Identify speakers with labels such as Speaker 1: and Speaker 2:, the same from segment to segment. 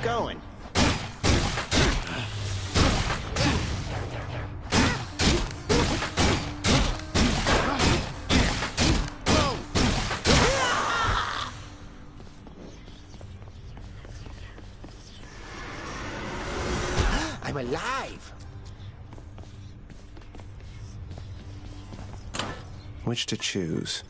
Speaker 1: going. I'm alive!
Speaker 2: Which to choose?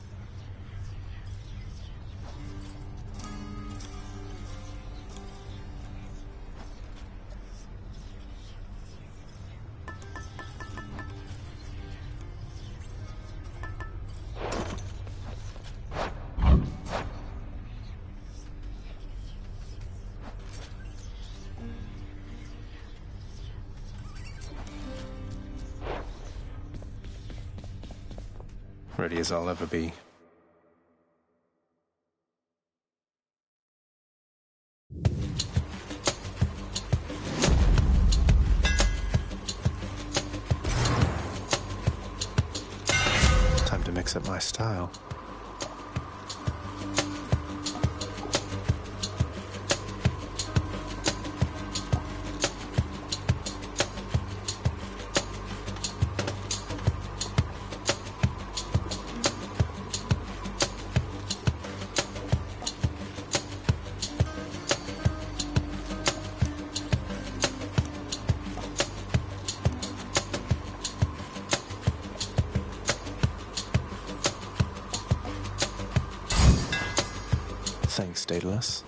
Speaker 2: Ready as I'll ever be. Time to mix up my style. Thanks, Daedalus.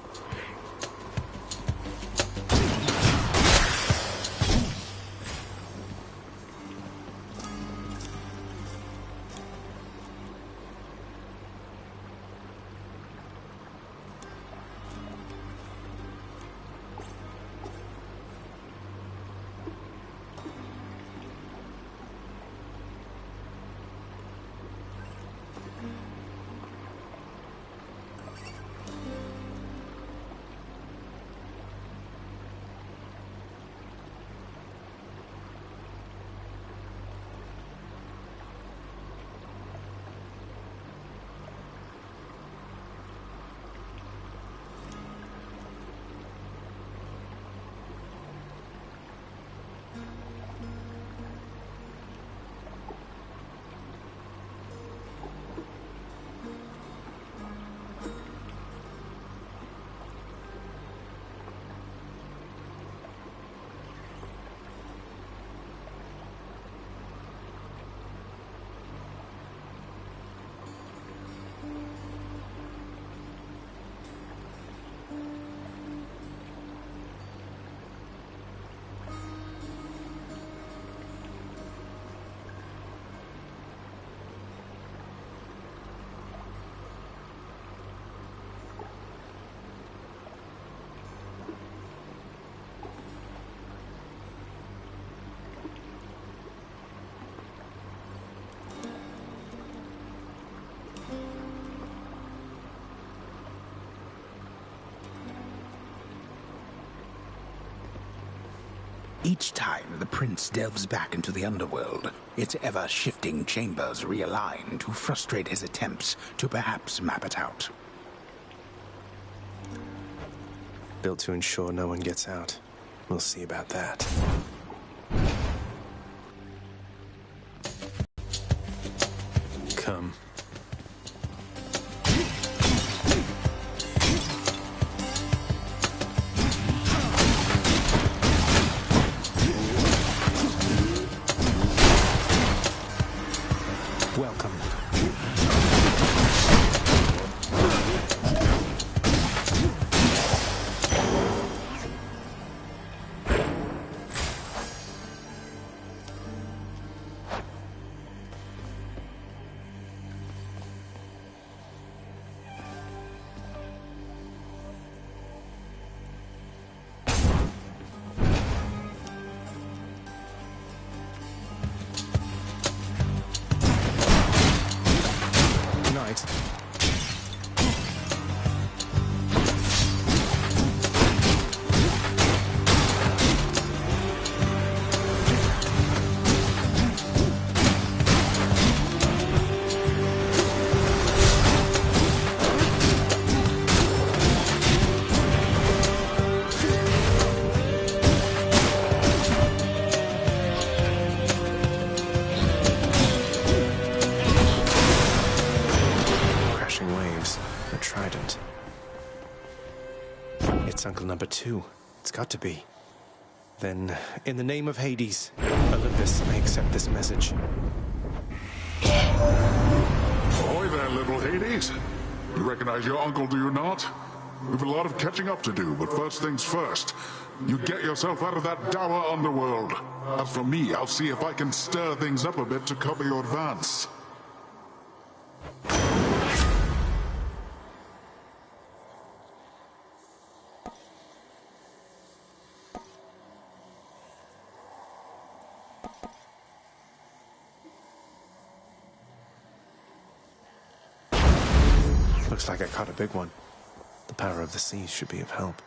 Speaker 3: Each time the prince delves back into the underworld, its ever-shifting chambers realign to frustrate his attempts to perhaps map it out.
Speaker 2: Built to ensure no one gets out. We'll see about that. Come.
Speaker 3: Welcome.
Speaker 2: too. It's got to be. Then, in the name of Hades, Olympus, I accept this message.
Speaker 4: Ahoy there, little Hades. You recognize your uncle, do you not? We've a lot of catching up to do, but first things first. You get yourself out of that dour underworld. As for me, I'll see if I can stir things up a bit to cover your advance.
Speaker 2: Looks like I caught a big one. The power of the seas should be of help.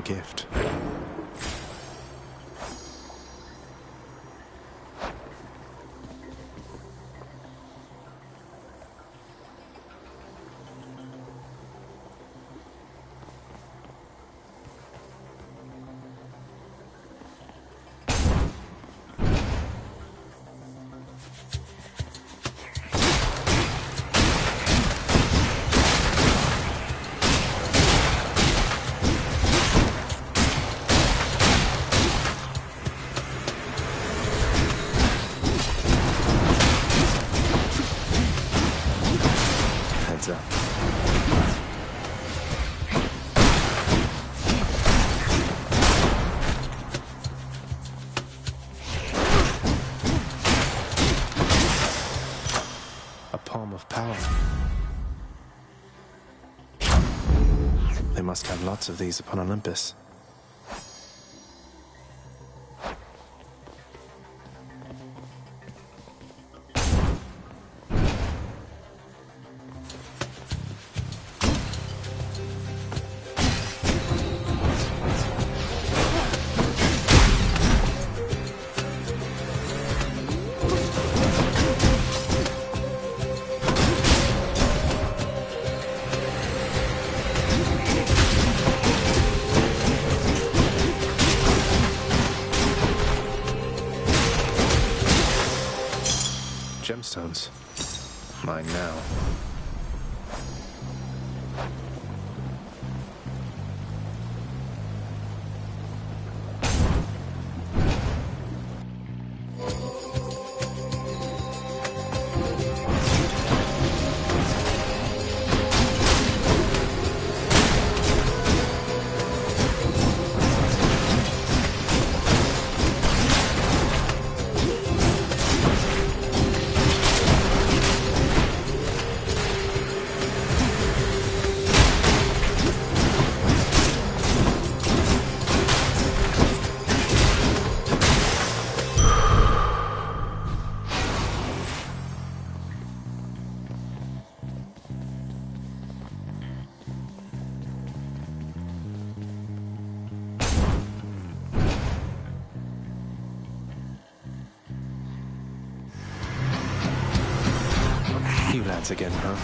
Speaker 2: Gift. Up. A palm of power. They must have lots of these upon Olympus. Gemstones. Mine now. You lads again, huh?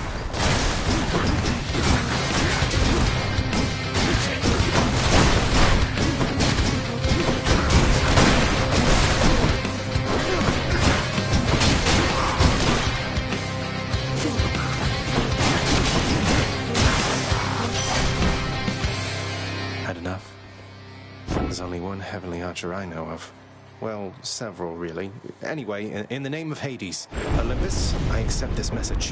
Speaker 2: Had enough? There's only one heavenly archer I know of. Well, several, really. Anyway, in the name of Hades, Olympus, I accept this message.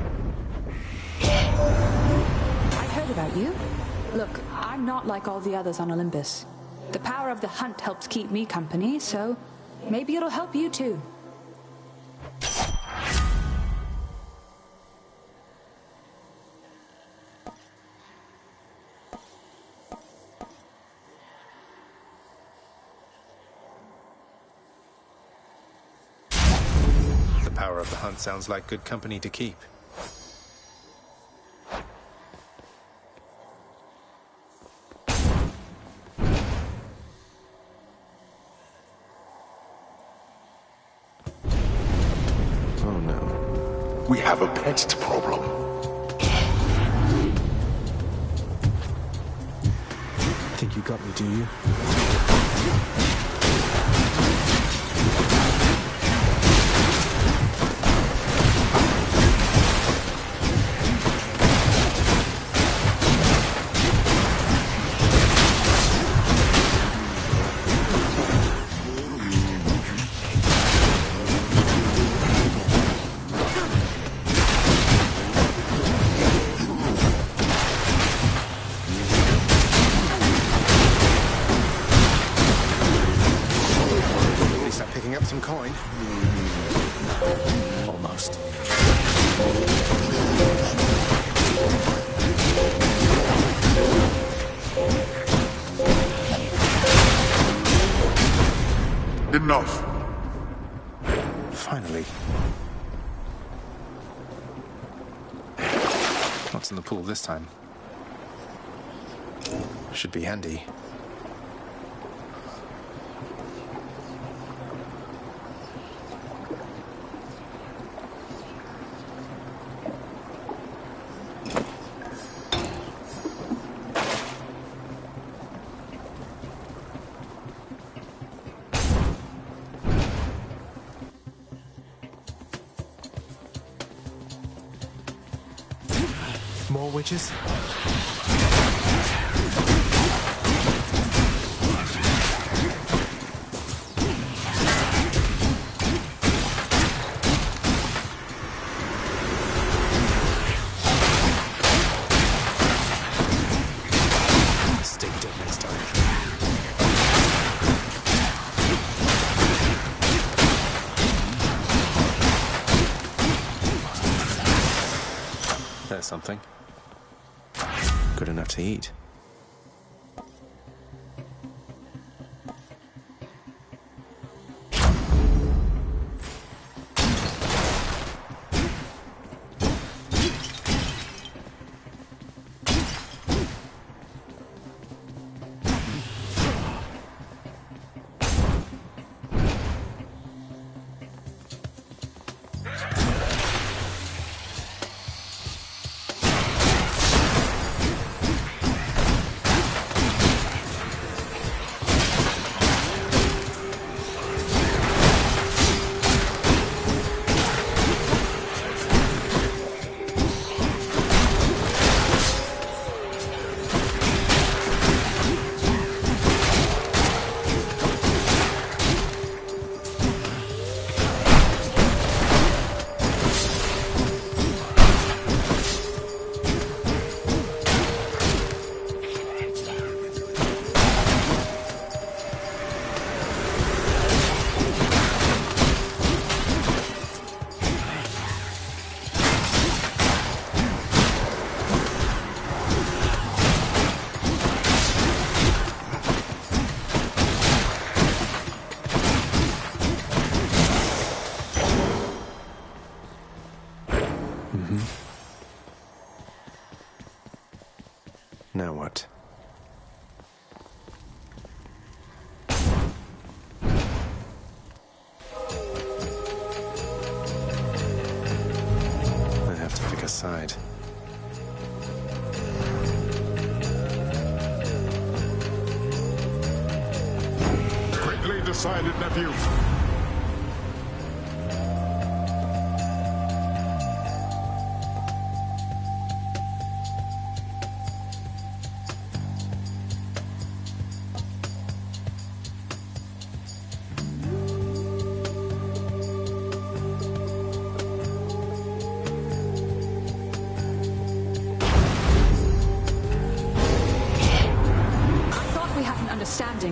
Speaker 5: I heard about you. Look, I'm not like all the others on Olympus. The power of the hunt helps keep me company, so maybe it'll help you too.
Speaker 2: power of the hunt sounds like good company to keep. Oh no.
Speaker 4: We have a pest problem.
Speaker 2: Think you got me, do you? Some coin. Almost.
Speaker 4: Enough.
Speaker 2: Finally. What's in the pool this time? Should be handy. More witches? Stay dead next time. There's something. Good enough to eat. Now what? I have to pick a side.
Speaker 4: Quickly decided, nephew.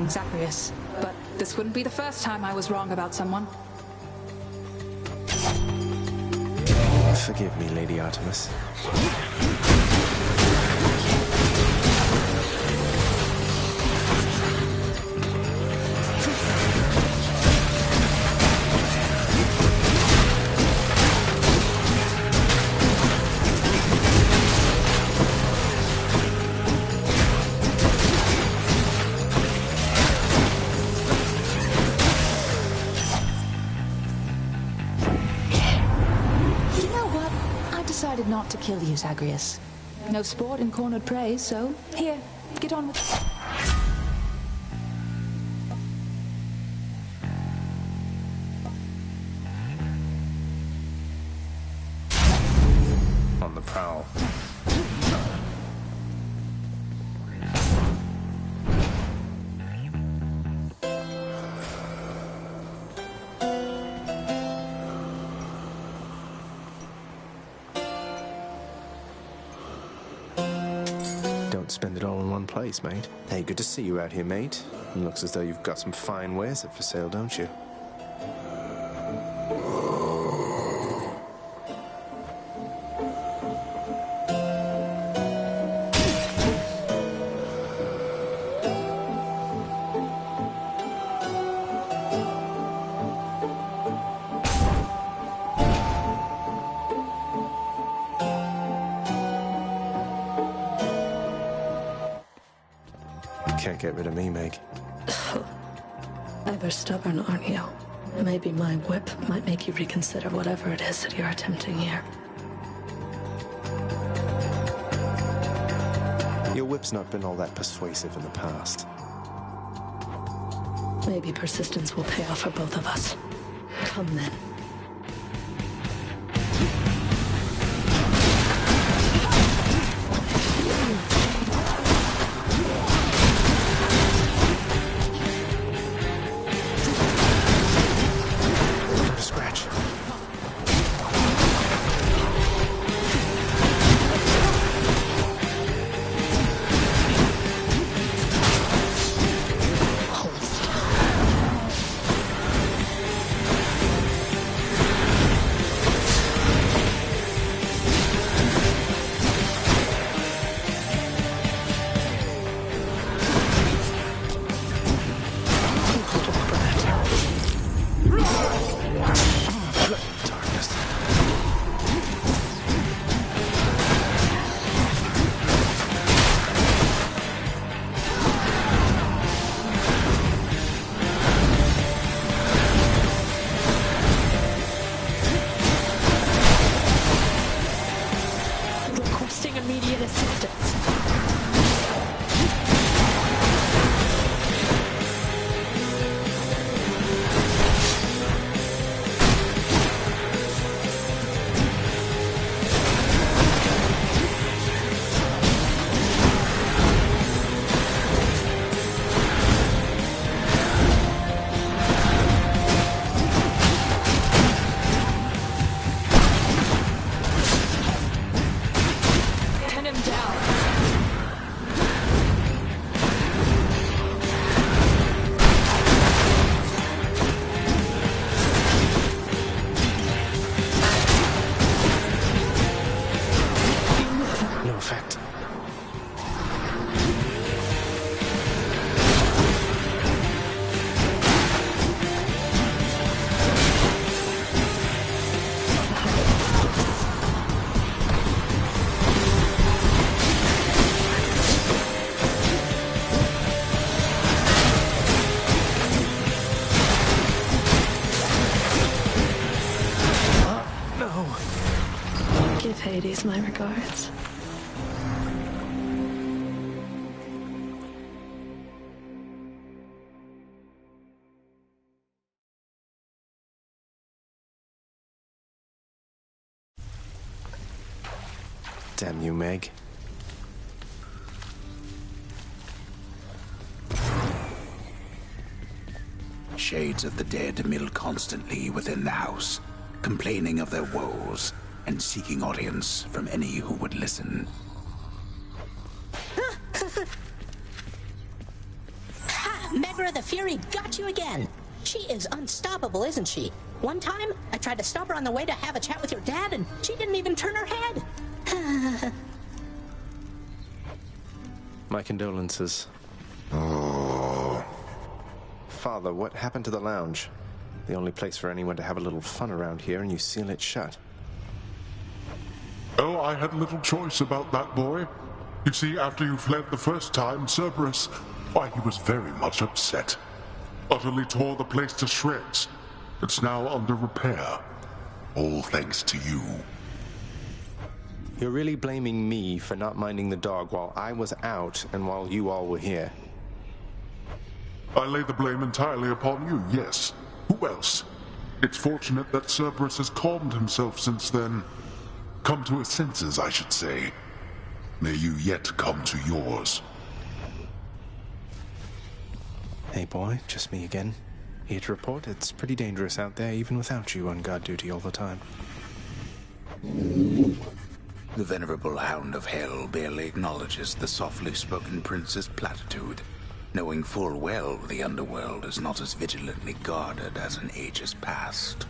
Speaker 5: Zacharias, but this wouldn't be the first time I was wrong about someone.
Speaker 2: Forgive me, Lady Artemis.
Speaker 5: decided not to kill you, Zagreus. No sport in cornered prey, so here, get on with it.
Speaker 2: On the prowl. Don't spend it all in one place, mate. Hey, good to see you out here, mate. It looks as though you've got some fine wares up for sale, don't you? Can't get rid of me, Meg.
Speaker 6: Ever stubborn, aren't you? Maybe my whip might make you reconsider whatever it is that you're attempting here.
Speaker 2: Your whip's not been all that persuasive in the past.
Speaker 6: Maybe persistence will pay off for both of us. Come then. Immediate assistance. Give Hades my regards.
Speaker 2: Damn you, Meg.
Speaker 3: Shades of the dead mill constantly within the house, complaining of their woes and seeking audience from any who would listen.
Speaker 7: Ha! Megra the Fury got you again! She is unstoppable, isn't she? One time, I tried to stop her on the way to have a chat with your dad, and she didn't even turn her head.
Speaker 2: My condolences. Father, what happened to the lounge? The only place for anyone to have a little fun around here, and you seal it shut.
Speaker 4: Oh, I had little choice about that, boy. You see, after you fled the first time, Cerberus, why, he was very much upset. Utterly tore the place to shreds. It's now under repair. All thanks to you.
Speaker 2: You're really blaming me for not minding the dog while I was out and while you all were here.
Speaker 4: I lay the blame entirely upon you, yes. Who else? It's fortunate that Cerberus has calmed himself since then. Come to his senses, I should say. May you yet come to yours.
Speaker 2: Hey boy, just me again. Here to report, it's pretty dangerous out there even without you on guard duty all the time.
Speaker 3: The venerable Hound of Hell barely acknowledges the softly spoken prince's platitude, knowing full well the underworld is not as vigilantly guarded as in ages past.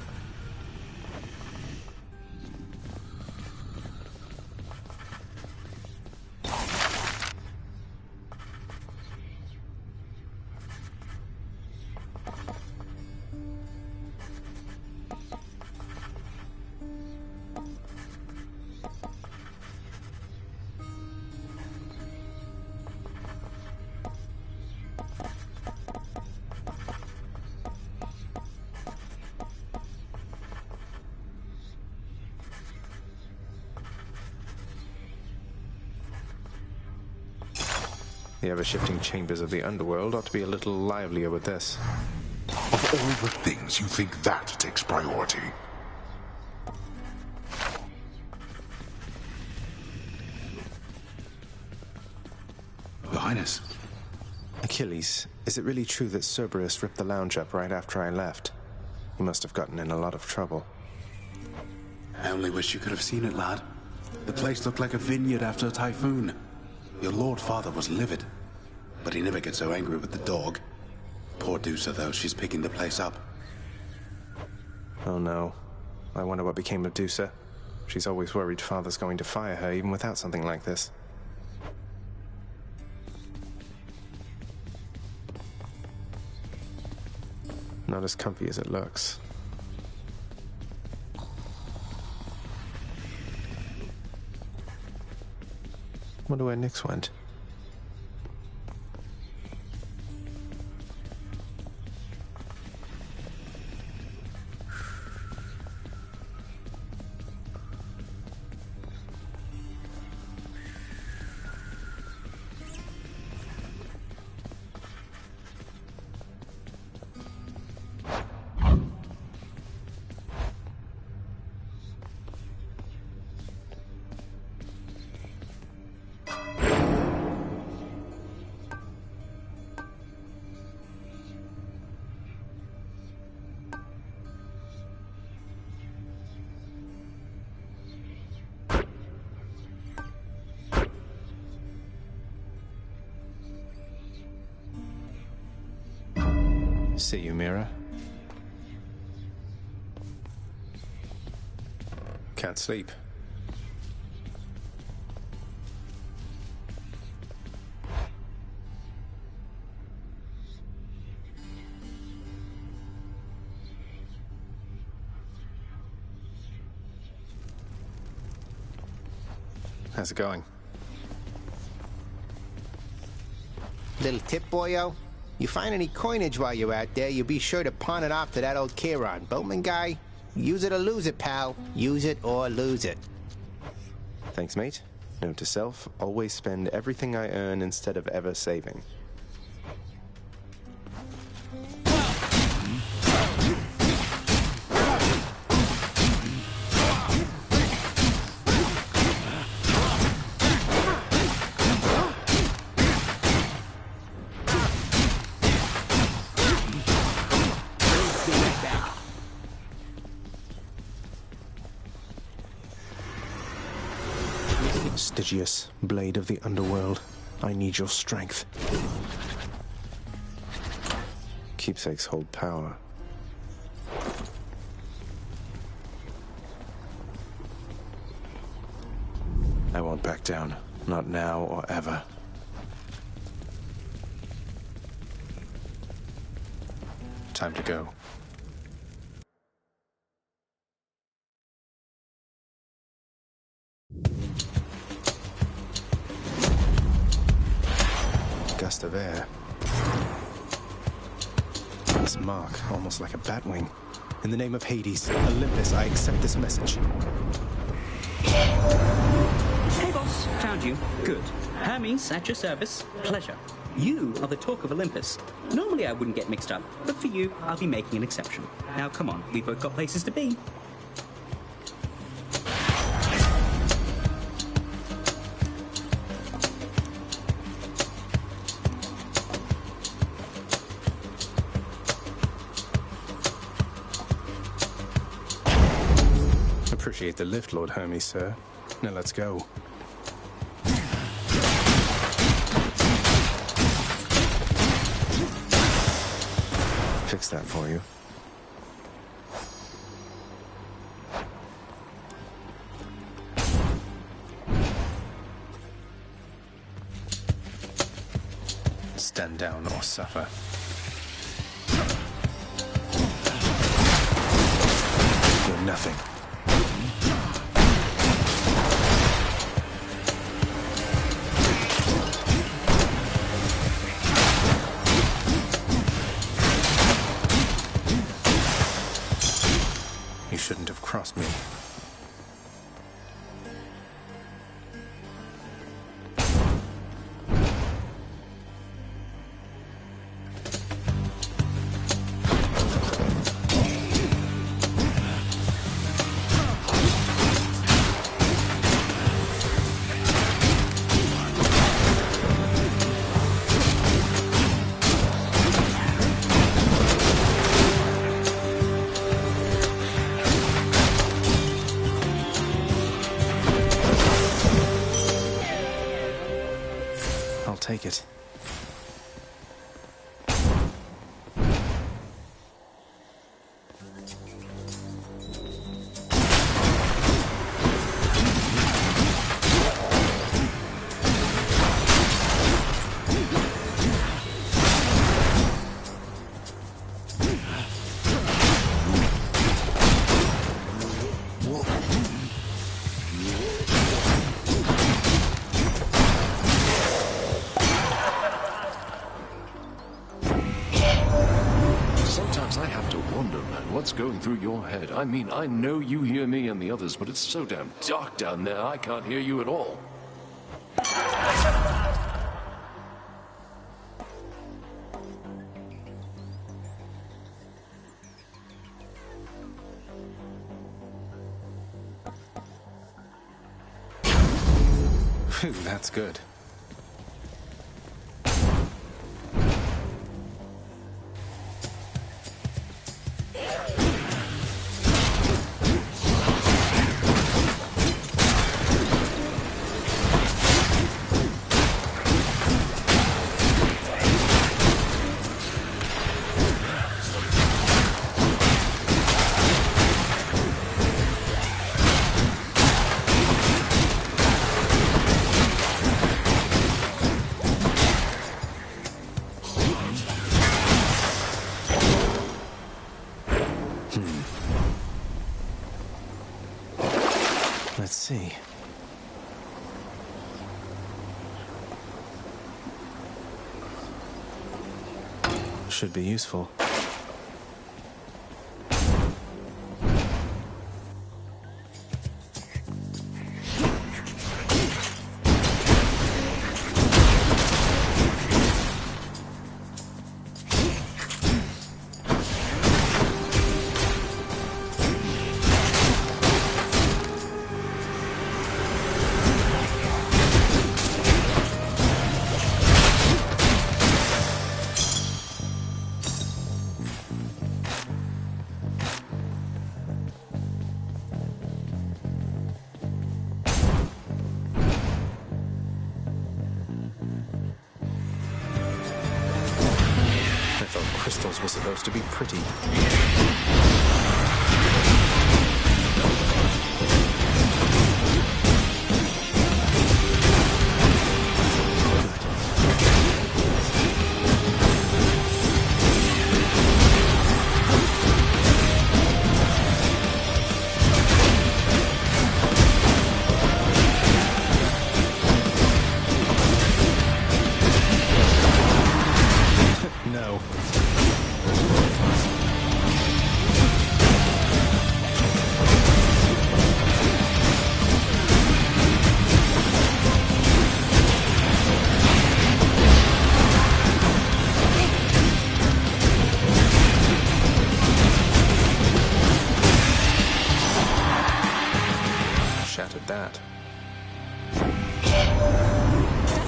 Speaker 2: The ever-shifting chambers of the underworld ought to be a little livelier with this.
Speaker 4: Of all the things, you think that takes priority?
Speaker 3: Your Highness.
Speaker 2: Achilles, is it really true that Cerberus ripped the lounge up right after I left? He must have gotten in a lot of trouble.
Speaker 8: I only wish you could have seen it, lad. The place looked like a vineyard after a typhoon. Your Lord Father was livid, but he never gets so angry with the dog. Poor Dusa, though, she's picking the place up.
Speaker 2: Oh no. I wonder what became of Dusa. She's always worried Father's going to fire her even without something like this. Not as comfy as it looks. Wonder where Nyx went. See you, Mira. Can't sleep. How's it going?
Speaker 1: Little tip, boyo. You find any coinage while you're out there, you be sure to pawn it off to that old Chiron. Boatman guy, use it or lose it, pal. Use it or lose it.
Speaker 2: Thanks, mate. Note to self, always spend everything I earn instead of ever saving. Stygius, blade of the underworld, I need your strength. Keepsakes hold power. I won't back down, not now or ever. Time to go. Gust of air. This mark, almost like a batwing. In the name of Hades, Olympus, I accept this message.
Speaker 9: Good. Hermes, at your service. Pleasure. You are the talk of Olympus. Normally I wouldn't get mixed up, but for you, I'll be making an exception. Now come on, we've both got places to be.
Speaker 2: Appreciate the lift, Lord Hermes, sir. Now let's go. Fix that for you. Stand down or suffer. You're nothing. You shouldn't have crossed me. Take it.
Speaker 10: What's going through your head? I mean, I know you hear me and the others, but it's so damn dark down there, I can't hear you at all.
Speaker 2: Phew, that's good. Let's see. Should be useful. Crystals were supposed to be pretty. No.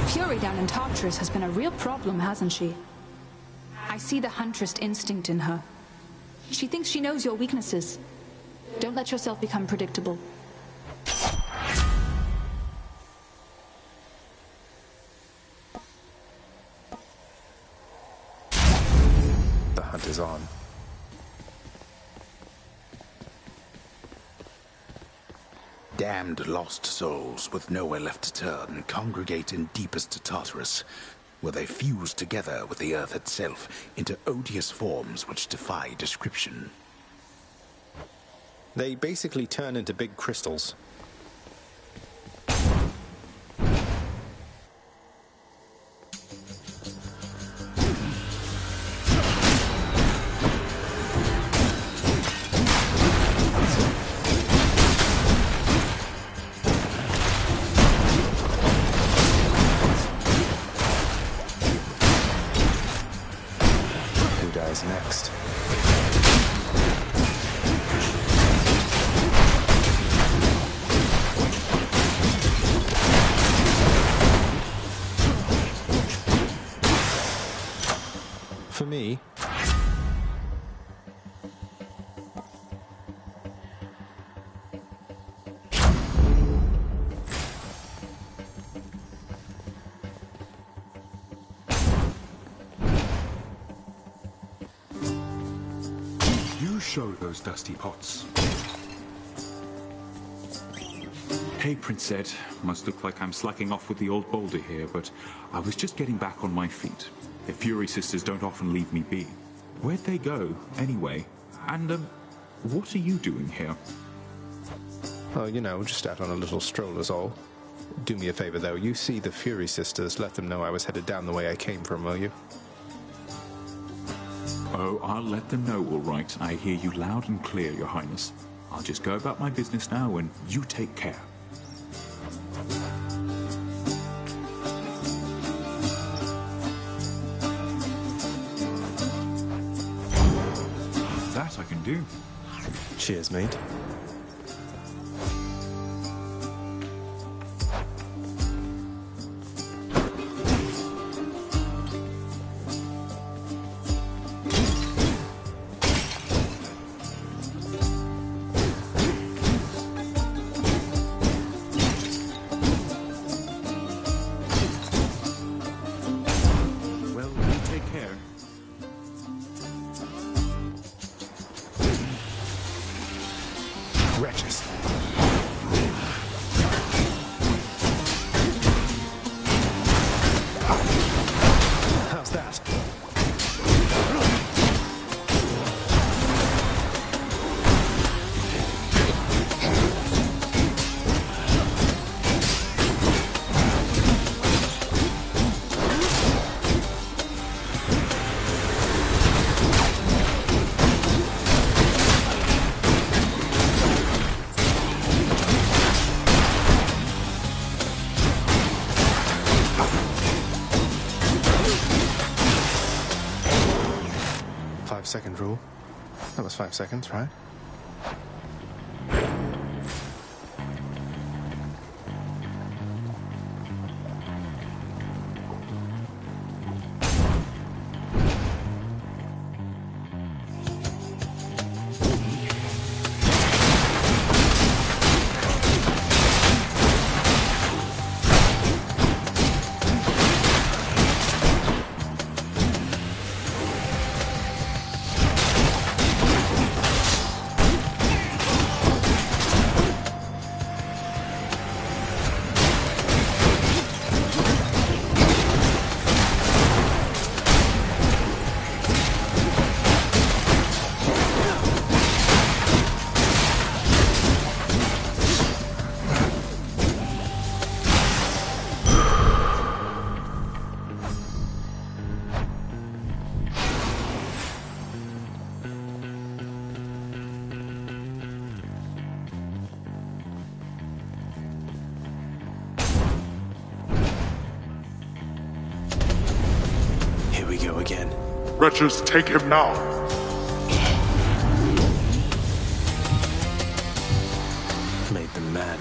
Speaker 5: Fury down in Tartarus has been a real problem, hasn't she? I see the huntress instinct in her. She thinks she knows your weaknesses. Don't let yourself become predictable.
Speaker 2: The hunt is on.
Speaker 3: Damned lost souls with nowhere left to turn congregate in deepest Tartarus, where they fuse together with the earth itself into odious forms which defy description.
Speaker 2: They basically turn into big crystals. Who dies next? For me,
Speaker 11: You show those dusty pots. Hey, Prince Ed. Must look like I'm slacking off with the old boulder here, but I was just getting back on my feet. The Fury sisters don't often leave me be. Where'd they go, anyway? And, what are you doing here?
Speaker 2: oh, you know, just out on a little stroll is all. Do me a favor, though. You see the Fury sisters, let them know I was headed down the way I came from, will you?
Speaker 11: Oh, I'll let them know, all right. I hear you loud and clear, Your Highness. I'll just go about my business now, and you take care. That I can do.
Speaker 2: Cheers, mate.
Speaker 11: Well, you take care.
Speaker 2: Wretches. How's that? Second rule. That was 5 seconds, right? Here we go again.
Speaker 4: Wretches, take him now.
Speaker 2: Made them mad.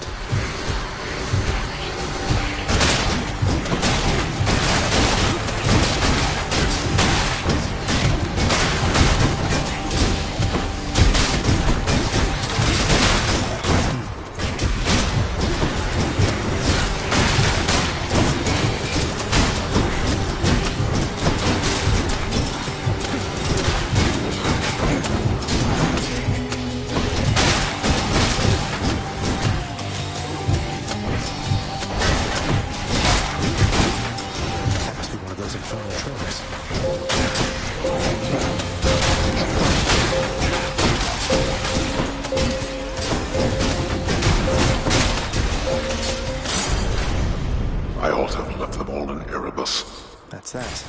Speaker 4: not have left them all in Erebus.
Speaker 2: That's that.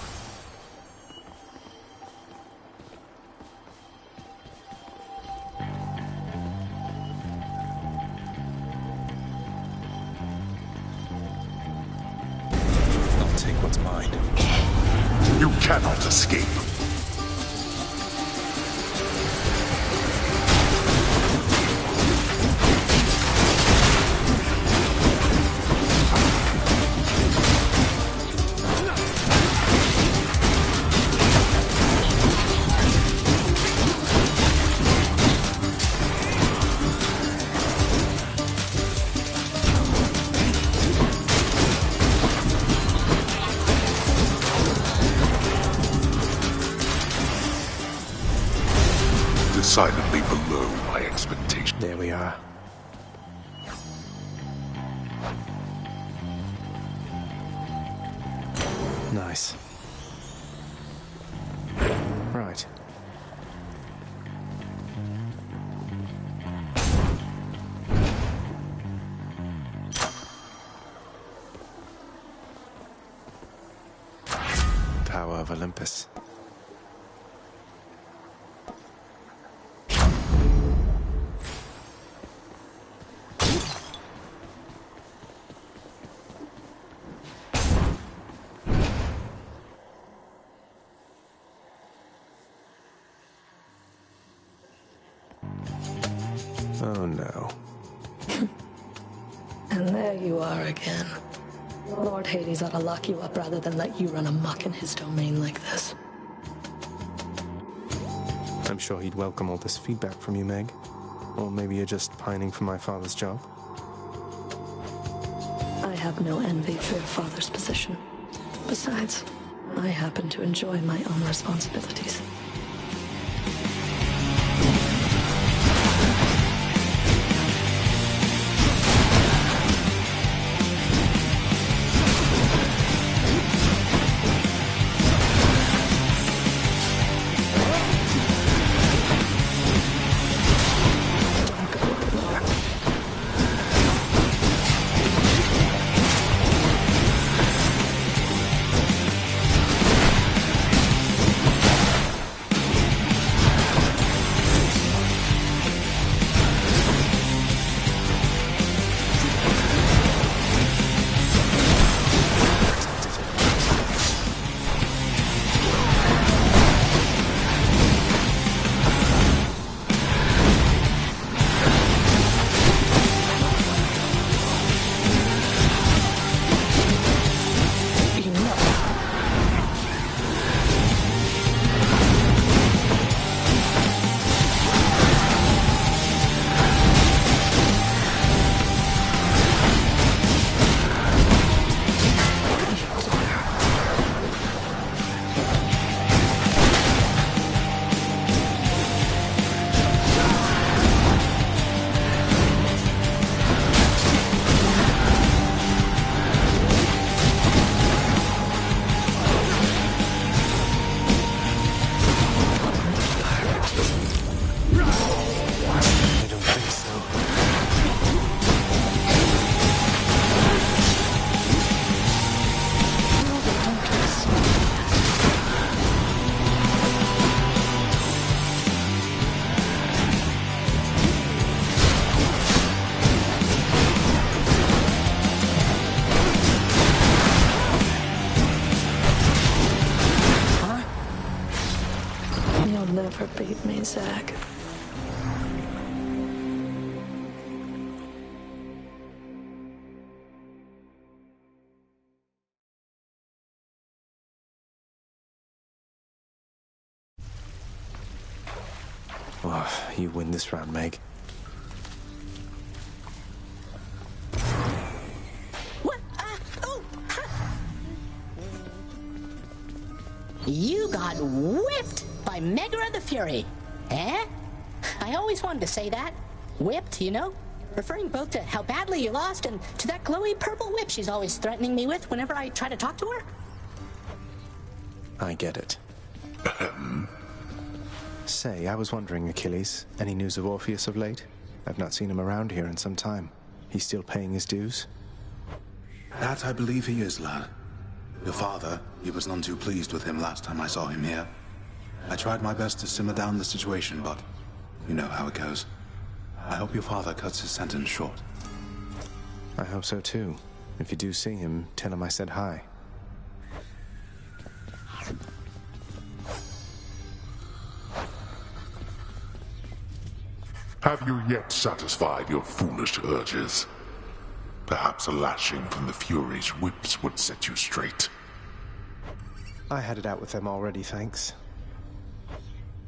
Speaker 2: I'll take what's mine.
Speaker 4: You cannot escape. Decidedly below my expectation.
Speaker 2: There we are. Nice. Right. Power of Olympus. Oh no.
Speaker 6: And there you are again. Lord Hades ought to lock you up rather than let you run amok in his domain like this.
Speaker 2: I'm sure he'd welcome all this feedback from you, Meg. Or maybe you're just pining for my father's job.
Speaker 6: I have no envy for your father's position. Besides, I happen to enjoy my own responsibilities. Never beat me, Zach.
Speaker 2: Oh, you win this round, Meg.
Speaker 7: What? Oh! You got whipped by Megara the Fury. Eh? I always wanted to say that. Whipped, you know? Referring both to how badly you lost and to that glowy purple whip she's always threatening me with whenever I try to talk to her.
Speaker 2: I get it. Say, I was wondering, Achilles, any news of Orpheus of late? I've not seen him around here in some time. He's still paying his dues?
Speaker 8: That I believe he is, lad. Your father, he was none too pleased with him last time I saw him here. I tried my best to simmer down the situation, but you know how it goes. I hope your father cuts his sentence short.
Speaker 2: I hope so too. If you do see him, tell him I said hi.
Speaker 4: Have you yet satisfied your foolish urges? Perhaps a lashing from the Fury's whips would set you straight.
Speaker 2: I had it out with them already, thanks.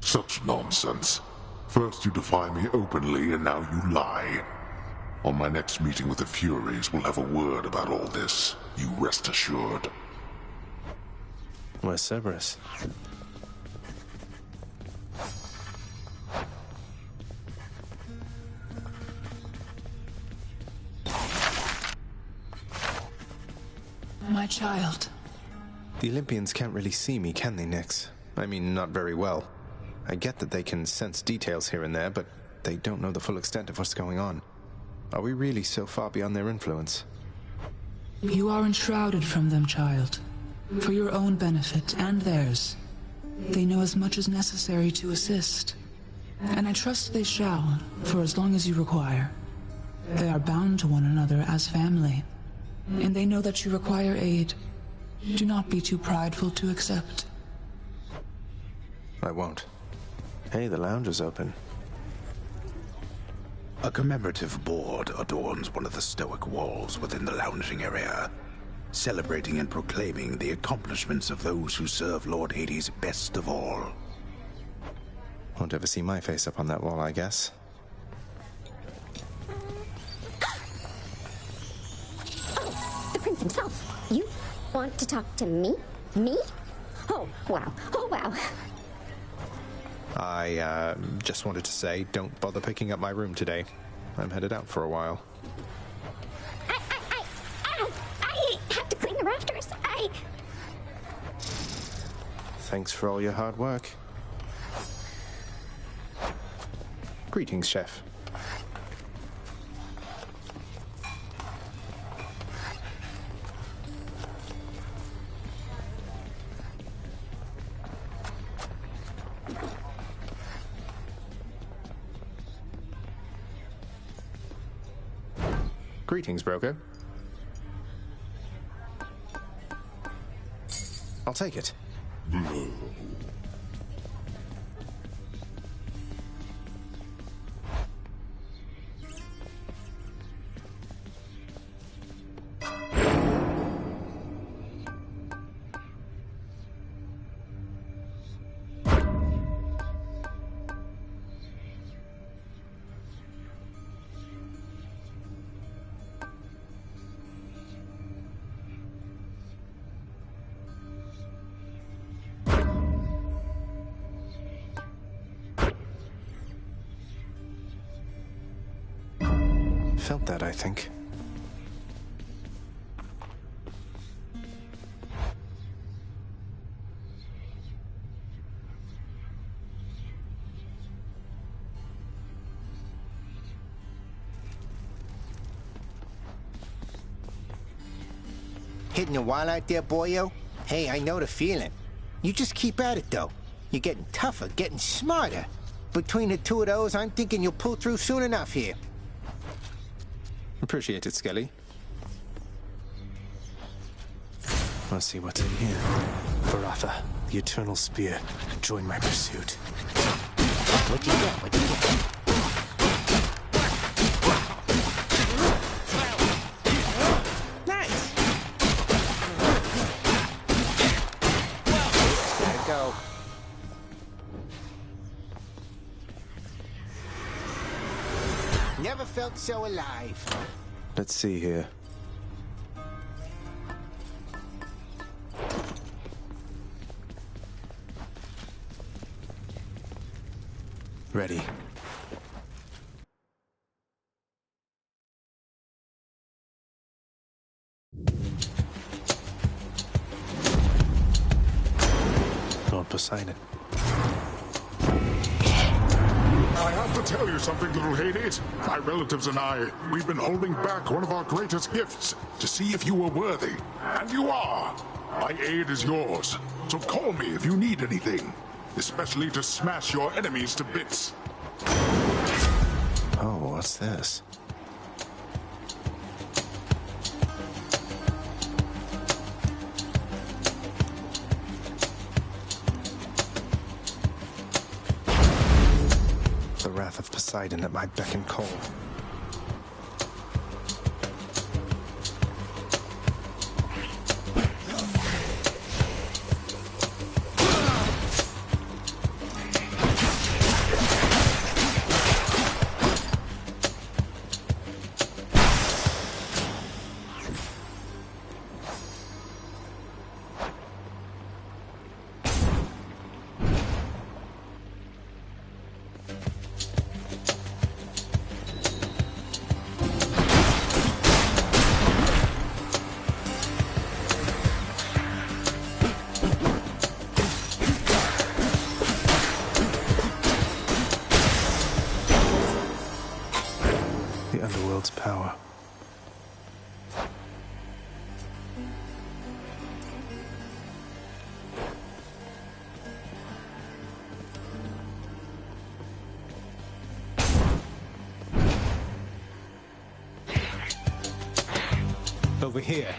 Speaker 4: Such nonsense. First you defy me openly, and now you lie. On my next meeting with the Furies, we'll have a word about all this. You rest assured.
Speaker 2: Where's Cerberus?
Speaker 5: My child.
Speaker 2: The Olympians can't really see me, can they, Nyx? I mean, not very well. I get that they can sense details here and there, but they don't know the full extent of what's going on. Are we really so far beyond their influence?
Speaker 12: You are enshrouded from them, child. For your own benefit and theirs. They know as much as necessary to assist. And I trust they shall, for as long as you require. They are bound to one another as family. And they know that you require aid. Do not be too prideful to accept.
Speaker 2: I won't. Hey, the lounge is open.
Speaker 3: A commemorative board adorns one of the stoic walls within the lounging area, celebrating and proclaiming the accomplishments of those who serve Lord Hades best of all.
Speaker 2: Won't ever see my face up on that wall, I guess.
Speaker 13: Oh, the prince himself. You want to talk to me? Me? Oh, wow. Oh, wow.
Speaker 2: I, just wanted to say, don't bother picking up my room today. I'm headed out for a while.
Speaker 13: I have to clean the rafters.
Speaker 2: Thanks for all your hard work. Greetings, Chef. Greetings, broker. I'll take it. Felt that, I think.
Speaker 1: Hitting a wall out there, boyo? Hey, I know the feeling. You just keep at it, though. You're getting tougher, getting smarter. Between the two of those, I'm thinking you'll pull through soon enough here.
Speaker 2: Appreciate it, Skelly. Let's see what's in here. Baratha, the Eternal Spear. Join my pursuit.
Speaker 1: What'd you get? What'd you get? Nice! Gotta go. Never felt so alive.
Speaker 2: Let's see here. Ready. Lord Poseidon.
Speaker 4: I have to tell you something, little Hades. My relatives and I, we've been holding back one of our greatest gifts to see if you were worthy. And you are. My aid is yours. So call me if you need anything. Especially to smash your enemies to bits.
Speaker 2: Oh, what's this? The wrath of Poseidon at my beck and call. The underworld's power.
Speaker 1: Over here.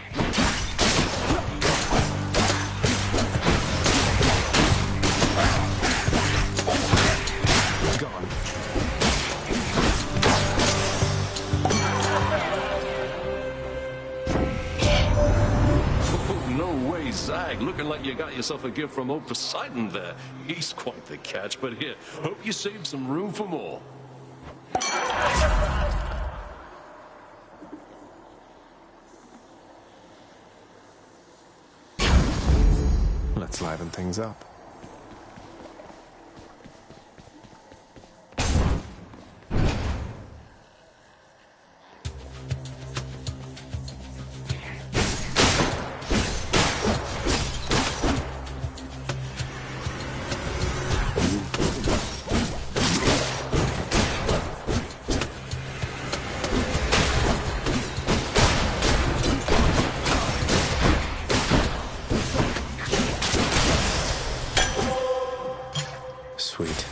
Speaker 2: Gone.
Speaker 10: No way, Zag. Looking like you got yourself a gift from old Poseidon there. He's quite the catch, but here, hope you saved some room for more.
Speaker 2: Let's liven things up. Sweet.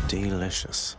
Speaker 2: Delicious.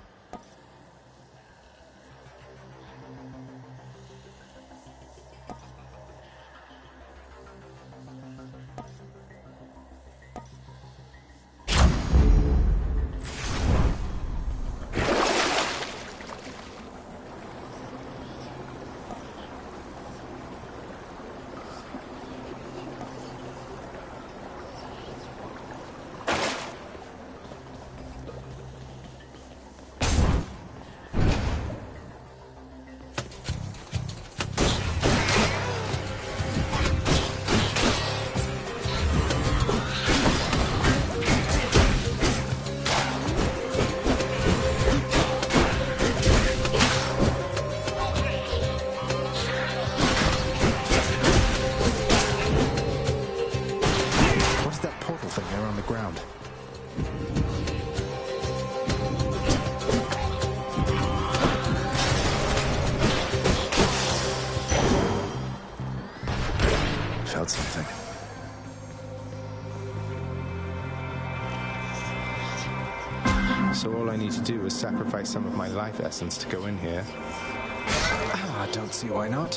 Speaker 2: Felt something. So all I need to do is sacrifice some of my life essence to go in here. Ah, I don't see why not.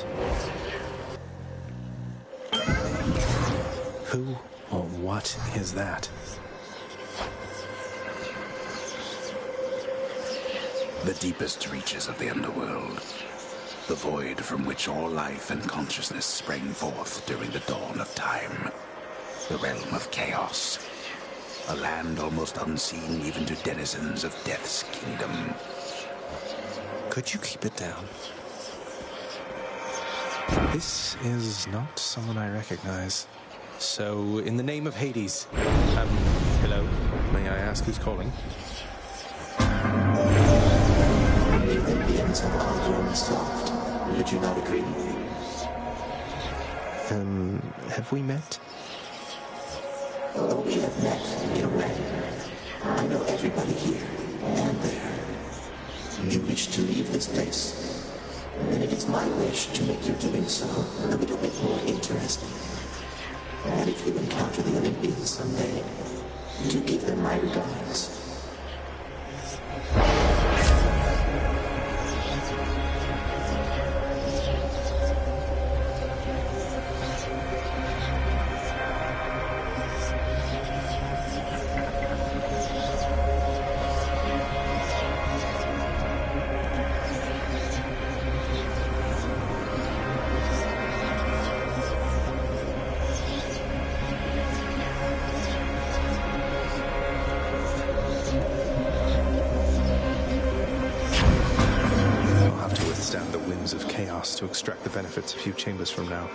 Speaker 2: Who or what is that?
Speaker 3: The deepest reaches of the underworld. The void from which all life and consciousness sprang forth during the dawn of time. The realm of chaos. A land almost unseen even to denizens of Death's kingdom.
Speaker 2: Could you keep it down? This is not someone I recognize. So, in the name of Hades, hello? May I ask who's calling?
Speaker 14: The Olympians have all grown soft. Would you not agree?
Speaker 2: Have we met?
Speaker 14: Oh, we have met, in a way. I know everybody here and there. You wish to leave this place, and it is my wish to make your doing so a little bit more interesting. And if you encounter the Olympians someday, do give them my regards.
Speaker 2: Of chaos to extract the benefits a few chambers from now.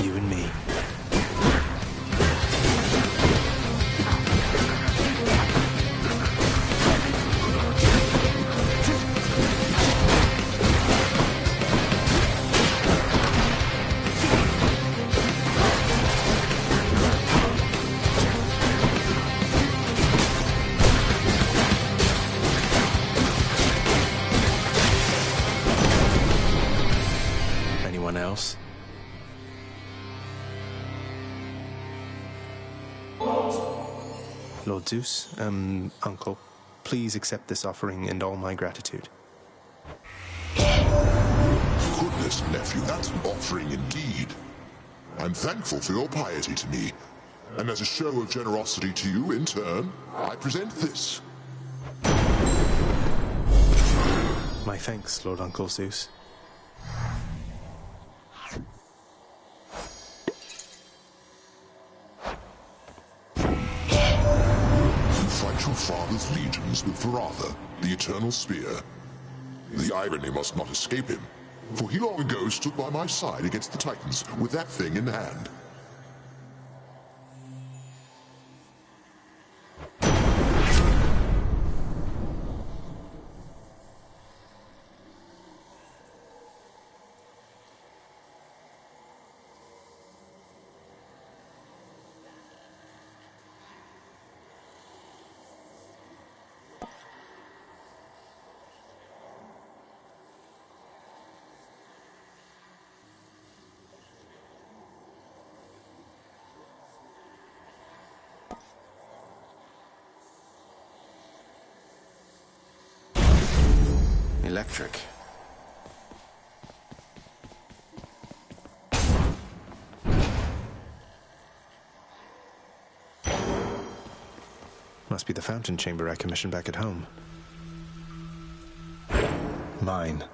Speaker 2: You and me. Else? Lord Zeus, Uncle, please accept this offering and all my gratitude.
Speaker 4: Goodness, nephew, that's an offering indeed. I'm thankful for your piety to me, and as a show of generosity to you in turn, I present this.
Speaker 2: My thanks, Lord Uncle Zeus.
Speaker 4: Your father's legions with Varatha, the Eternal Spear. The irony must not escape him, for he long ago stood by my side against the Titans with that thing in hand.
Speaker 2: Electric. Must be the fountain chamber I commissioned back at home. Mine.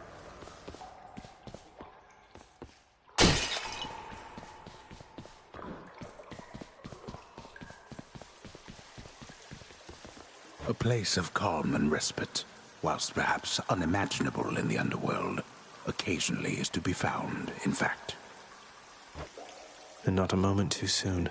Speaker 3: A place of calm and respite, whilst perhaps unimaginable in the underworld, occasionally is to be found, in fact.
Speaker 2: And not a moment too soon.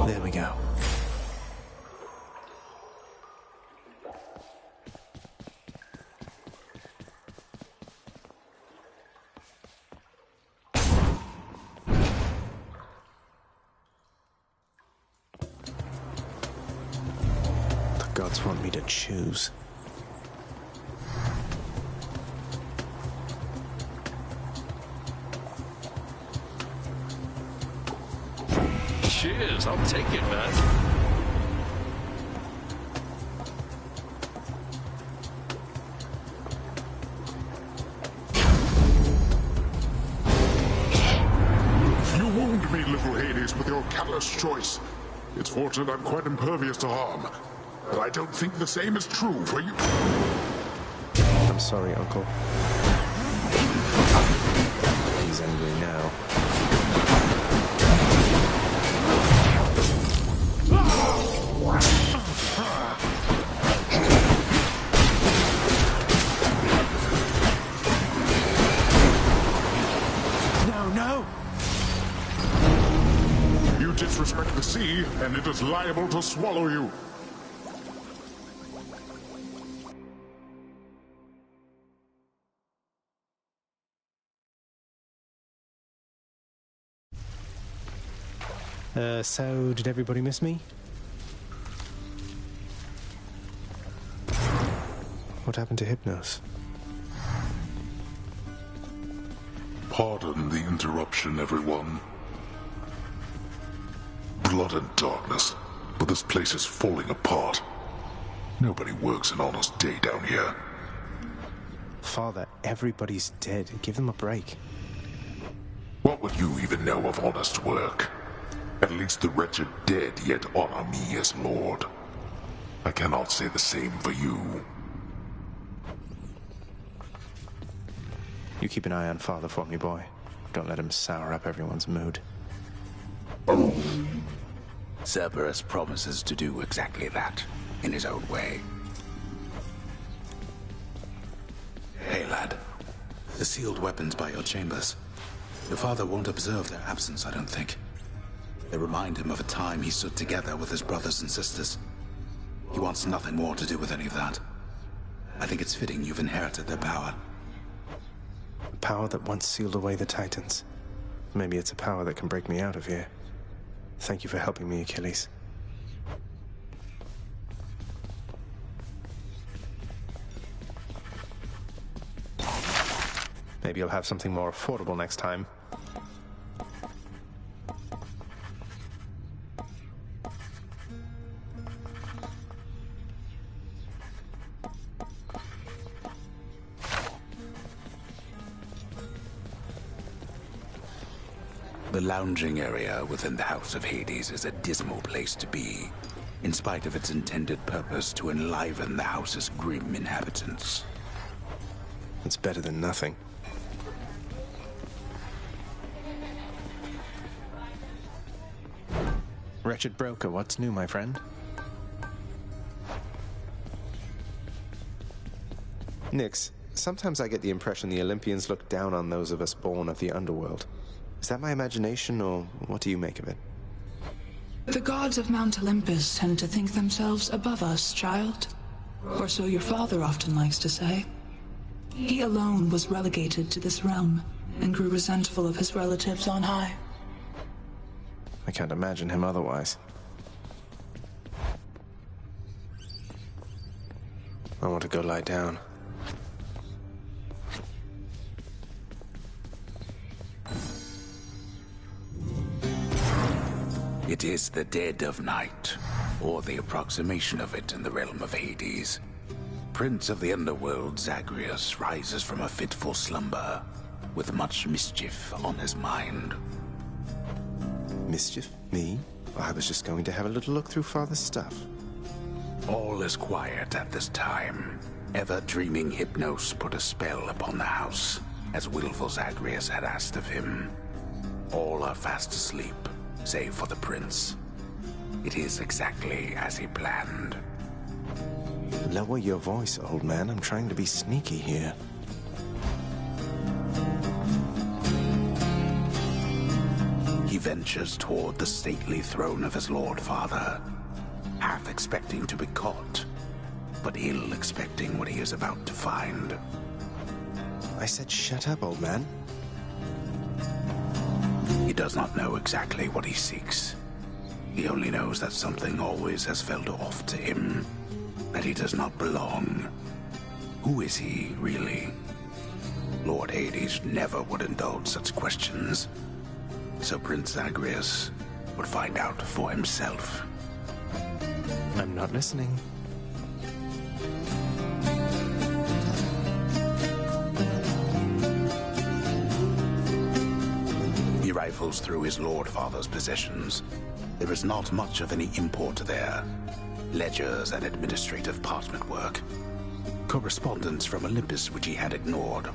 Speaker 2: There we go. Gods want me to choose.
Speaker 10: Cheers, I'll take it, man.
Speaker 4: reckless choice. It's fortunate I'm quite impervious to harm. But I don't think the same is true for you.
Speaker 2: I'm sorry, Uncle. He's angry now.
Speaker 4: No! You disrespect the sea, and it is liable to swallow you.
Speaker 2: So did everybody miss me? What happened to Hypnos?
Speaker 4: Pardon the interruption, everyone. Blood and darkness, but this place is falling apart. Nobody works an honest day down here.
Speaker 2: Father, everybody's dead. Give them a break.
Speaker 4: What would you even know of honest work? At least the wretched dead yet honor me as Lord. I cannot say the same for you.
Speaker 2: You keep an eye on Father for me, boy. Don't let him sour up everyone's mood.
Speaker 3: Cerberus promises to do exactly that, in his own way.
Speaker 8: Hey, lad. The sealed weapons by your chambers. Your father won't observe their absence, I don't think. They remind him of a time he stood together with his brothers and sisters. He wants nothing more to do with any of that. I think it's fitting you've inherited their power.
Speaker 2: A power that once sealed away the Titans. Maybe it's a power that can break me out of here. Thank you for helping me, Achilles. Maybe you'll have something more affordable next time.
Speaker 3: The lounging area within the House of Hades is a dismal place to be, in spite of its intended purpose to enliven the house's grim inhabitants.
Speaker 2: It's better than nothing. Wretched broker, what's new, my friend? Nix, sometimes I get the impression the Olympians look down on those of us born of the underworld. Is that my imagination, or what do you make of it?
Speaker 12: The gods of Mount Olympus tend to think themselves above us, child. Or so your father often likes to say. He alone was relegated to this realm, and grew resentful of his relatives on high.
Speaker 2: I can't imagine him otherwise. I want to go lie down.
Speaker 3: It is the dead of night, or the approximation of it in the realm of Hades. Prince of the underworld, Zagreus, rises from a fitful slumber, with much mischief on his mind.
Speaker 2: Mischief? Me? I was just going to have a little look through Father's stuff.
Speaker 3: All is quiet at this time. Ever-dreaming Hypnos put a spell upon the house, as willful Zagreus had asked of him. All are fast asleep, save for the prince. It is exactly as he planned.
Speaker 2: Lower your voice, old man. I'm trying to be sneaky here.
Speaker 3: He ventures toward the stately throne of his lord father, half expecting to be caught, but ill expecting what he is about to find.
Speaker 2: I said shut up, old man.
Speaker 3: He does not know exactly what he seeks. He only knows that something always has felt off to him, that he does not belong. Who is he, really? Lord Hades never would indulge such questions, so Prince Zagreus would find out for himself.
Speaker 2: I'm not listening.
Speaker 3: He rifles through his lord father's possessions, There is not much of any import there. Ledgers and administrative parchment work. Correspondence from Olympus which he had ignored.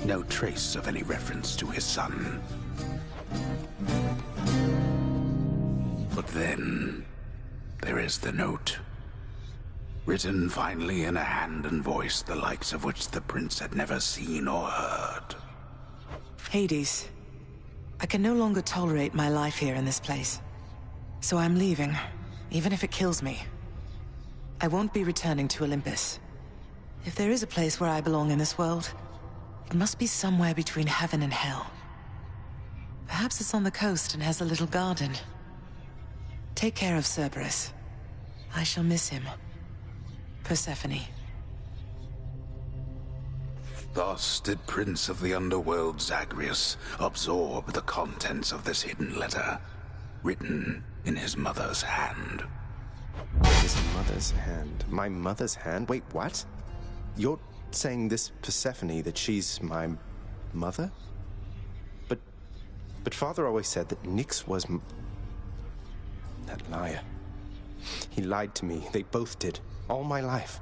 Speaker 3: No trace of any reference to his son. But then, there is the note. Written finally in a hand and voice the likes of which the prince had never seen or heard.
Speaker 15: Hades, I can no longer tolerate my life here in this place. So I'm leaving, even if it kills me. I won't be returning to Olympus. If there is a place where I belong in this world, it must be somewhere between heaven and hell. Perhaps it's on the coast and has a little garden. Take care of Cerberus. I shall miss him. Persephone.
Speaker 3: Thus did Prince of the Underworld Zagreus absorb the contents of this hidden letter, written in his mother's hand.
Speaker 2: His mother's hand? My mother's hand? Wait, what? You're saying this Persephone, that she's my mother? But Father always said that Nyx was that liar. He lied to me. They both did. All my life.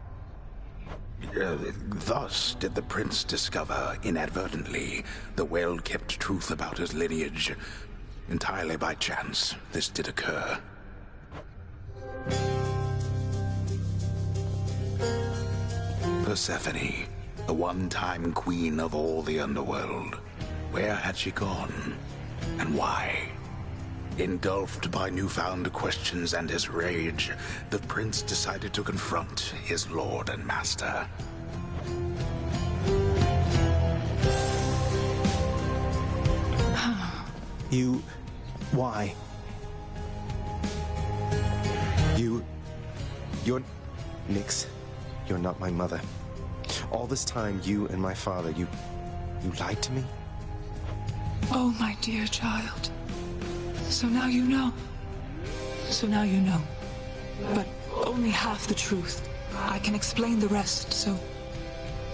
Speaker 3: Thus did the prince discover, inadvertently, the well-kept truth about his lineage. Entirely by chance, this did occur. Persephone, the one-time queen of all the underworld. Where had she gone? And why? Engulfed by newfound questions and his rage, the prince decided to confront his lord and master.
Speaker 2: Why? You're Nyx. You're not my mother. All this time, you and my father, you lied to me?
Speaker 12: Oh, my dear child. So now you know. So now you know. But only half the truth. I can explain the rest, so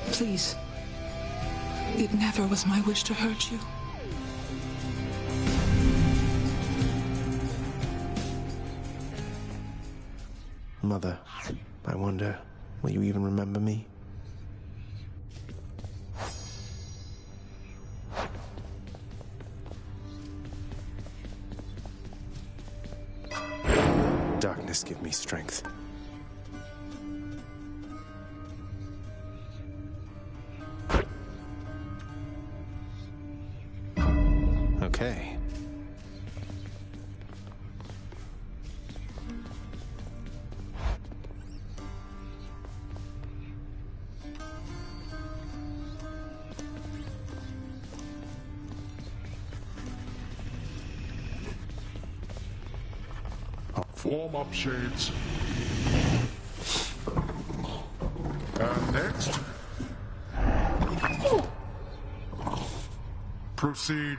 Speaker 12: please. It never was my wish to hurt you.
Speaker 2: Mother, I wonder, will you even remember me? Darkness, give me strength. Okay.
Speaker 4: Form up, shades. And next. Proceed.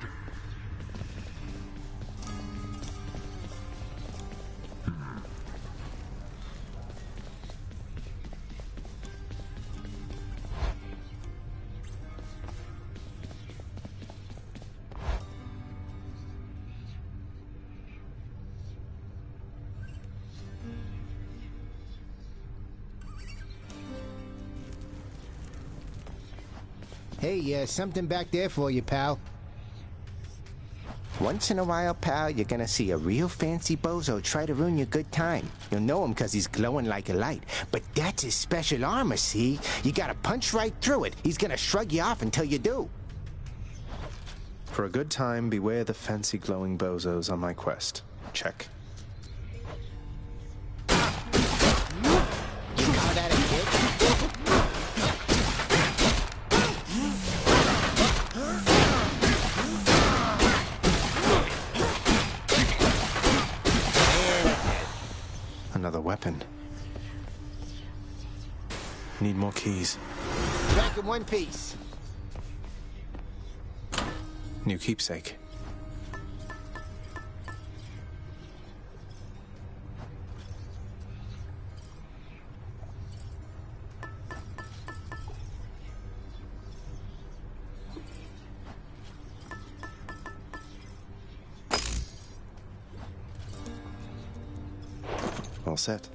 Speaker 1: Hey, something back there for you, pal. Once in a while, pal, you're gonna see a real fancy bozo try to ruin your good time. You'll know him because he's glowing like a light. But that's his special armor, see? You gotta punch right through it. He's gonna shrug you off until you do.
Speaker 2: For a good time, beware the fancy glowing bozos on my quest. Check.
Speaker 1: You call that a hit?
Speaker 2: Another weapon. Need more keys.
Speaker 1: Back in one piece.
Speaker 2: New keepsake. set?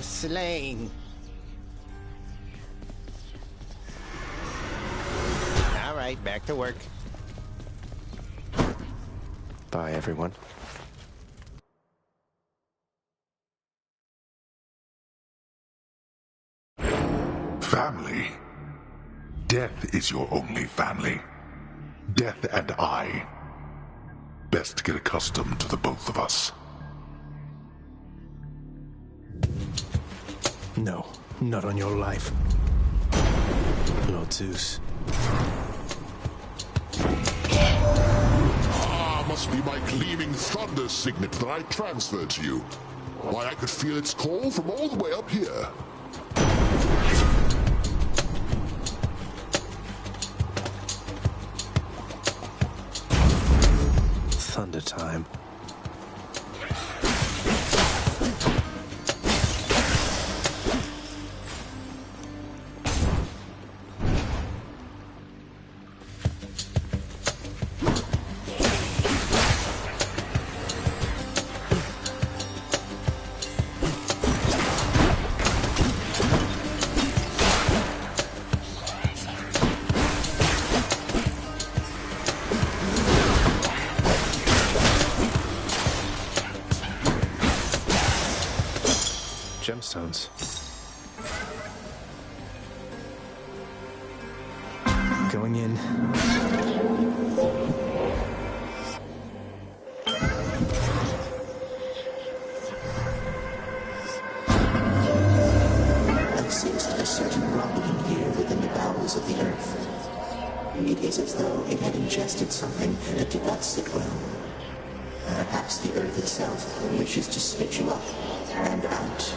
Speaker 1: Slain. All right, back to work.
Speaker 2: Bye, everyone.
Speaker 4: Family? Death is your only family. Death and I. Best get accustomed to the both of us.
Speaker 2: No, not on your life. Lord Zeus.
Speaker 4: Ah, must be my gleaming thunder signet that I transferred to you. Why, I could feel its call from all the way up here.
Speaker 2: Thunder time. Gemstones. Going in.
Speaker 14: I sensed a certain rumbling here within the bowels of the earth. It is as though it had ingested something that did not sit well. Perhaps the earth itself wishes to spit you up and out.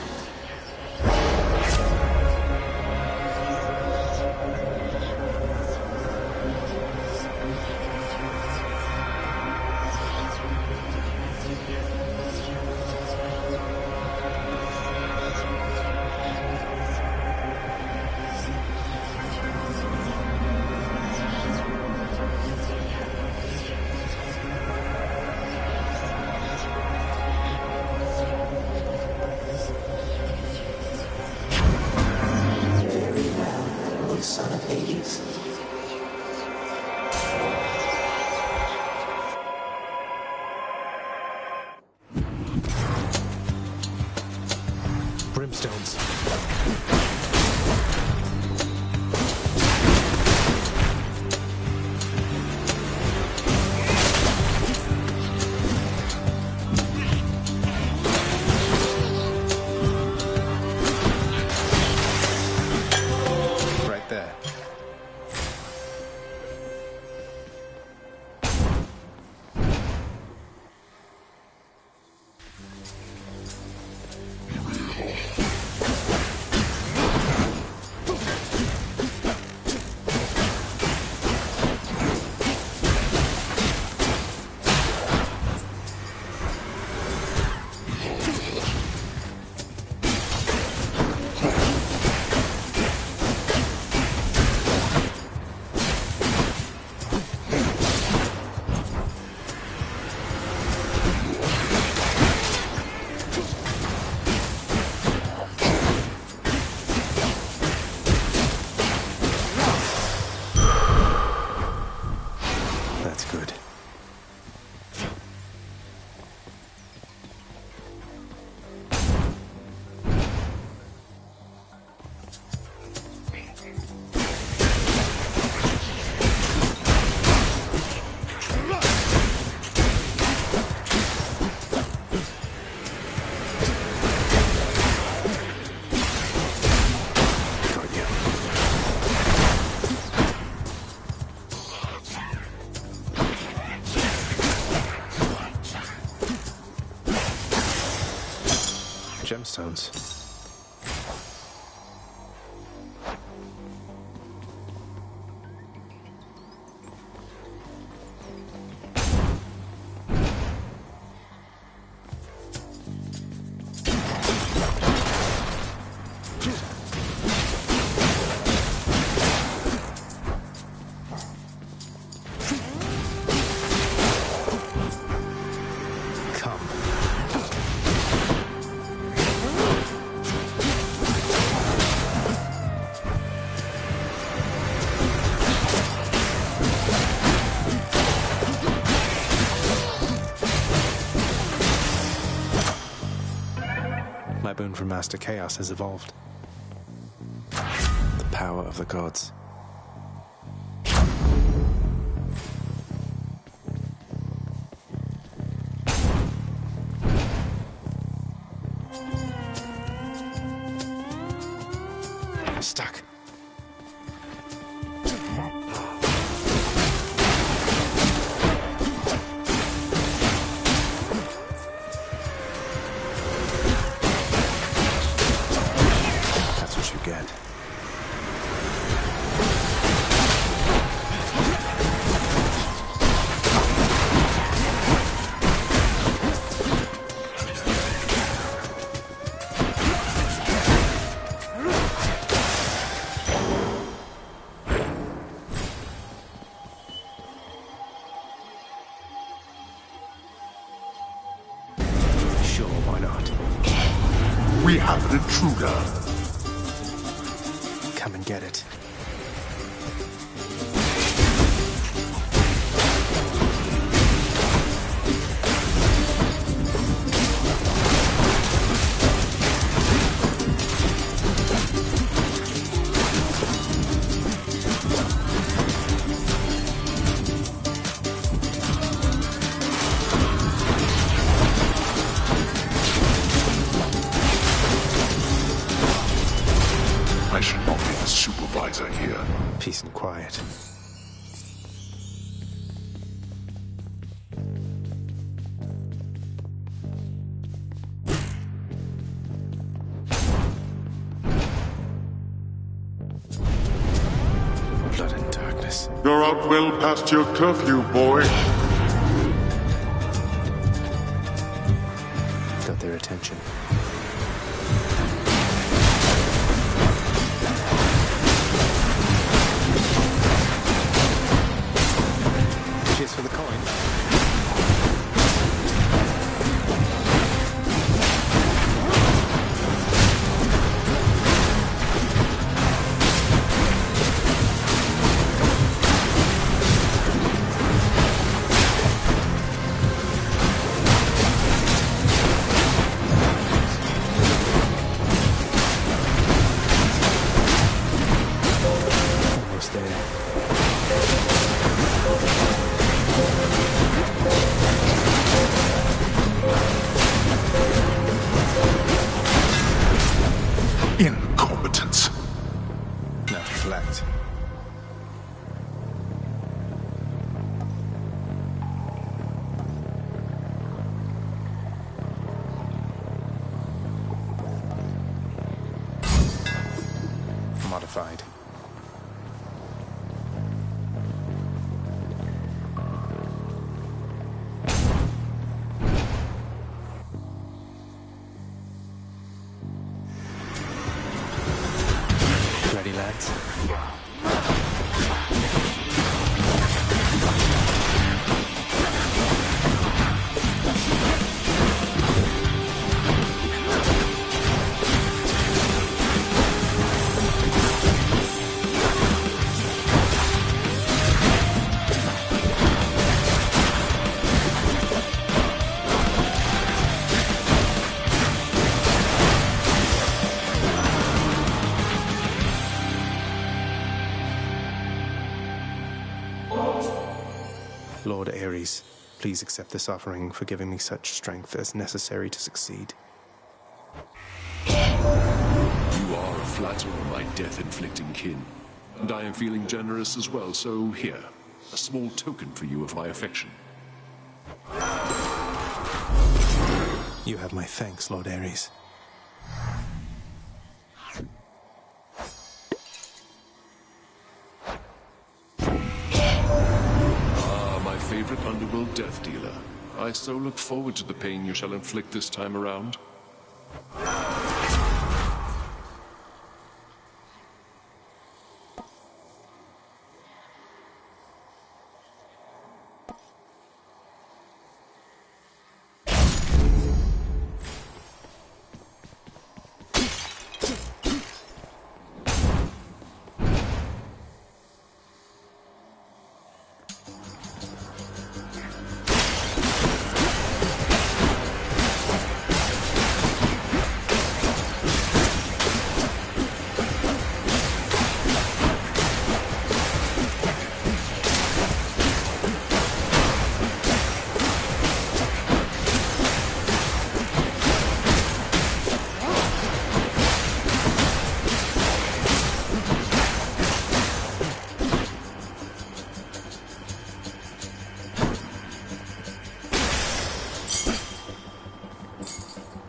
Speaker 14: Son of Hades.
Speaker 2: Brimstones. Right there. That's good. Gemstones. My boon from Master Chaos has evolved. The power of the gods. Stuck. That's what you get. Sure, why not?
Speaker 4: We have an intruder.
Speaker 2: Come and get it.
Speaker 4: I should not be the supervisor here.
Speaker 2: Peace and quiet. Blood and darkness.
Speaker 4: You're out well past your curfew, boy.
Speaker 2: Got their attention. Cheers for the coin. Almost there.
Speaker 4: Incompetence.
Speaker 2: Now reflect. Modified. Ready, lads? Lord Ares, please accept this offering for giving me such strength as necessary to succeed.
Speaker 10: You are a flatterer, my death-inflicting kin. And I am feeling generous as well, so here, a small token for you of my affection.
Speaker 2: You have my thanks, Lord Ares.
Speaker 10: My favorite underworld death dealer. I so look forward to the pain you shall inflict this time around.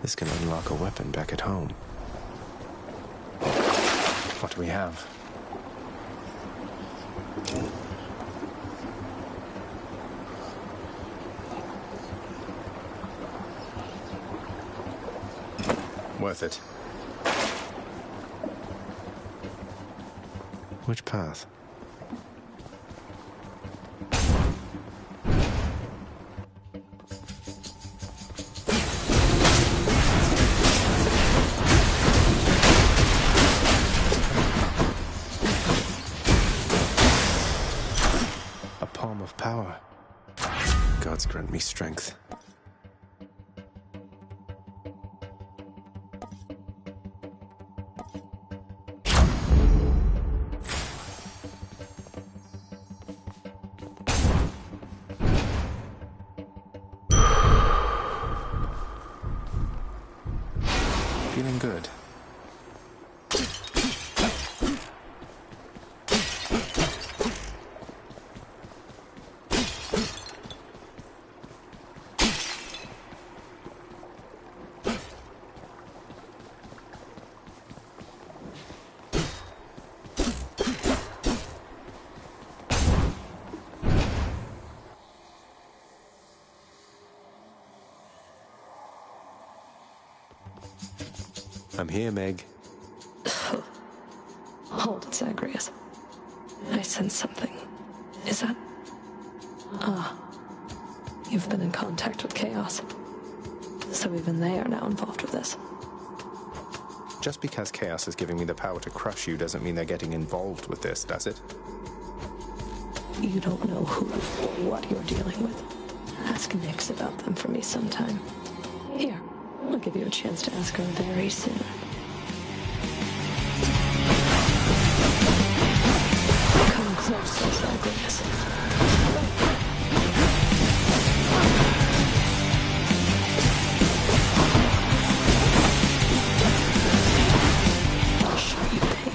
Speaker 2: This can unlock a weapon back at home. What do we have? Worth it. Which path? A palm of power. Gods grant me strength. Feeling good. I'm here, Meg.
Speaker 6: Hold it, Zagreus. I sense something. Is that... Ah. You've been in contact with Chaos. So even they are now involved with this.
Speaker 2: Just because Chaos is giving me the power to crush you doesn't mean they're getting involved with this, does it?
Speaker 6: You don't know who or what you're dealing with. Ask Nyx about them for me sometime. Here, I'll give you a chance to ask her very soon. Come closer, Zagreus. I'll show you pain.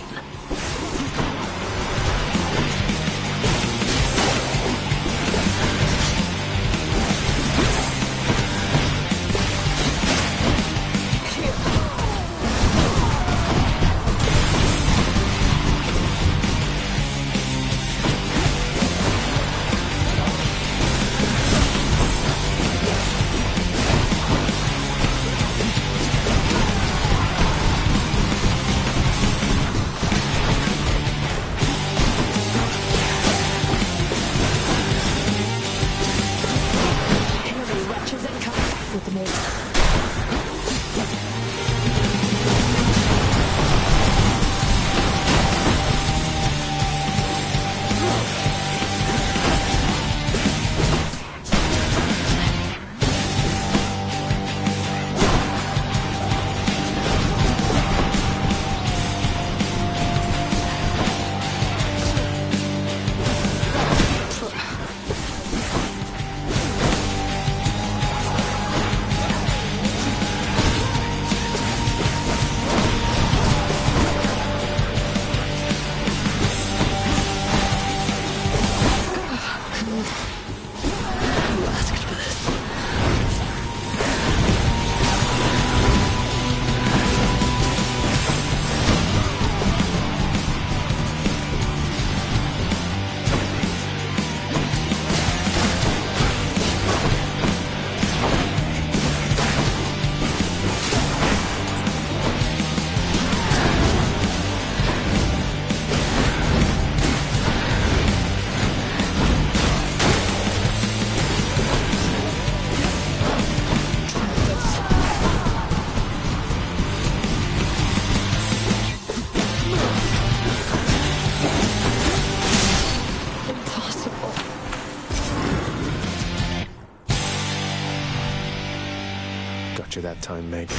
Speaker 2: Got you that time, Meg.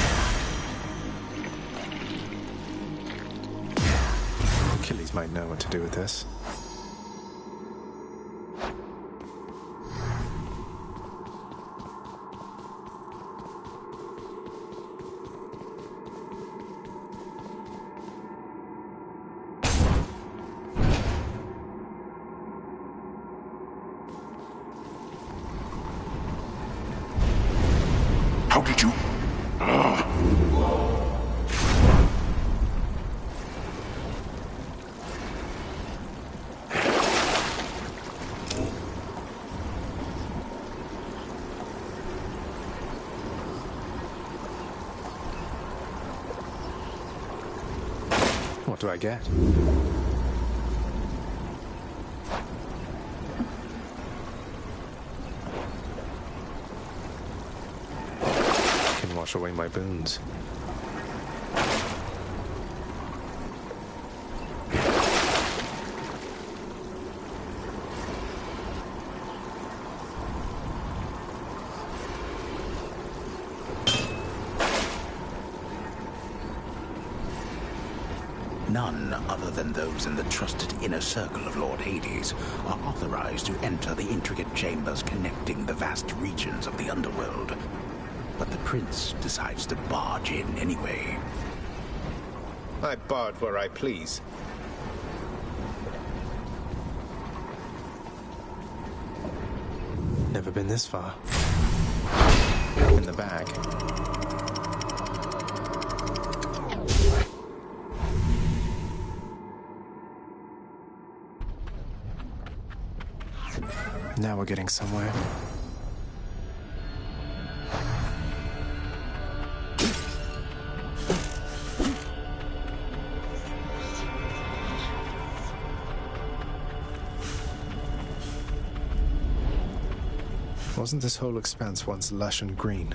Speaker 2: Achilles might know what to do with this.
Speaker 4: How did you...
Speaker 2: What do I get? Can wash away my boons.
Speaker 3: None other than those in the trusted inner circle of Lord Hades are authorized to enter the intricate chambers connecting the vast regions of the underworld. But the prince decides to barge in anyway.
Speaker 1: I barge where I please.
Speaker 2: Never been this far. In the bag. Now we're getting somewhere. Wasn't this whole expanse once lush and green?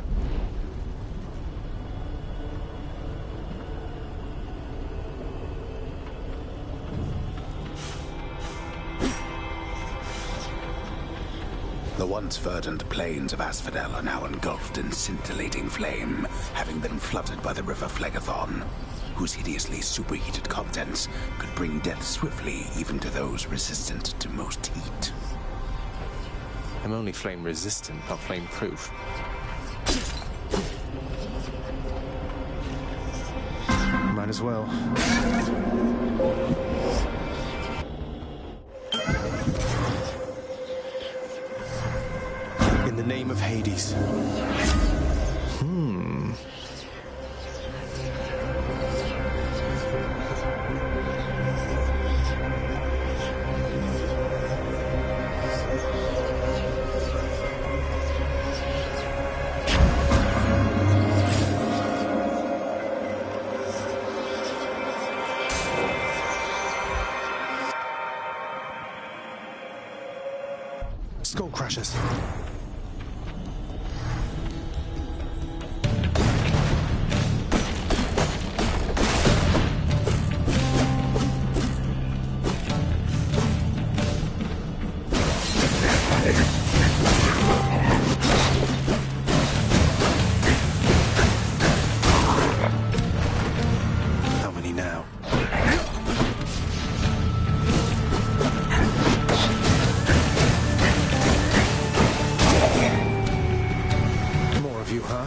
Speaker 3: The once verdant plains of Asphodel are now engulfed in scintillating flame, having been flooded by the river Phlegethon, whose hideously superheated contents could bring death swiftly even to those resistant to most heat.
Speaker 2: I'm only flame resistant, not flame proof. Might as well. In the name of Hades. Skull crushers. How many now? More of you, huh?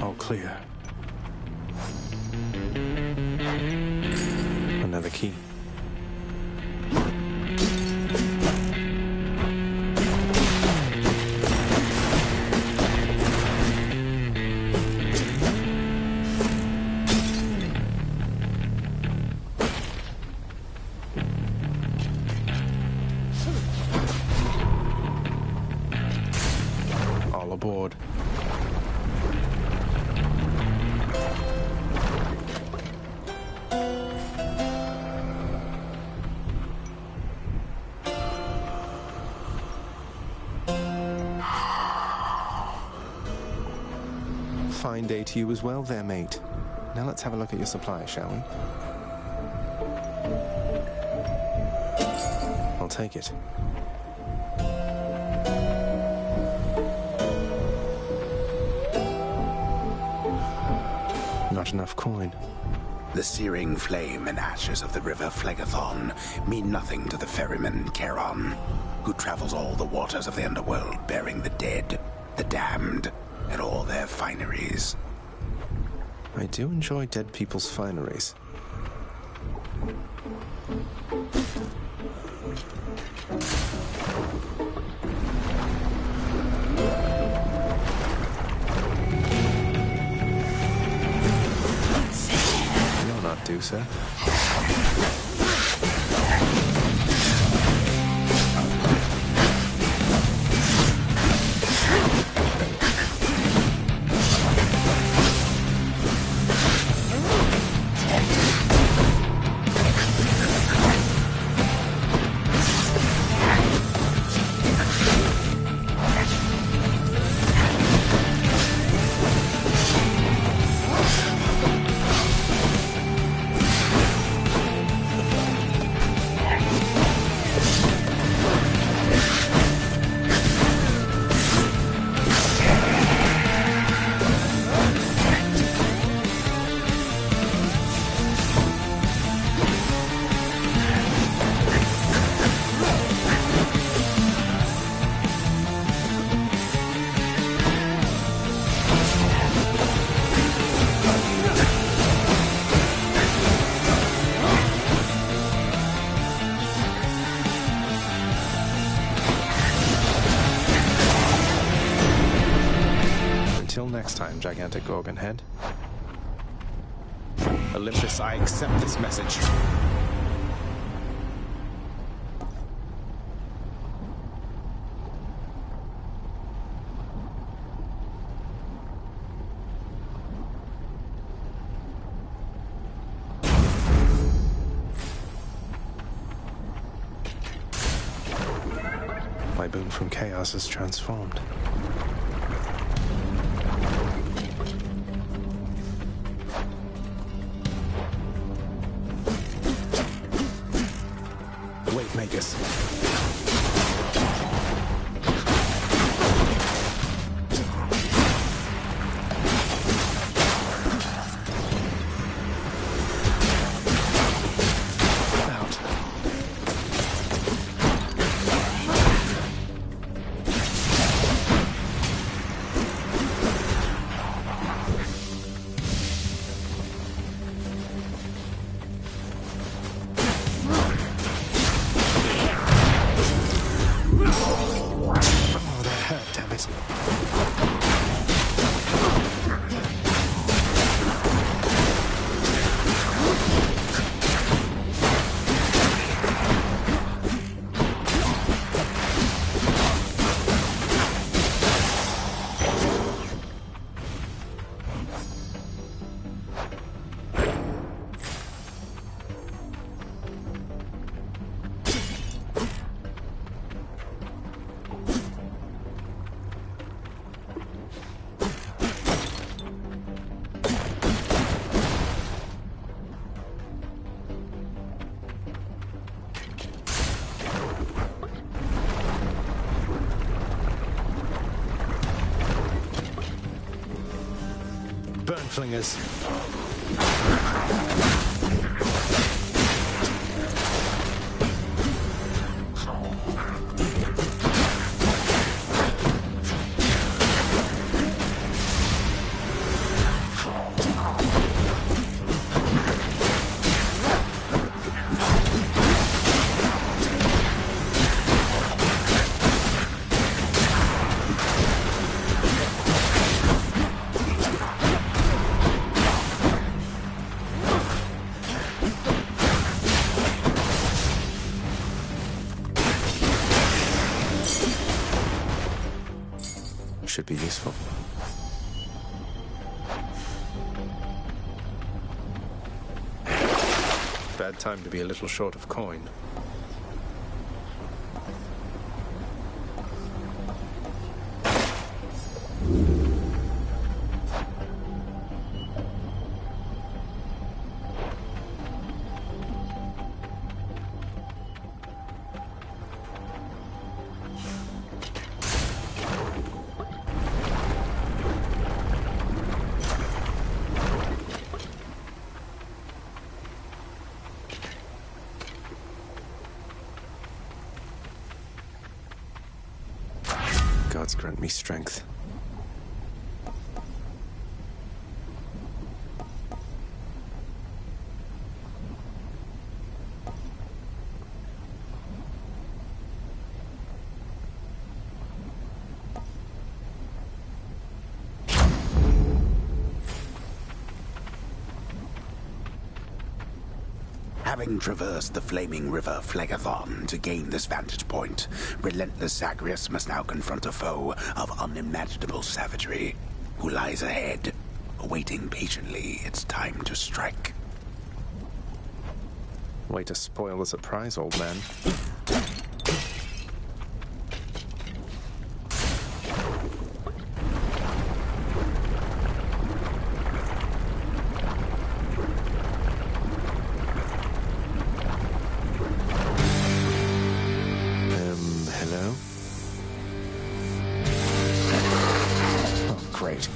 Speaker 2: All clear. Another key. All aboard. Fine day to you as well there, mate. Now let's have a look at your supply, shall we? I'll take it. not enough coin.
Speaker 3: The searing flame and ashes of the river Phlegethon mean nothing to the ferryman Charon, who travels all the waters of the underworld bearing the dead, the damned, and all their fineries.
Speaker 2: I do enjoy dead people's fineries. You're not due, sir. Until next time, gigantic Gorgon head. Olympus, I accept this message. My boon from chaos is transformed. Wave makers. Burn flingers. Should be useful. Bad time to be a little short of coin. Gods grant me strength.
Speaker 3: Having traversed the flaming river Phlegethon to gain this vantage point, relentless Zagreus must now confront a foe of unimaginable savagery, who lies ahead, awaiting patiently its time to strike.
Speaker 2: Way to spoil the surprise, old man. Hello? Oh, great.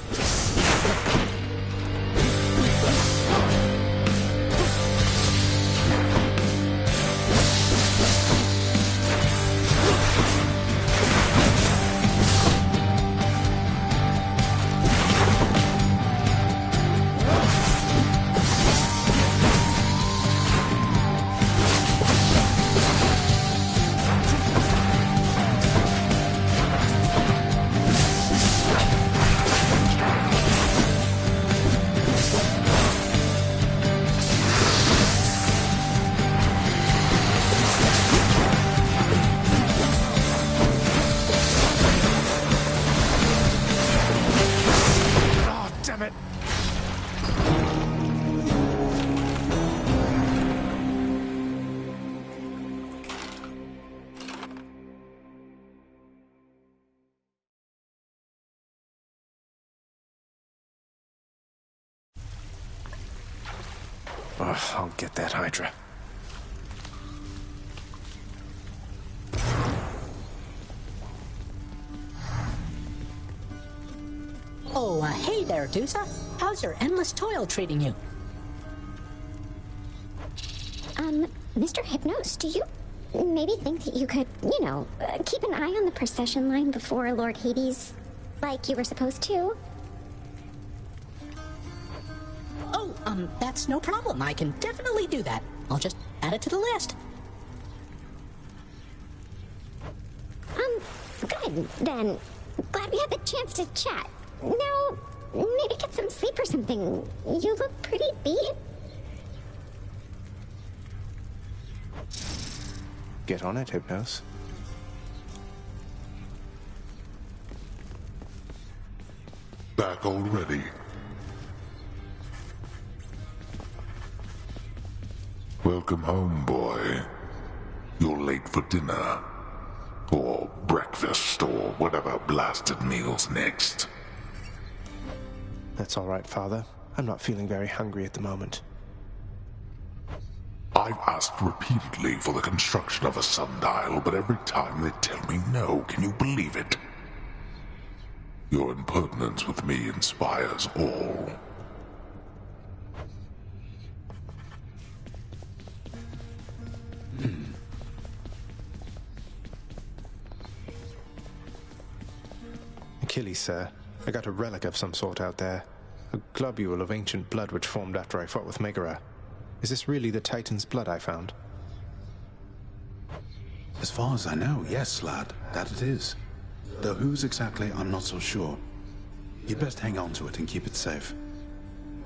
Speaker 2: Oh, I'll get that Hydra.
Speaker 7: Oh, hey there, Dusa. How's your endless toil treating you?
Speaker 13: Mr. Hypnos, do you maybe think that you could, keep an eye on the procession line before Lord Hades, like you were supposed to?
Speaker 7: Oh, that's no problem. I can definitely do that. I'll just add it to the list.
Speaker 13: Good, then. Glad we had the chance to chat. Now, maybe get some sleep or something. You look pretty beat.
Speaker 2: Get on it, Hypnos.
Speaker 4: Back already? Welcome home, boy. You're late for dinner. Or breakfast, or whatever blasted meal's next.
Speaker 2: That's all right, Father. I'm not feeling very hungry at the moment.
Speaker 4: I've asked repeatedly for the construction of a sundial, but every time they tell me no. Can you believe it? Your impertinence with me inspires all.
Speaker 2: Achilles, sir. I got a relic of some sort out there. A globule of ancient blood which formed after I fought with Megara. Is this really the Titan's blood I found?
Speaker 8: As far as I know, yes, lad, that it is. Though whose exactly, I'm not so sure. You'd best hang on to it and keep it safe.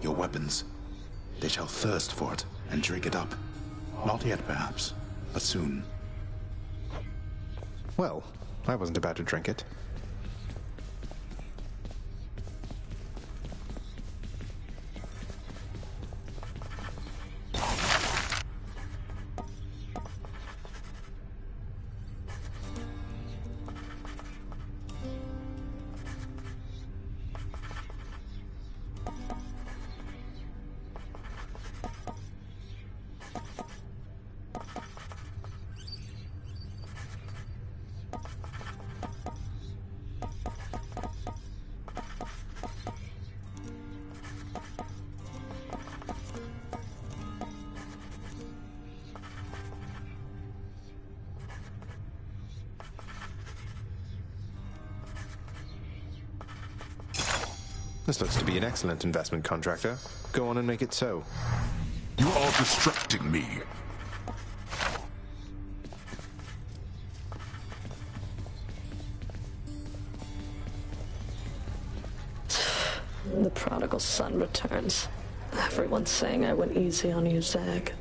Speaker 8: Your weapons, they shall thirst for it and drink it up. Not yet, perhaps, but soon.
Speaker 2: Well, I wasn't about to drink it. This looks to be an excellent investment, contractor. Go on and make it so.
Speaker 4: You are distracting me.
Speaker 6: The prodigal son returns. Everyone's saying I went easy on you, Zag.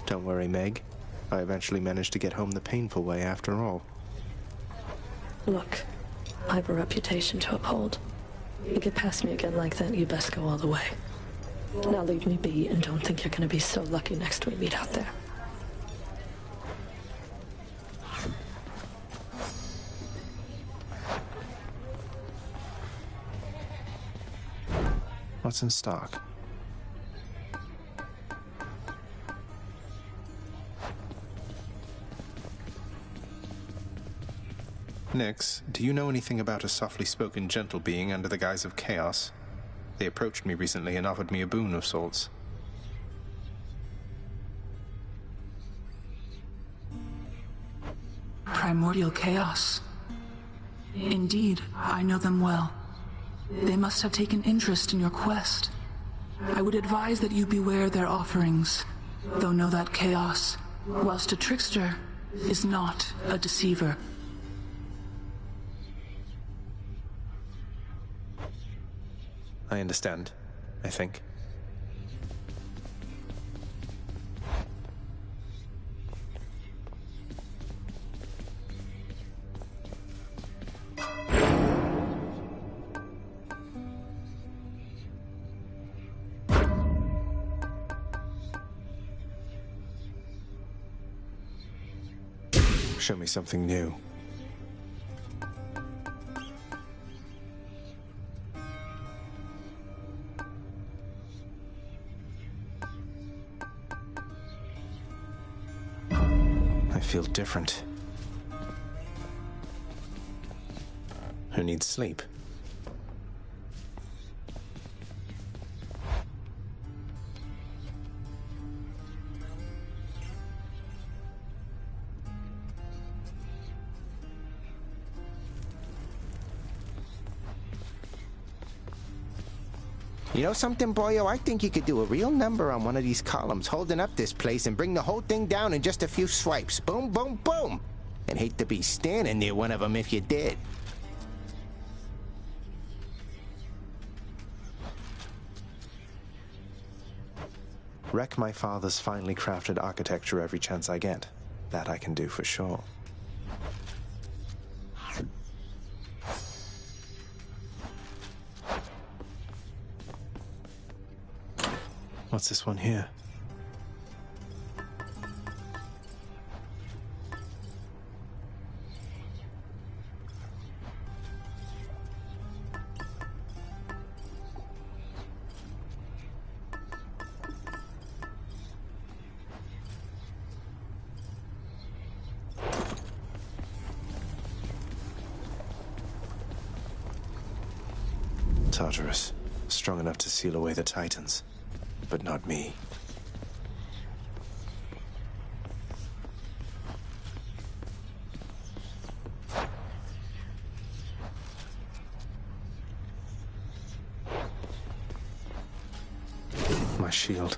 Speaker 2: Don't worry, Meg. I eventually managed to get home the painful way after all.
Speaker 6: Look, I have a reputation to uphold. You get past me again like that, you best go all the way. Now leave me be and don't think you're gonna be so lucky next we meet out there.
Speaker 2: What's in stock? Nix, do you know anything about a softly spoken gentle being under the guise of chaos? They approached me recently and offered me a boon of sorts.
Speaker 12: Primordial chaos. Indeed, I know them well. They must have taken interest in your quest. I would advise that you beware their offerings, though know that chaos, whilst a trickster, is not a deceiver.
Speaker 2: I understand, I think. Show me something new. I feel different. Who needs sleep?
Speaker 1: You know something, boyo? I think you could do a real number on one of these columns, holding up this place and bring the whole thing down in just a few swipes. Boom, boom, boom! And hate to be standing near one of them if you did.
Speaker 2: Wreck my father's finely crafted architecture every chance I get. That I can do for sure. What's this one here? Tartarus, strong enough to seal away the Titans. But not me. My shield.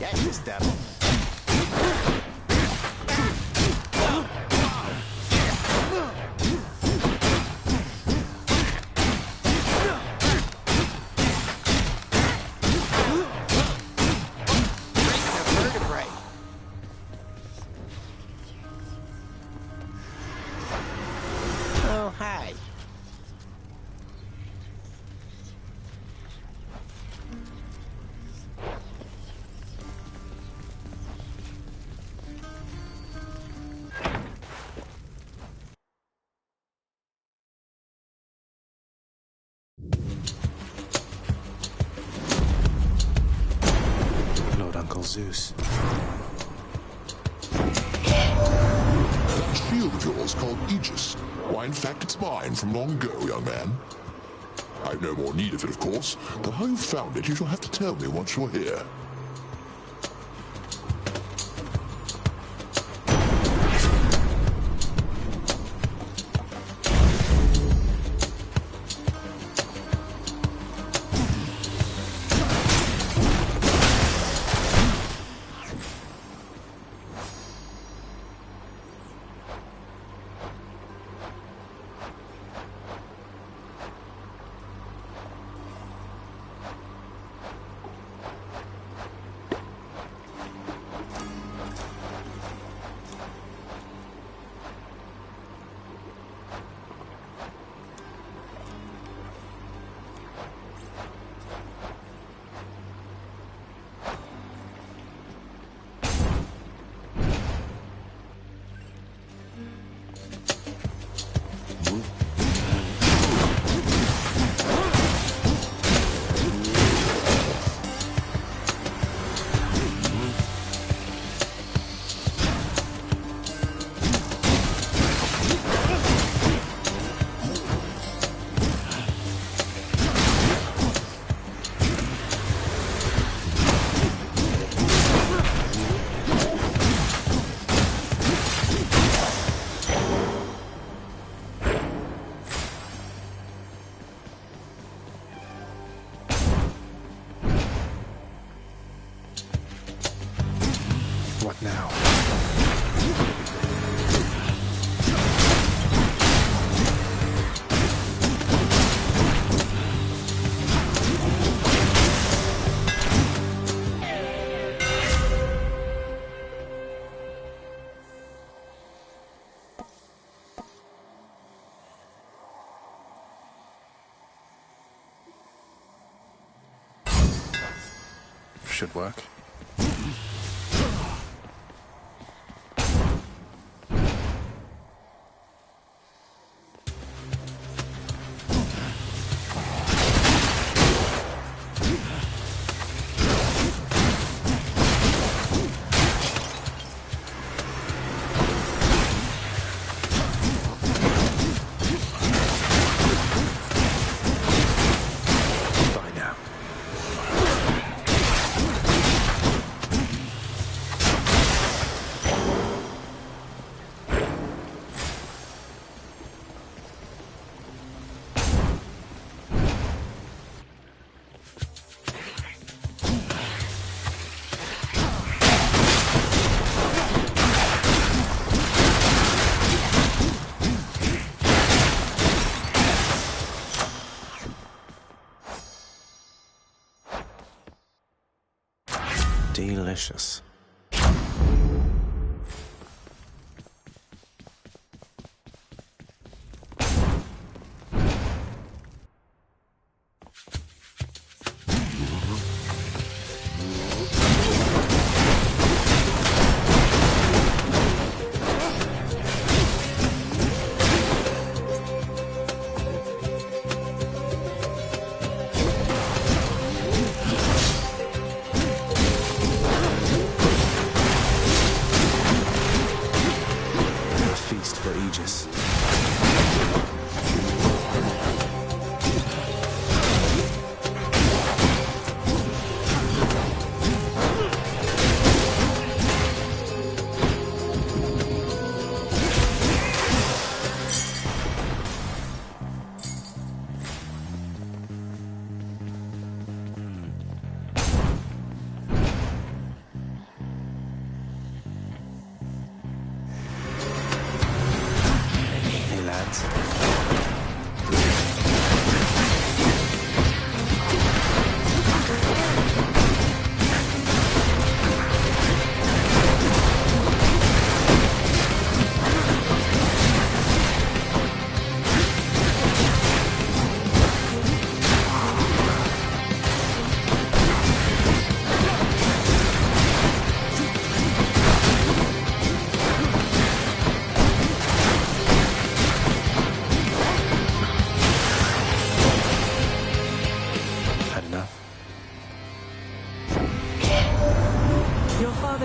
Speaker 1: That's the stuff.
Speaker 2: Zeus.
Speaker 4: That shield of yours called Aegis. Why, in fact, it's mine from long ago, young man. I've no more need of it, of course, but how you found it you shall have to tell me once you're here.
Speaker 2: should work. Delicious.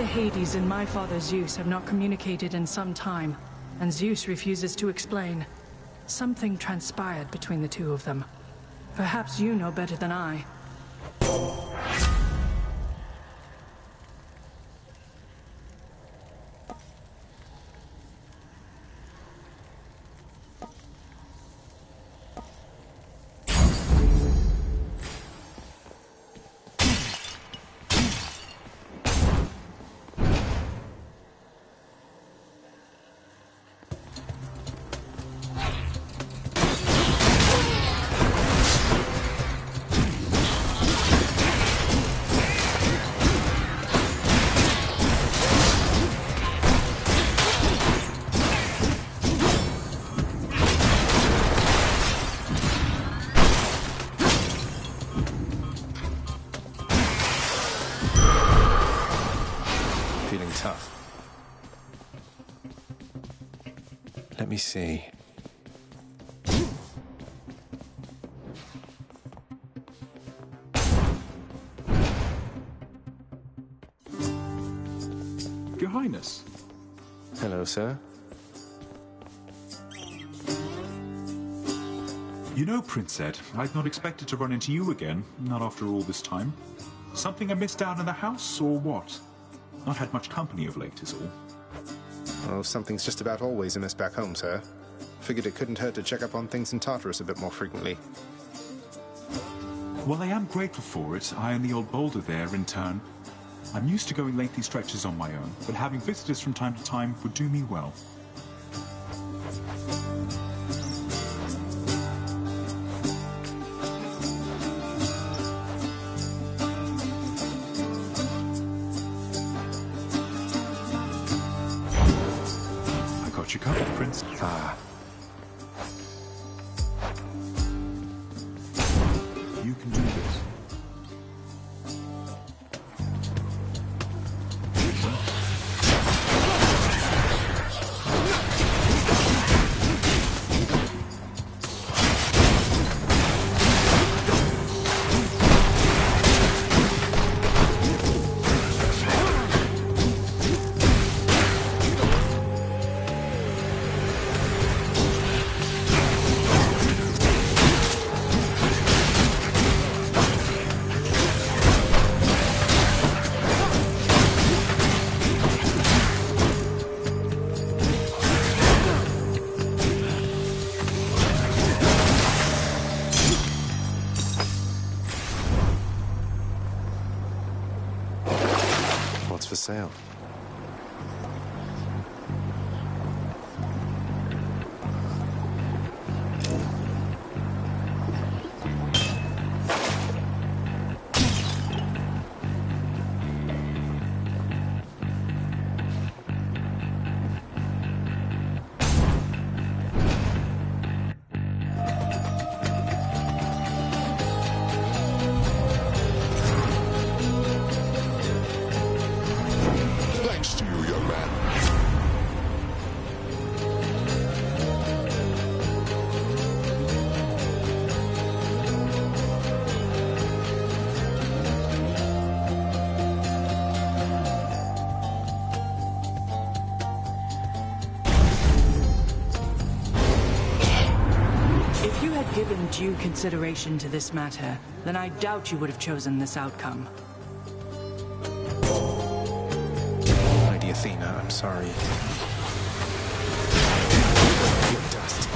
Speaker 16: Hades and my father Zeus have not communicated in some time, and Zeus refuses to explain. Something transpired between the two of them. Perhaps you know better than I.
Speaker 2: Let me see.
Speaker 11: Your Highness.
Speaker 2: Hello, sir.
Speaker 11: You know, Prince Ed, I'd not expected to run into you again, not after all this time. Something I missed out in the house, or what? Not had much company of late, is all.
Speaker 2: Well, something's just about always amiss back home, sir. Figured it couldn't hurt to check up on things in Tartarus a bit more frequently.
Speaker 11: Well, I am grateful for it. I and the old boulder there, in turn. I'm used to going lengthy stretches on my own, but having visitors from time to time would do me well. Got you covered, Prince. You can do this.
Speaker 2: sail.
Speaker 4: Thanks to you, young man.
Speaker 16: If you had given due consideration to this matter, then I doubt you would have chosen this outcome.
Speaker 2: Lady Athena, I'm sorry. Feel dust.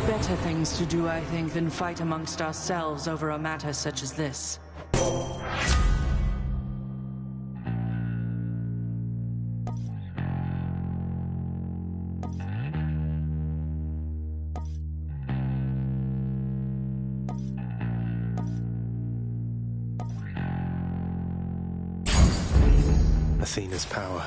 Speaker 16: Better things to do, I think, than fight amongst ourselves over a matter such as this.
Speaker 2: Athena's power.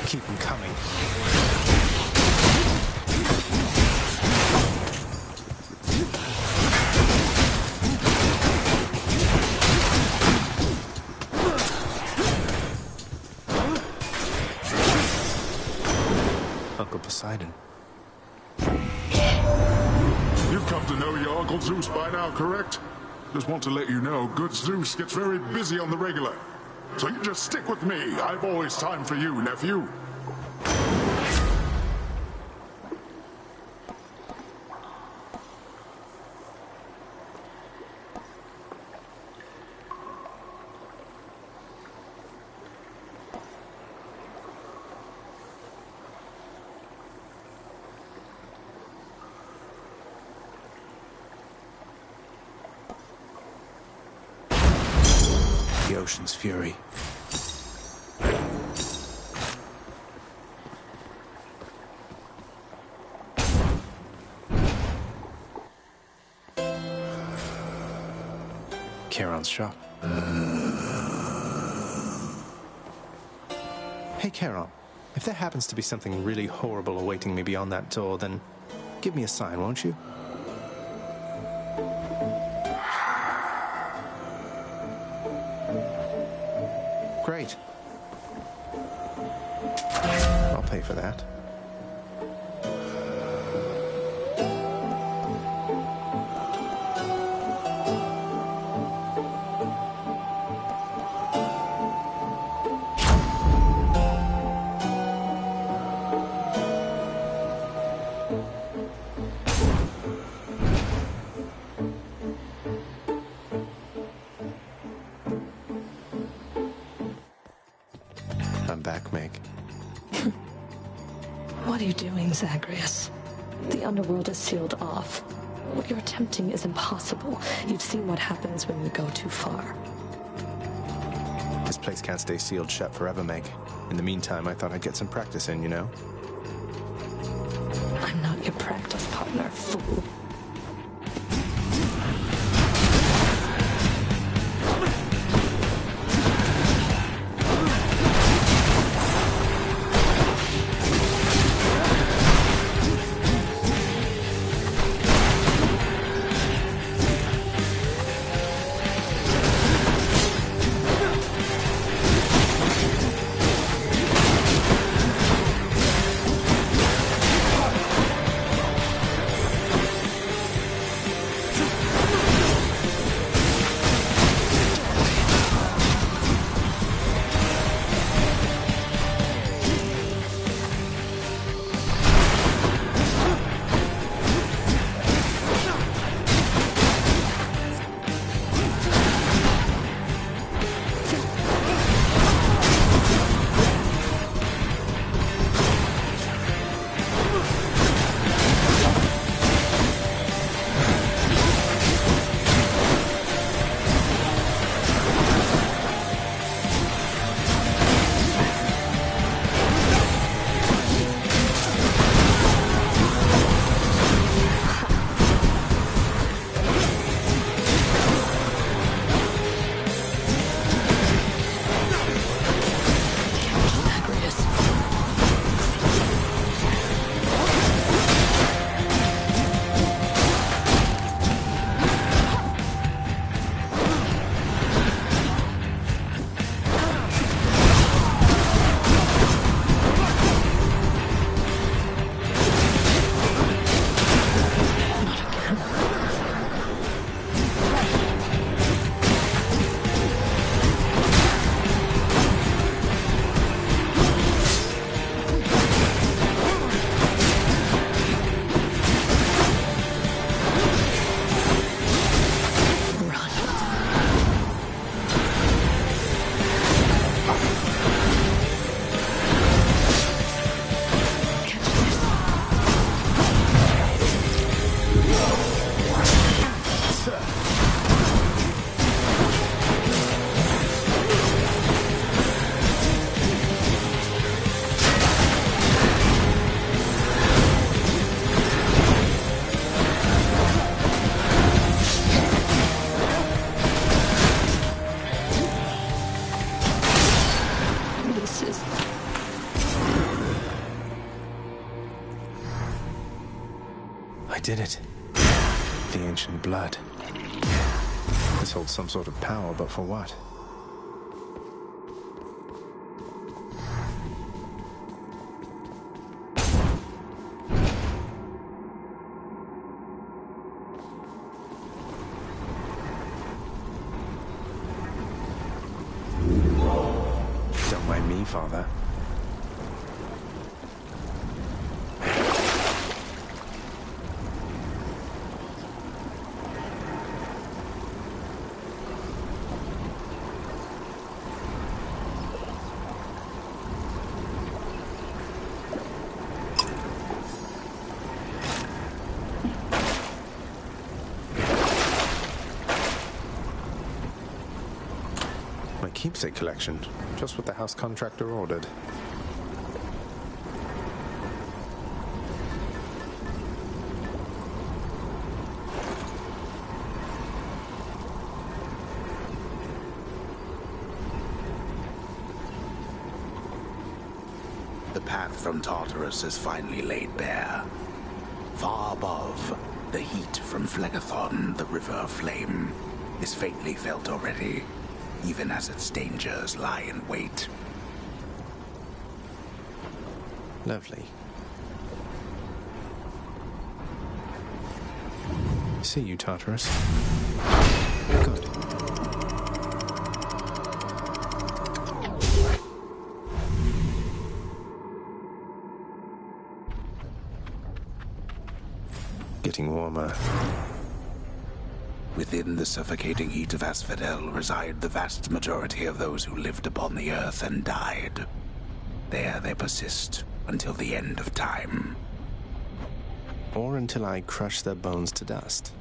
Speaker 2: Keep them coming. Uncle Poseidon.
Speaker 4: You've come to know your Uncle Zeus by now, correct? Just want to let you know, good Zeus gets very busy on the regular. So you just stick with me. I've always time for you, nephew.
Speaker 2: The ocean's fury. Charon's shop. Hey, Charon. If there happens to be something really horrible awaiting me beyond that door, then give me a sign, won't you? Great. I'll pay for that. I'm back, Meg.
Speaker 6: What are you doing, Zagreus? The underworld is sealed off. What you're attempting is impossible. You've seen what happens when you go too far.
Speaker 2: This Place can't stay sealed shut forever, Meg. In the meantime, I thought I'd get some practice in, you know?
Speaker 6: I'm not your practice partner, fool.
Speaker 2: I did it. The ancient blood. This holds some sort of power, but for what? Don't mind me, Father. Keepsake collection, just what the house contractor ordered.
Speaker 3: The path from Tartarus is finally laid bare. Far above, the heat from Phlegethon, the river of flame, is faintly felt already, even as its dangers lie in wait.
Speaker 2: Lovely. See you, Tartarus. Good. Getting warmer.
Speaker 3: Within the suffocating heat of Asphodel reside the vast majority of those who lived upon the earth and died. There they persist until the end of time.
Speaker 2: Or until I crush their bones to dust.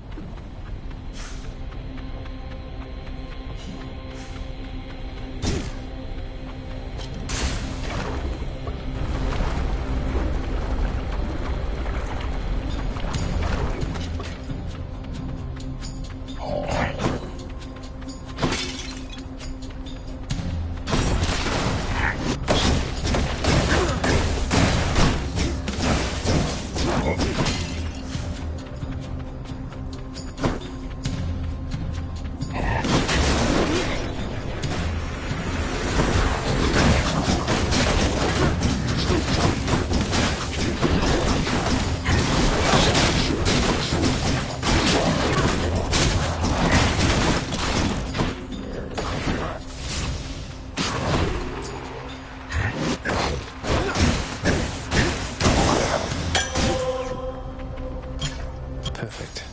Speaker 2: Perfect.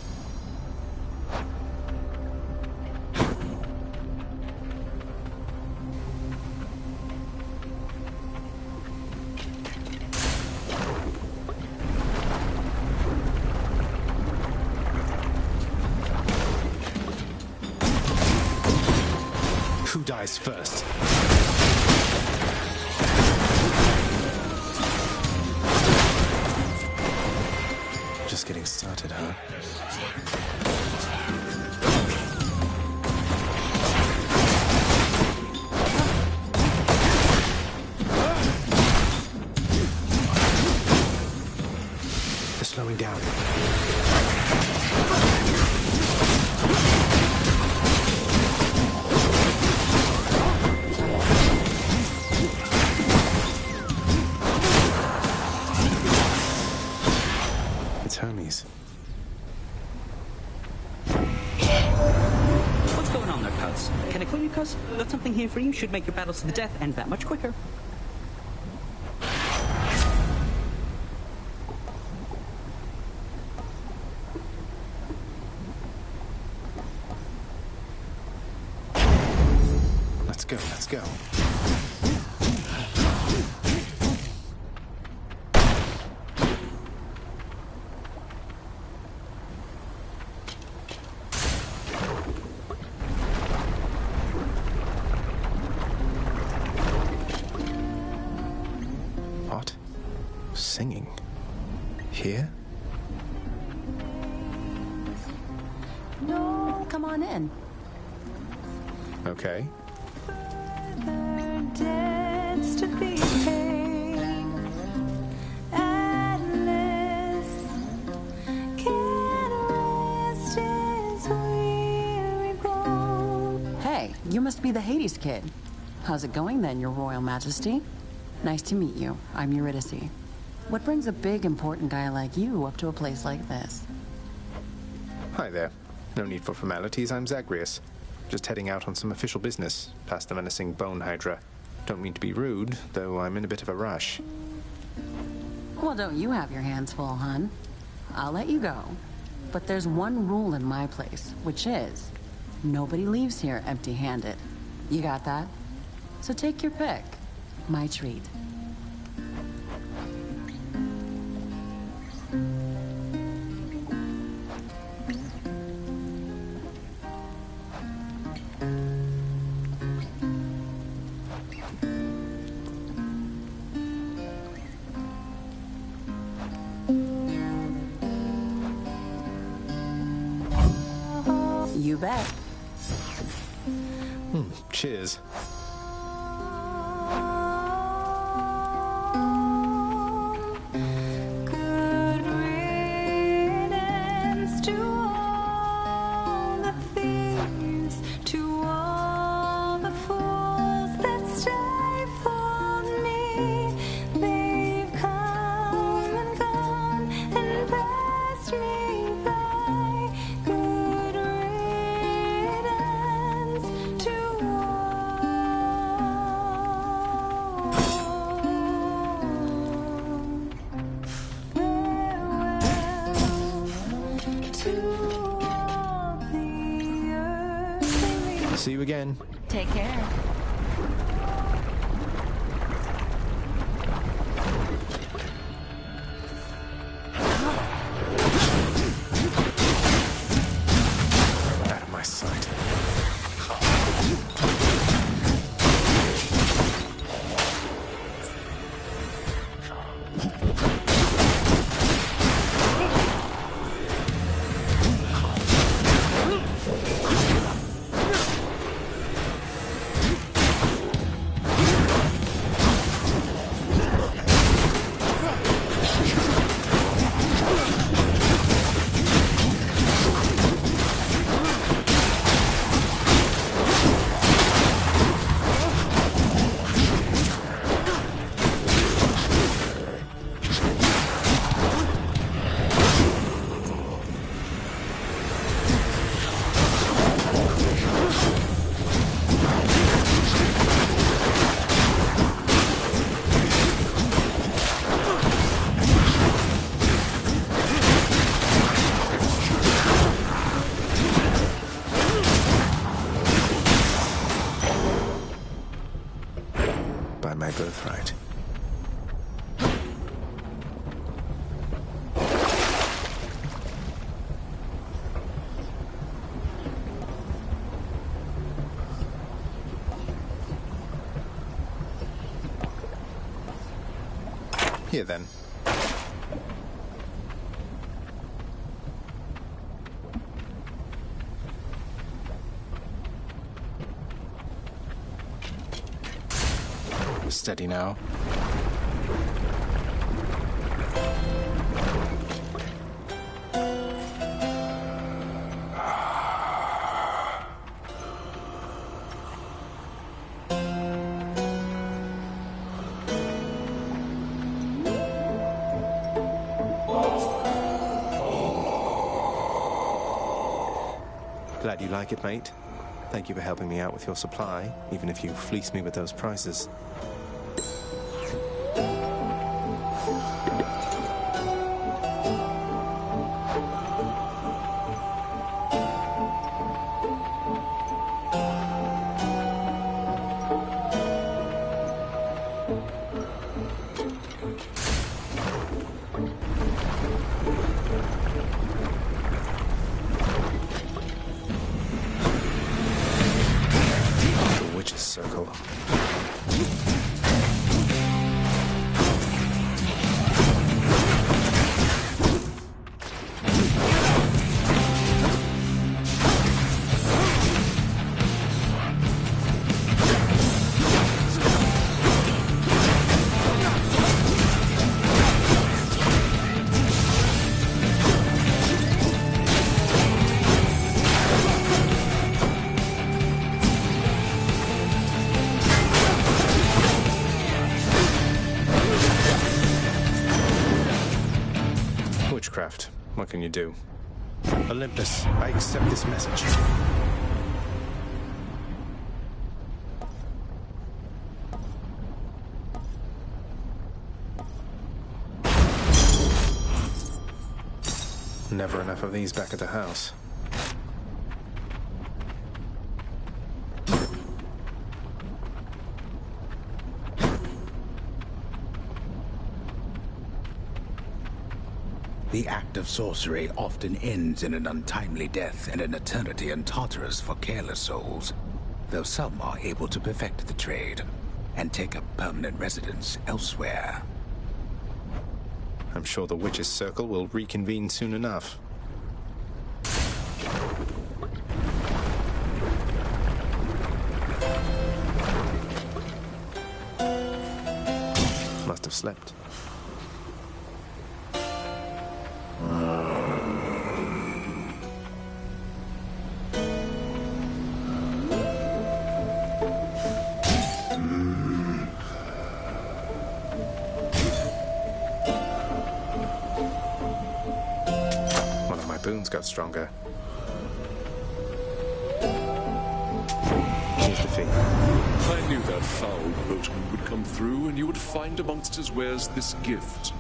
Speaker 2: Who dies first? Just getting started, huh? They're slowing down. It's Hermes.
Speaker 9: What's going on there, cuz? Can I call you cuz? Got something here for you. Should make your battles to the death end that much quicker.
Speaker 2: Let's go, let's go. What? Singing? Here?
Speaker 17: No, come on in.
Speaker 2: Okay.
Speaker 17: Debts to be paid, endless, can't rest his weary bone.
Speaker 18: Hey, you must be the Hades kid. How's it going then, Your Royal Majesty? Nice to meet you. I'm Eurydice. What brings a big, important guy like you up to a place like this?
Speaker 2: Hi there. No need for formalities, I'm Zagreus. Just heading out on some official business, past the menacing bone hydra. Don't mean to be rude, though I'm in a bit of a rush.
Speaker 18: Well, don't you have your hands full, hun? I'll let you go. But there's one rule in my place, which is, nobody leaves here empty-handed. You got that? So take your pick. My treat. You bet.
Speaker 2: Cheers.
Speaker 17: Good riddance to all the thieves, to all the fools that stifled me. They've come and gone and passed me by. Good riddance to
Speaker 2: See you again.
Speaker 17: Take care.
Speaker 2: Out of my sight. Here then. Steady now. Glad you like it, mate. Thank you for helping me out with your supply, even if you fleece me with those prices. Circle. Witchcraft. What can you do? Olympus, I accept this message. Never enough of these back at the house.
Speaker 3: The act of sorcery often ends in an untimely death and an eternity in Tartarus for careless souls, though some are able to perfect the trade and take up permanent residence elsewhere.
Speaker 2: I'm sure the Witch's Circle will reconvene soon enough. Must have slept. Boons got stronger. Here's the fee.
Speaker 10: I knew that foul boatman would come through, and you would find amongst his wares this gift.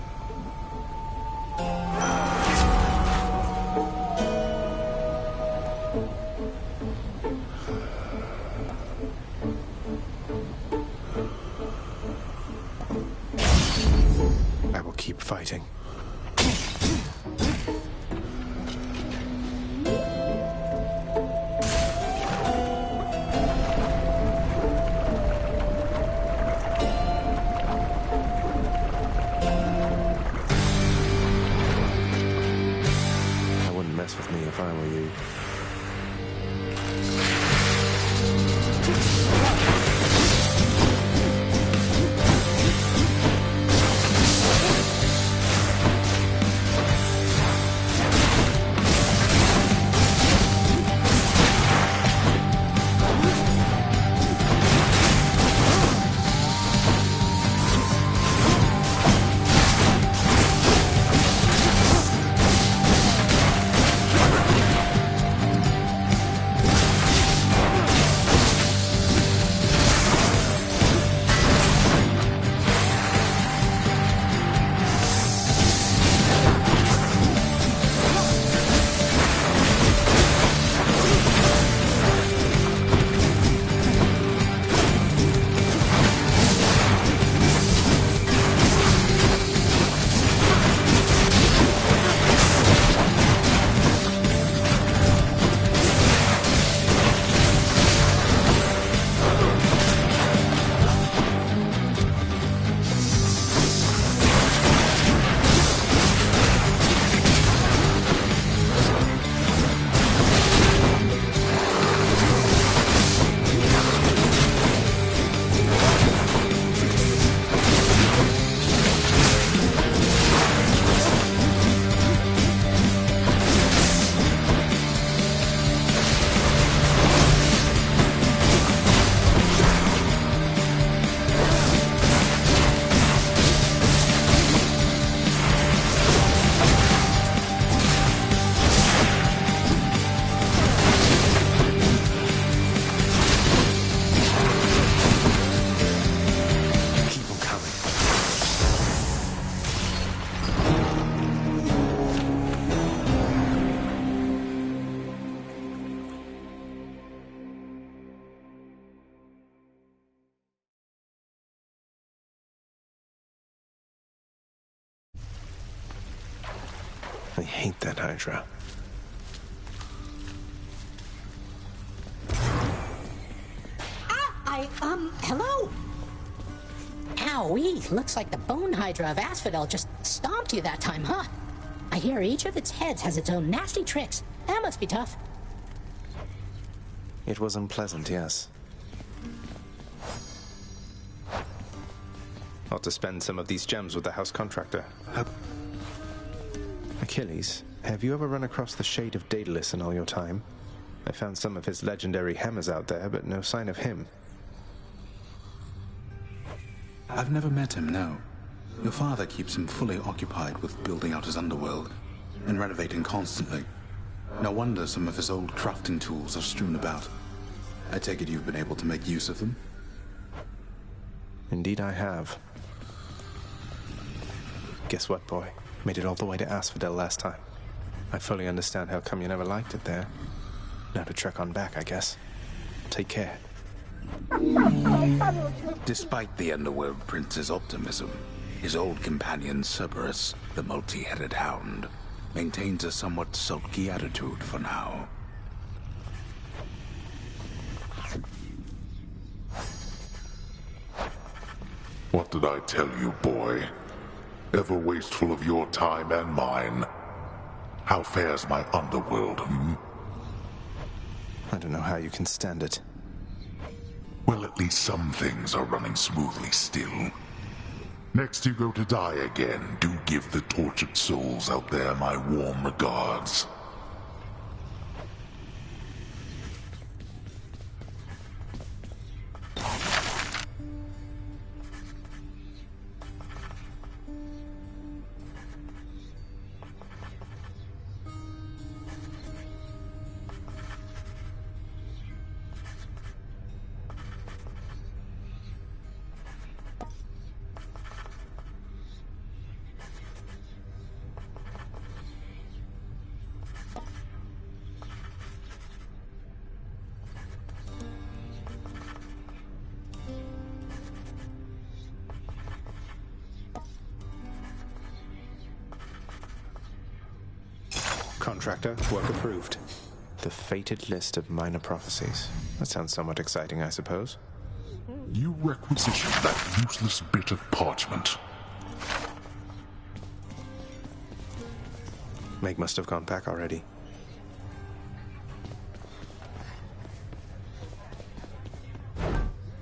Speaker 2: I will keep fighting. With me if I were you. I hate that Hydra.
Speaker 7: Hello? Owie, looks like the Bone Hydra of Asphodel just stomped you that time, huh? I hear each of its heads has its own nasty tricks. That must be tough.
Speaker 2: It was unpleasant, yes. Ought to spend some of these gems with the house contractor. Achilles, have you ever run across the Shade of Daedalus in all your time? I found some of his legendary hammers out there, but no sign of him.
Speaker 3: I've never met him, no. Your father keeps him fully occupied with building out his underworld and renovating constantly. No wonder some of his old crafting tools are strewn about. I take it you've been able to make use of them?
Speaker 2: Indeed I have. Guess what, boy? Made it all the way to Asphodel last time. I fully understand how come you never liked it there. Now to trek on back, I guess. Take care.
Speaker 3: Despite the Underworld Prince's optimism, his old companion Cerberus, the multi-headed hound, maintains a somewhat sulky attitude for now.
Speaker 4: What did I tell you, boy? Ever wasteful of your time and mine. How fares my underworld,
Speaker 2: I don't know how you can stand it.
Speaker 4: Well, at least some things are running smoothly still. Next you go to die again, do give the tortured souls out there my warm regards.
Speaker 2: Contractor, work approved. The fated list of minor prophecies. That sounds somewhat exciting, I suppose.
Speaker 4: You requisition that useless bit of parchment.
Speaker 2: Meg must have gone back already.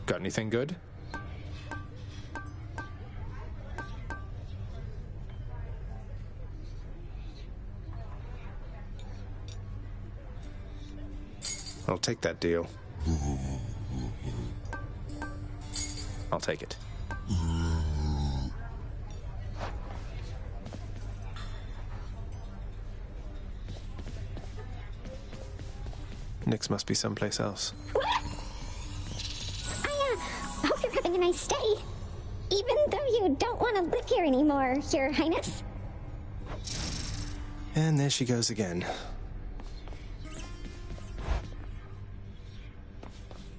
Speaker 2: Got anything good? I'll take that deal. I'll take it. Nyx must be someplace else.
Speaker 13: I hope you're having a nice stay. Even though you don't want to live here anymore, Your Highness.
Speaker 2: And there she goes again.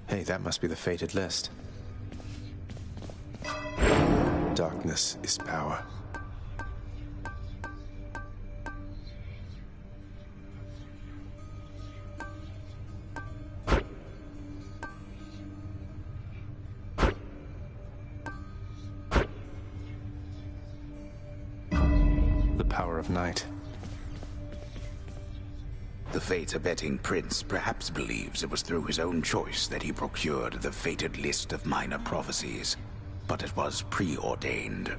Speaker 2: Hey, that must be the fated list. Darkness is power. The power of night.
Speaker 3: The fate-abetting prince perhaps believes it was through his own choice that he procured the fated list of minor prophecies, but it was preordained.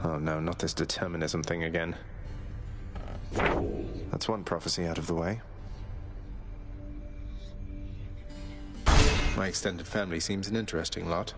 Speaker 2: Oh no, not this determinism thing again. That's one prophecy out of the way. My extended family seems an interesting lot.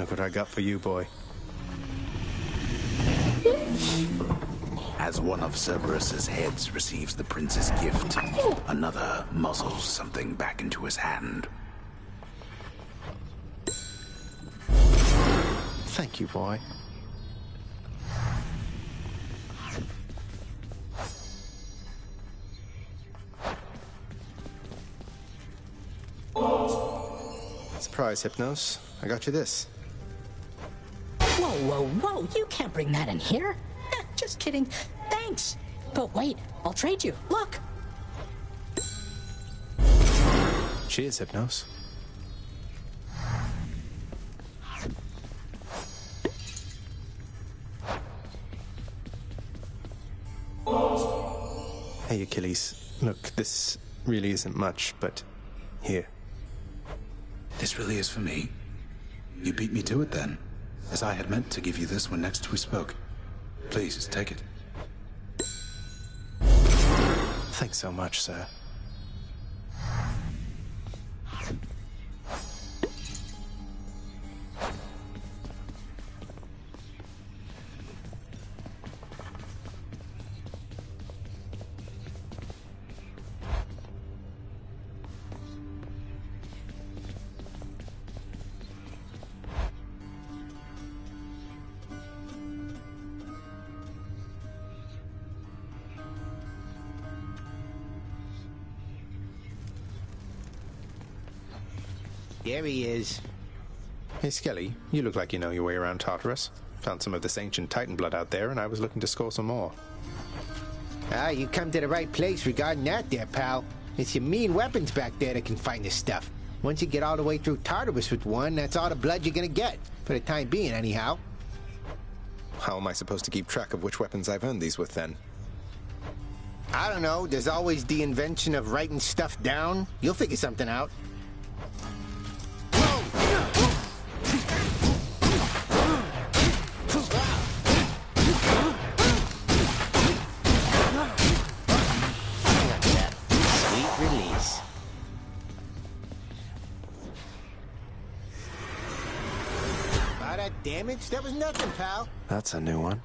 Speaker 2: Look what I got for you, boy.
Speaker 3: As one of Cerberus's heads receives the prince's gift, another muzzles something back into his hand.
Speaker 2: Thank you, boy. Surprise, Hypnos. I got you this.
Speaker 7: Whoa, whoa, whoa, you can't bring that in here. Just kidding. Thanks. But wait, I'll trade you. Look.
Speaker 2: Cheers, Hypnos. Hey, Achilles. Look, this really isn't much, but here.
Speaker 8: This really is for me? You beat me to it then, as I had meant to give you this when next we spoke. Please, take it.
Speaker 2: Thanks so much, sir.
Speaker 1: There he is.
Speaker 2: Hey, Skelly, you look like you know your way around Tartarus. Found some of this ancient Titan blood out there, and I was looking to score some more.
Speaker 1: Ah, you come to the right place regarding that there, pal. It's your mean weapons back there that can find this stuff. Once you get all the way through Tartarus with one, that's all the blood you're gonna get. For the time being, anyhow.
Speaker 2: How am I supposed to keep track of which weapons I've earned these with, then?
Speaker 1: I don't know. There's always the invention of writing stuff down. You'll figure something out. Damage? That was nothing, pal.
Speaker 2: That's a new one.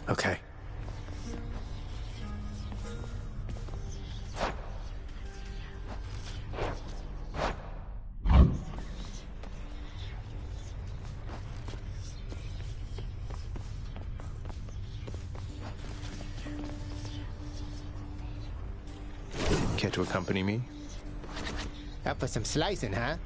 Speaker 2: Okay. Care to accompany me?
Speaker 1: Up for some slicing, huh?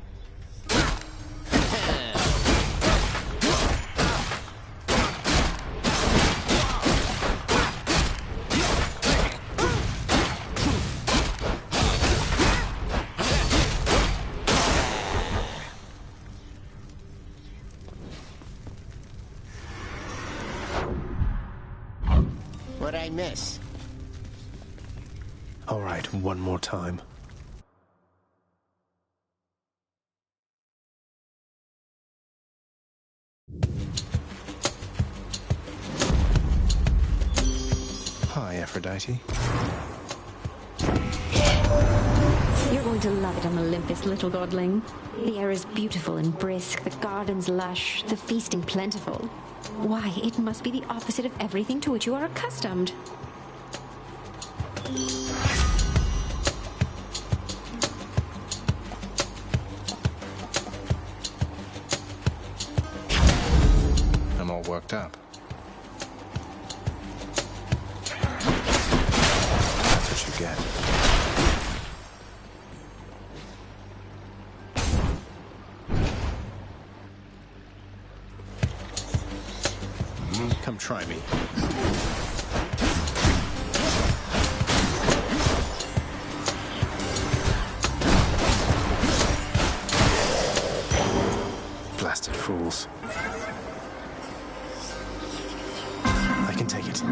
Speaker 1: What'd I miss?
Speaker 2: All right, one more time. Hi, Aphrodite.
Speaker 19: You're going to love it on Olympus, little godling. The air is beautiful and brisk, the gardens lush, the feasting plentiful. Why, it must be the opposite of everything to which you are accustomed.
Speaker 2: I'm all worked up. That's what you get. Come try me. Blasted fools. I can take it.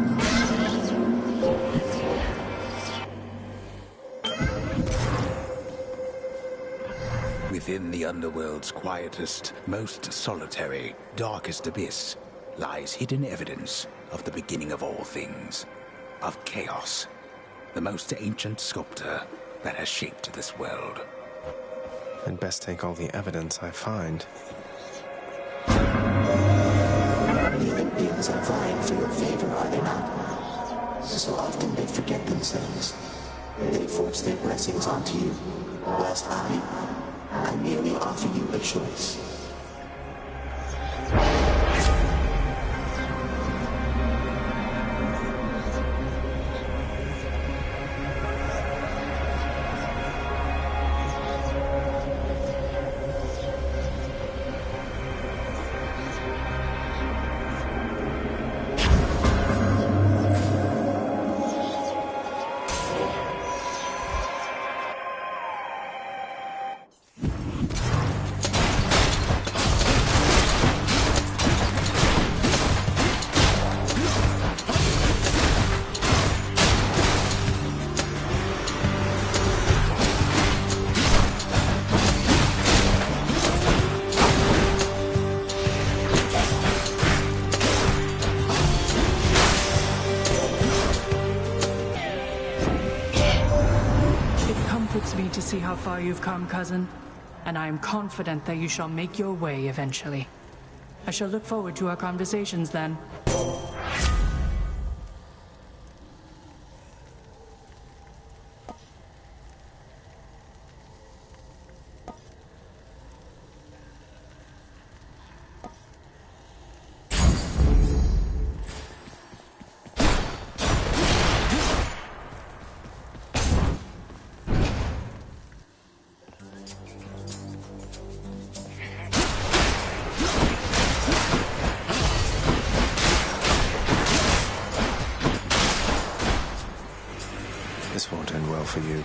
Speaker 3: Within the underworld's quietest, most solitary, darkest abyss lies hidden evidence of the beginning of all things, of chaos, the most ancient sculptor that has shaped this world.
Speaker 2: I'd best take all the evidence I find.
Speaker 14: Living beings are vying for your favor, are they not? So often they forget themselves. They force their blessings onto you, whilst I merely offer you a choice.
Speaker 16: To see how far you've come, cousin, and I am confident that you shall make your way eventually. I shall look forward to our conversations then.
Speaker 2: This won't end well for you.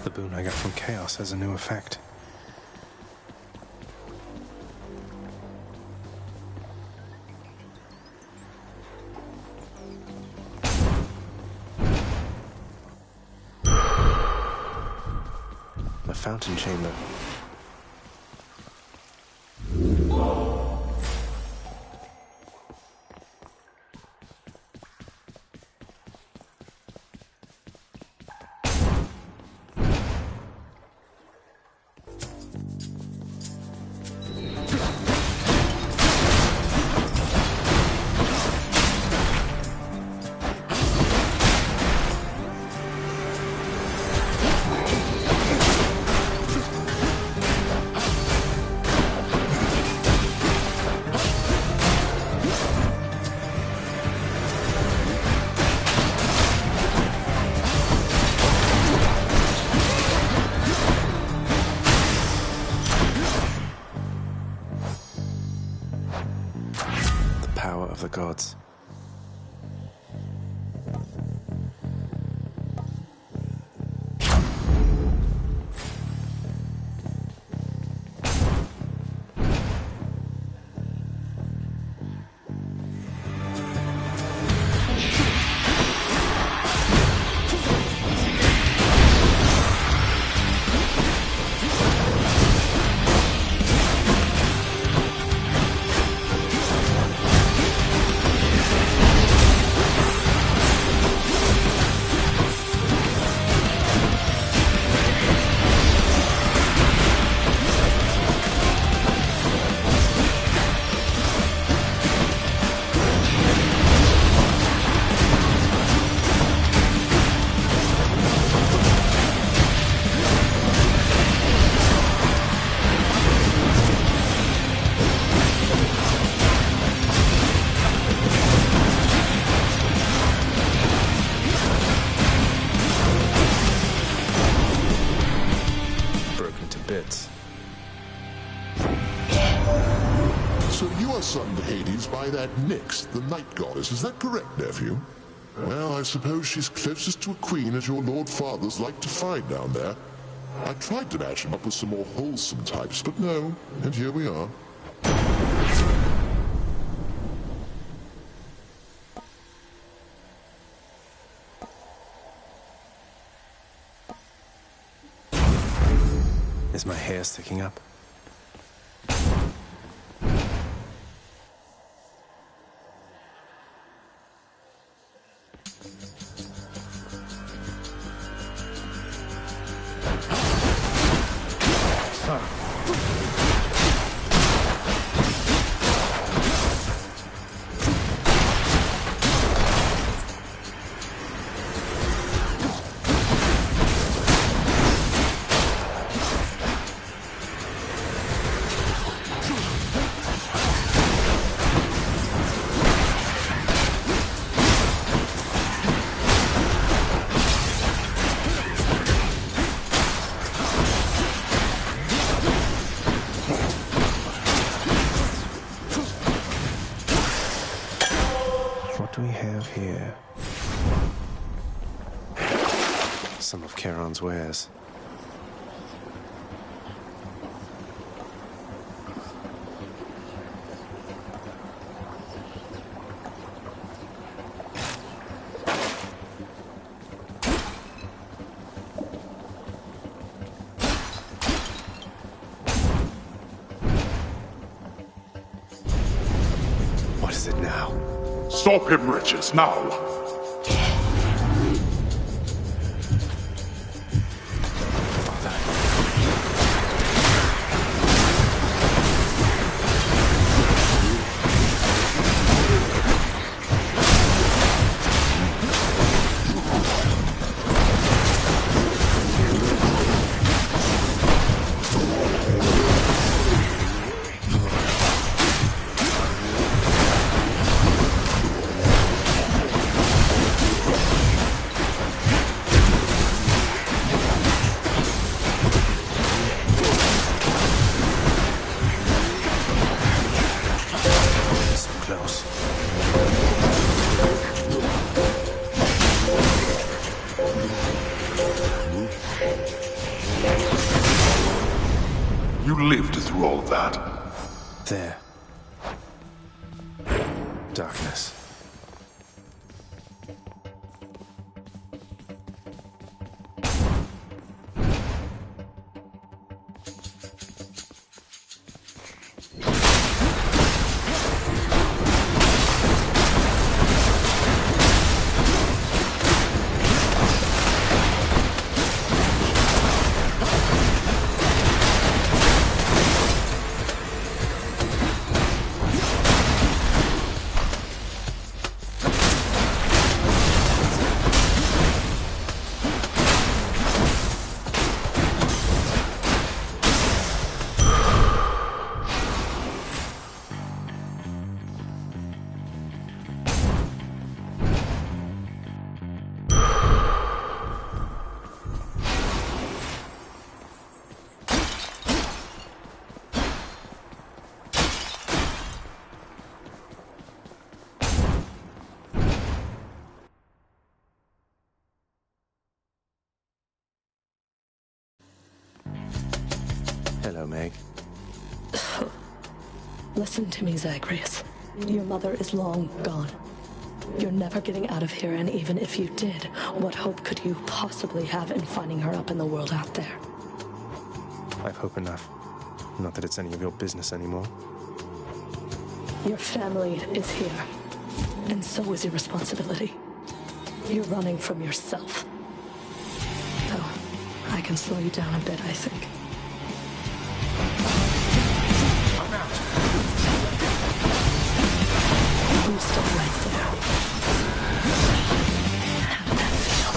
Speaker 2: The boon I got from chaos has a new effect. A fountain chamber. Of the gods.
Speaker 20: So you are summoned to Hades by that Nyx, the night goddess. Is that correct, nephew? Well, I suppose she's closest to a queen as your lord fathers like to find down there. I tried to match him up with some more wholesome types, but no, and here we are.
Speaker 2: Is my hair sticking up? Some of Charon's wares. What is it now?
Speaker 4: Stop him, wretches, now! You lived through all that.
Speaker 2: There. Darkness. Hello, Meg.
Speaker 6: Listen to me, Zagreus. Your mother is long gone. You're never getting out of here, and even if you did, what hope could you possibly have in finding her up in the world out there?
Speaker 2: I've hope enough. Not that it's any of your business anymore.
Speaker 6: Your family is here, and so is your responsibility. You're running from yourself. Though, I can slow you down a bit, I think. I'm still right there. How did that feel?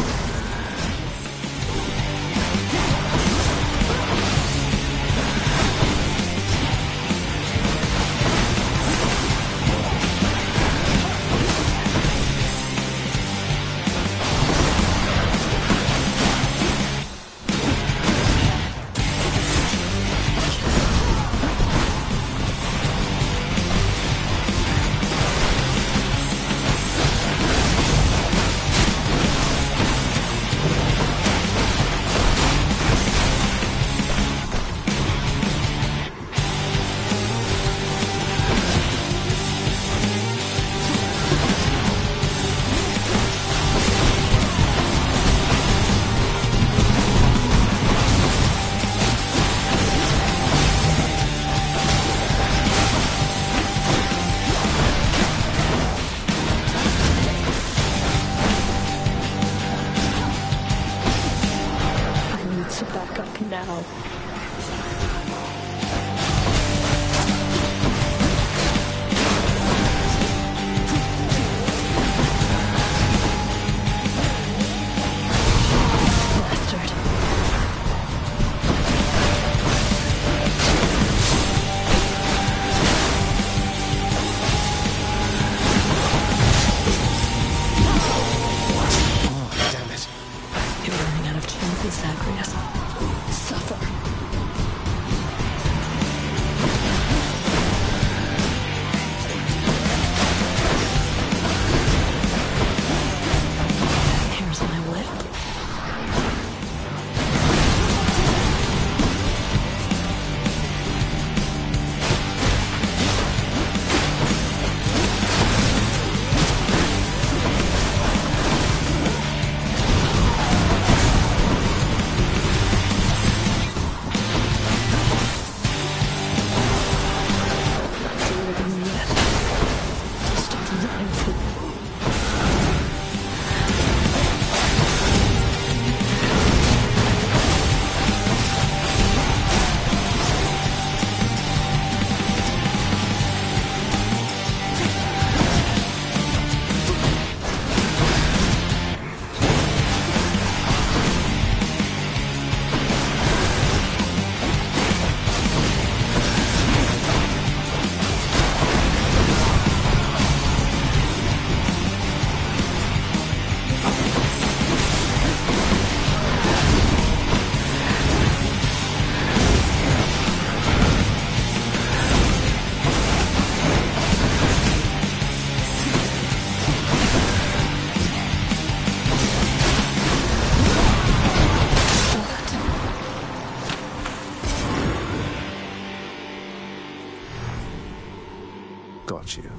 Speaker 2: got you.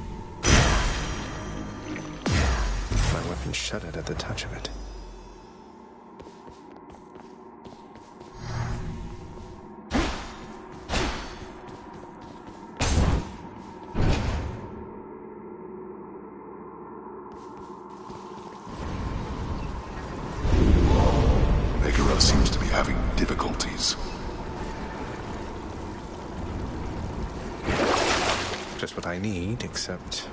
Speaker 2: My weapon shuddered at the touch of it.
Speaker 4: Megara seems to be having difficulties.
Speaker 2: Just what I need, except...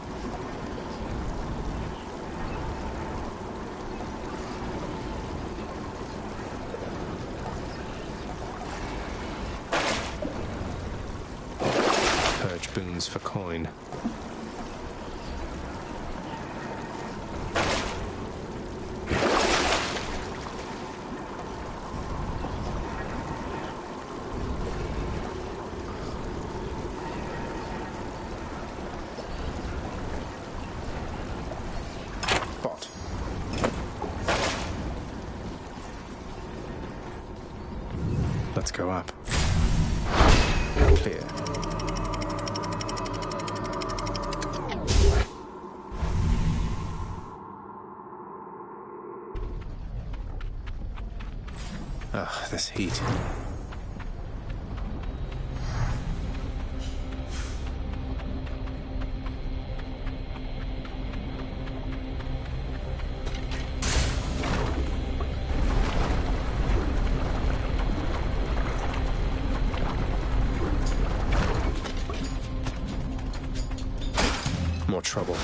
Speaker 2: Purge boons for coin. Let's go up. Clear. Ugh, this heat. More trouble.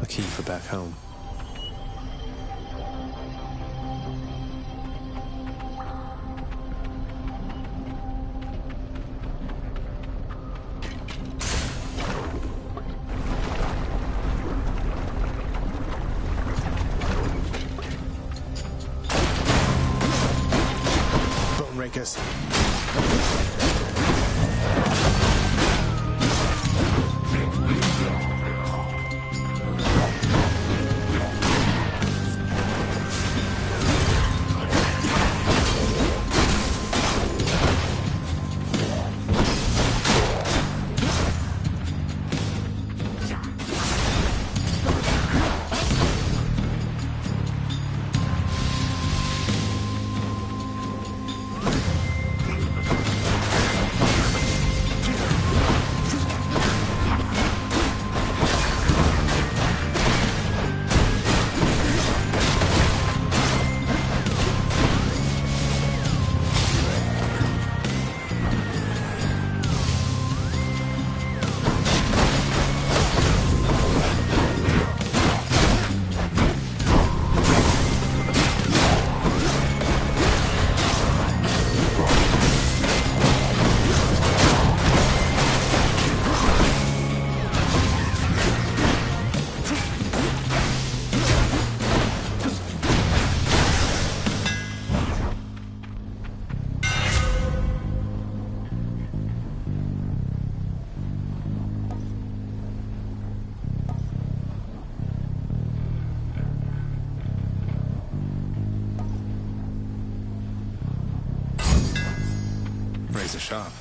Speaker 2: Key for back home. Bone rakers. Razor sharp.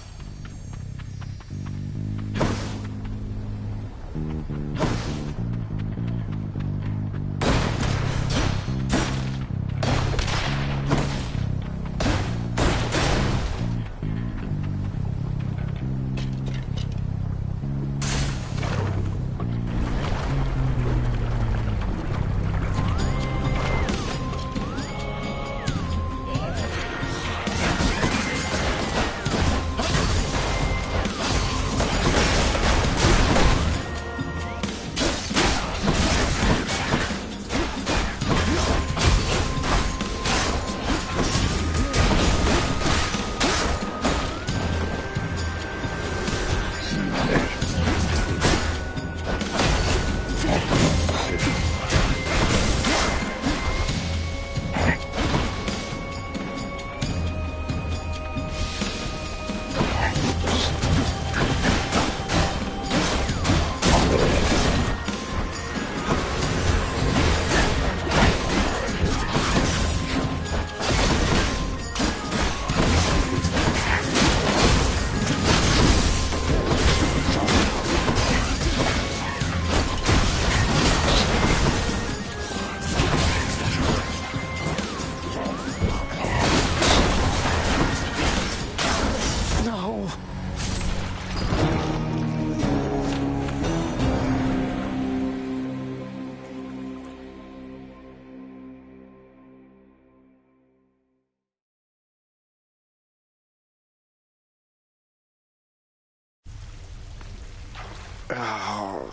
Speaker 2: Oh.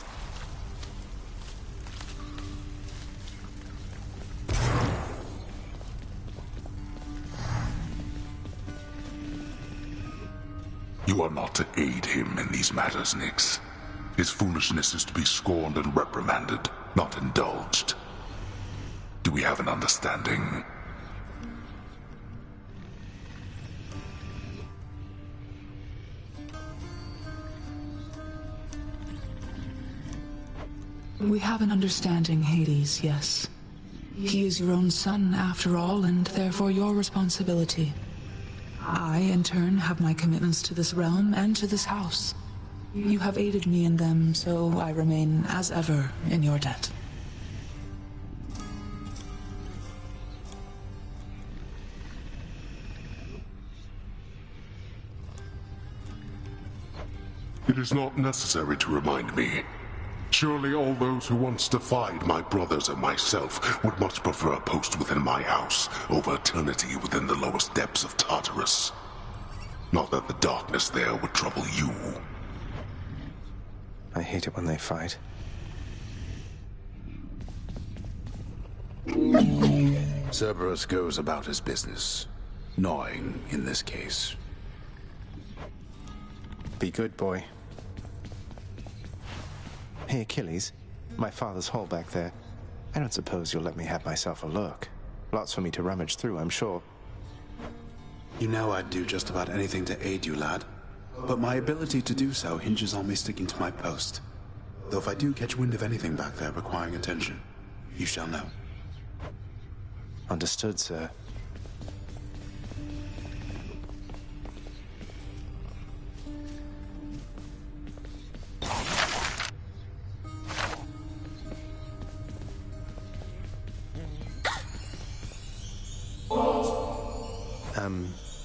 Speaker 4: You are not to aid him in these matters, Nyx. His foolishness is to be scorned and reprimanded, not indulged. Do we have an understanding?
Speaker 12: We have an understanding, Hades, yes. He is your own son, after all, and therefore your responsibility. I, in turn, have my commitments to this realm and to this house. You have aided me in them, so I remain, as ever, in your debt.
Speaker 4: It is not necessary to remind me. Surely all those who once defied my brothers and myself would much prefer a post within my house over eternity within the lowest depths of Tartarus. Not that the darkness there would trouble you.
Speaker 2: I hate it when they fight.
Speaker 3: Cerberus goes about his business. Gnawing, in this case.
Speaker 2: Be good, boy. Hey, Achilles. My father's hole back there. I don't suppose you'll let me have myself a look. Lots for me to rummage through, I'm sure.
Speaker 8: You know I'd do just about anything to aid you, lad. But my ability to do so hinges on me sticking to my post. Though if I do catch wind of anything back there requiring attention, you shall know.
Speaker 2: Understood, sir.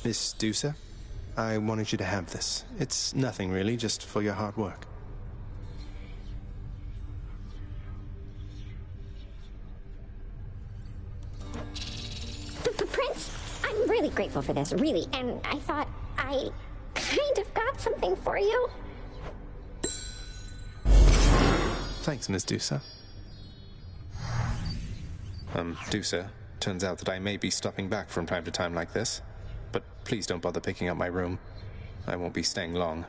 Speaker 2: Miss Dusa, I wanted you to have this. It's nothing really, just for your hard work.
Speaker 13: Prince, I'm really grateful for this, really, and I thought I kind of got something for you.
Speaker 2: Thanks, Miss Dusa. Dusa, turns out that I may be stopping back from time to time like this. But please don't bother picking up my room. I won't be staying long.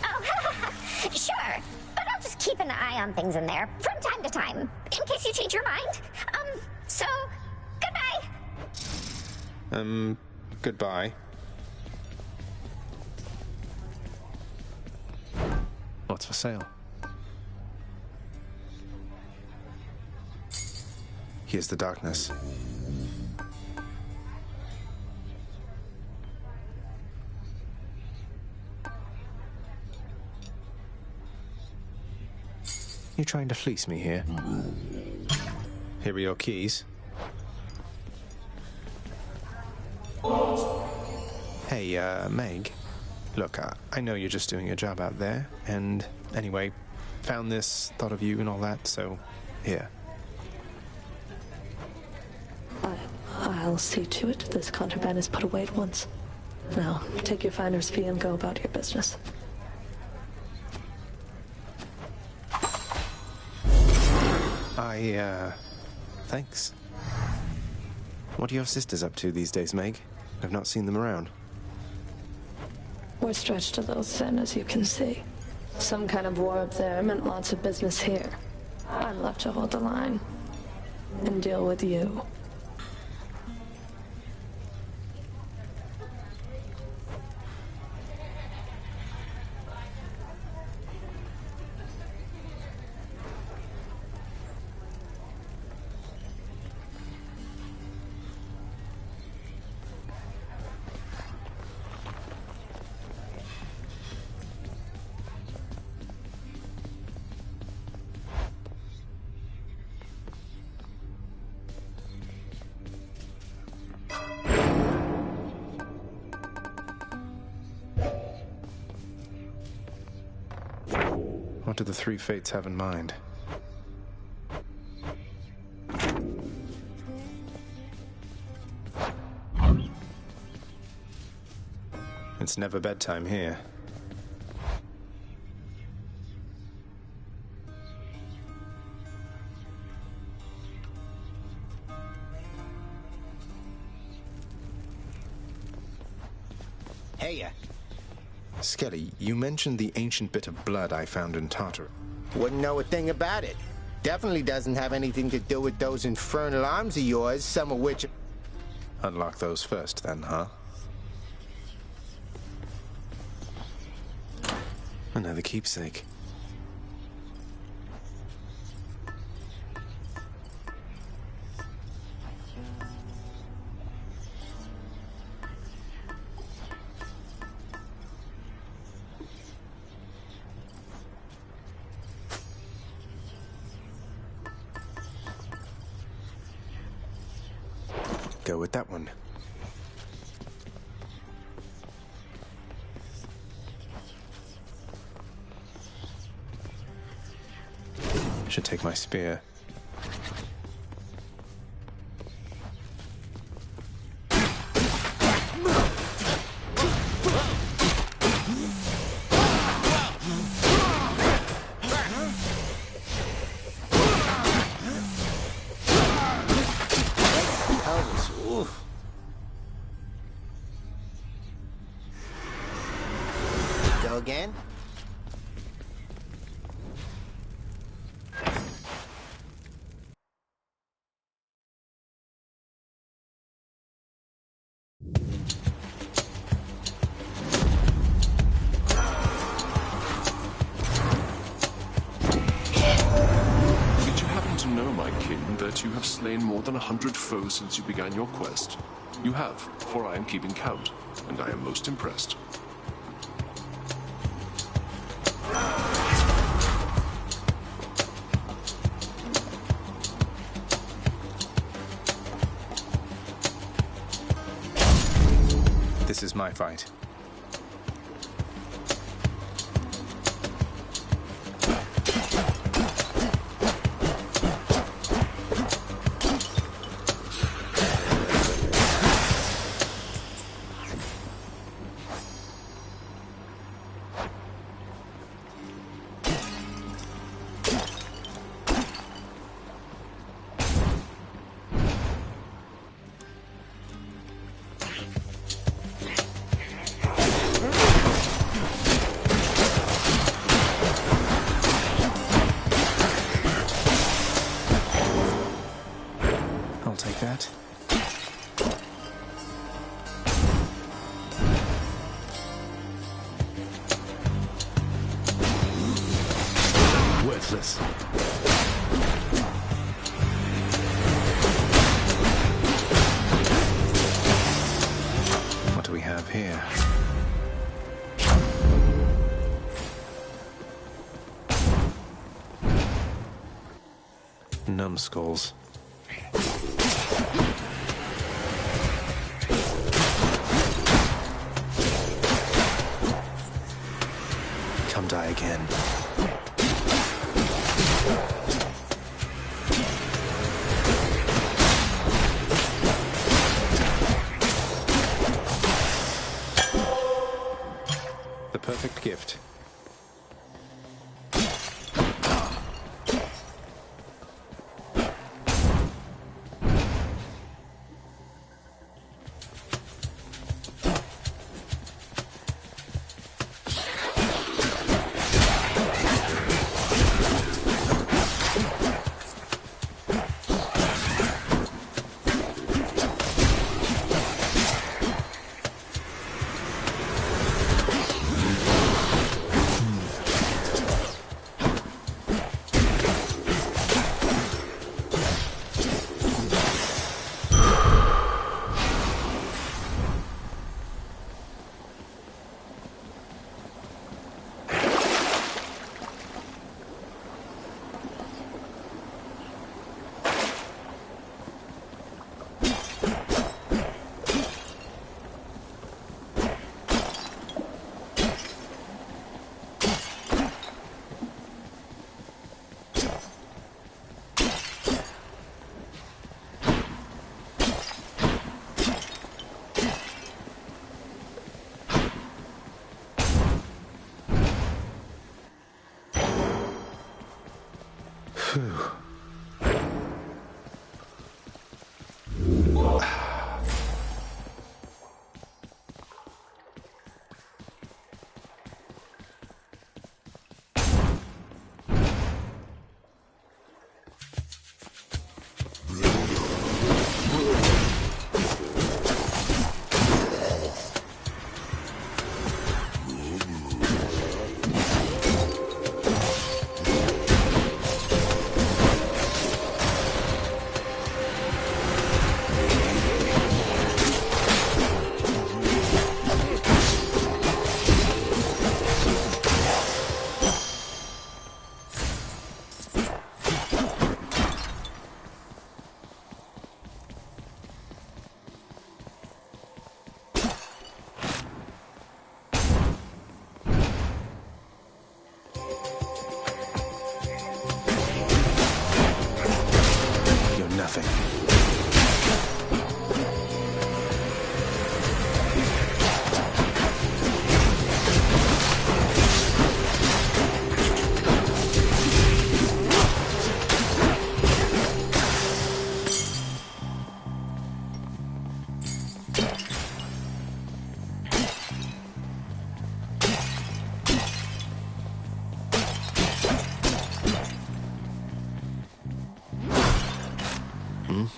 Speaker 13: Oh, sure. But I'll just keep an eye on things in there from time to time, in case you change your mind. So, goodbye.
Speaker 2: Goodbye. What's for sale? Here's the darkness. You're trying to fleece me here. Here are your keys. Hey, Meg. Look, I know you're just doing your job out there, and anyway, found this, thought of you and all that, so here.
Speaker 6: I'll see to it this contraband is put away at once. Now, take your finder's fee and go about your business.
Speaker 2: Thanks. What are your sisters up to these days, Meg? I've not seen them around.
Speaker 6: We're stretched a little thin, as you can see. Some kind of war up there meant lots of business here. I'm left to hold the line and deal with you.
Speaker 2: What do the three fates have in mind? It's never bedtime here.
Speaker 1: dare.
Speaker 2: Skelly, you mentioned the ancient bit of blood I found in Tartarus.
Speaker 1: Wouldn't know a thing about it. Definitely doesn't have anything to do with those infernal arms of yours, some of which...
Speaker 2: Unlock those first, then, huh? Another keepsake. Go with that one. Should take my spear.
Speaker 1: Go again?
Speaker 10: Did you happen to know, my kin, that you have slain more than 100 foes since you began your quest? You have, for I am keeping count, and I am most impressed.
Speaker 2: This is my fight. I'll take that.
Speaker 14: Worthless.
Speaker 2: What do we have here? Numbskulls. Come die again. The perfect gift.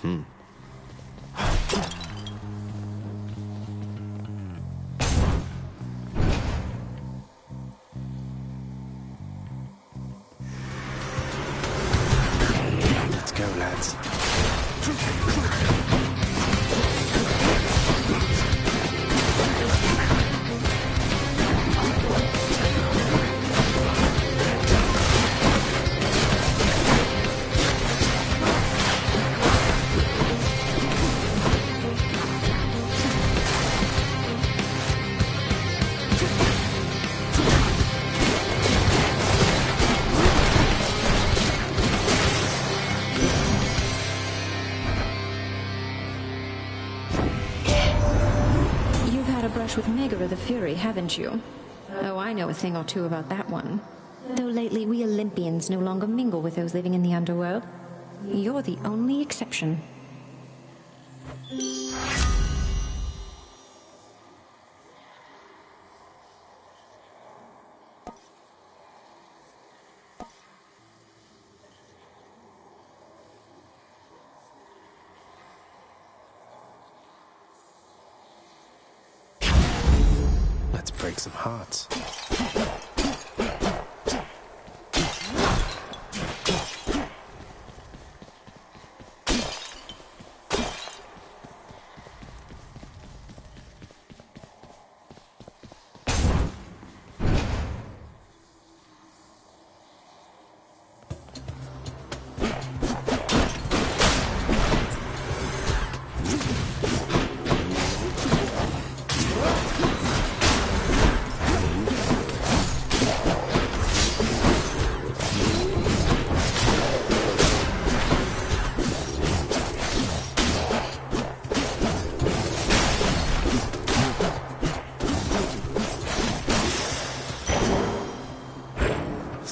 Speaker 2: Mm-hmm.
Speaker 1: Let's go, lads.
Speaker 19: With Megara the Fury, haven't you? Oh, I know a thing or two about that one. Though lately we Olympians no longer mingle with those living in the underworld. You're the only exception.
Speaker 2: Let's break some hearts.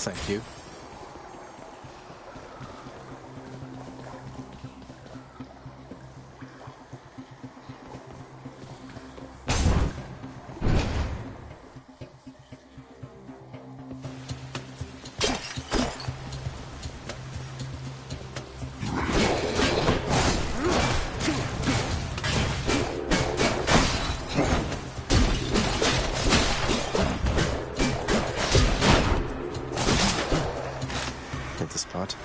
Speaker 2: Thank you. Hit the spot.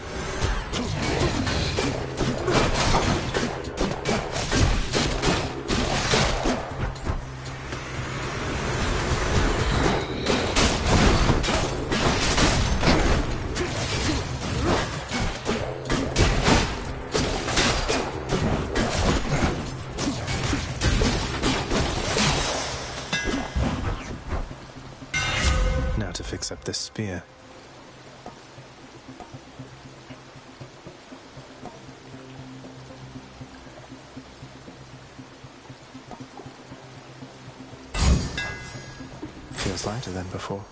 Speaker 2: Now to fix up this spear. Feels lighter than before.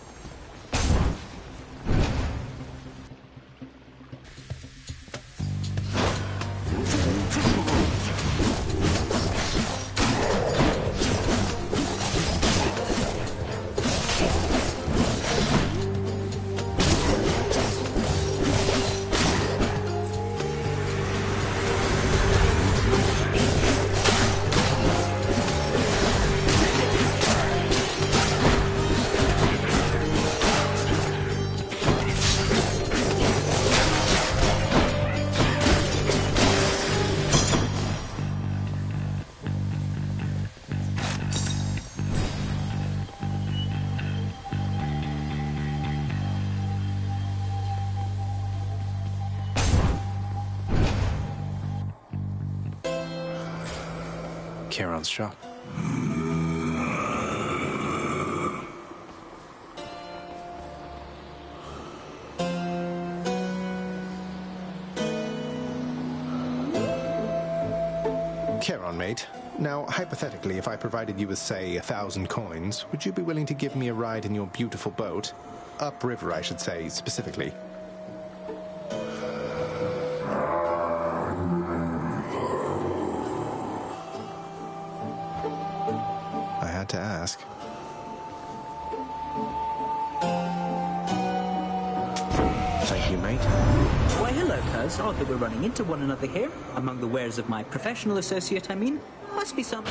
Speaker 2: Charon's shop. Charon, mate. Now, hypothetically, if I provided you with, say, 1,000 coins, would you be willing to give me a ride in your beautiful boat? Upriver, I should say, specifically. I had to ask. Thank you, mate.
Speaker 9: Why, hello, cuz. Odd that we're running into one another here. Among the wares of my professional associate, I mean. Must be some...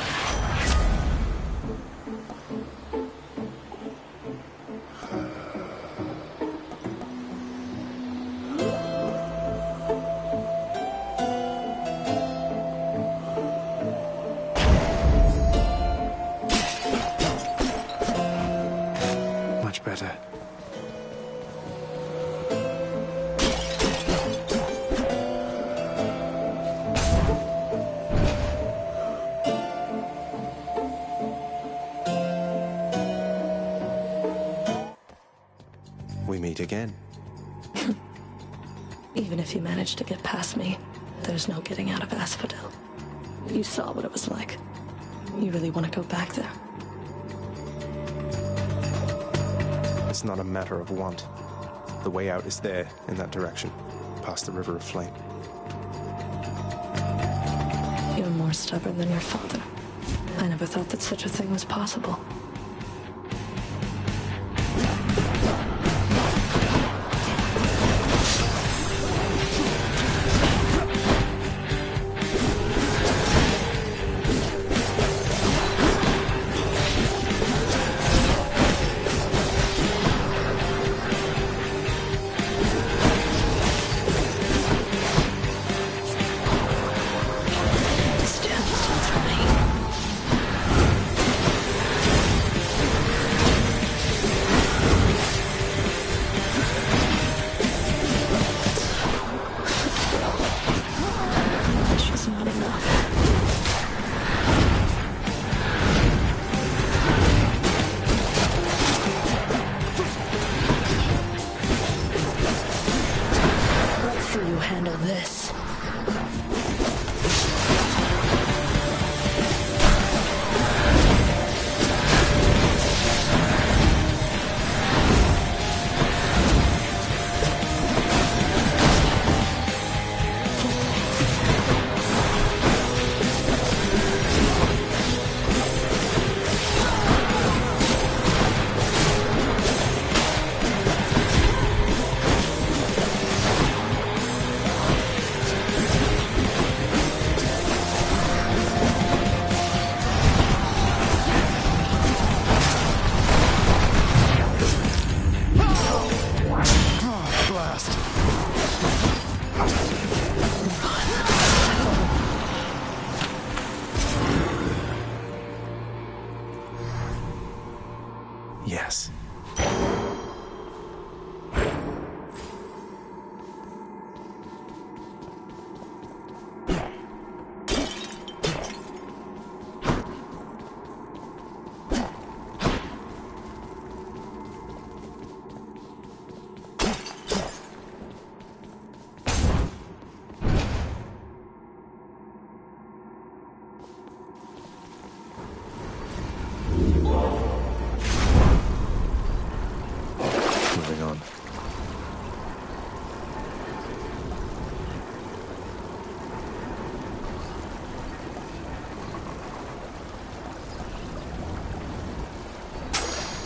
Speaker 2: Much better. We meet again.
Speaker 6: Even if you manage to get past me, there's no getting out of Asphodel. You saw what it was like. You really want to go back there?
Speaker 2: It's not a matter of want. The way out is there, in that direction, past the River of Flame.
Speaker 6: You're more stubborn than your father. I never thought that such a thing was possible.
Speaker 2: Yes. Moving on.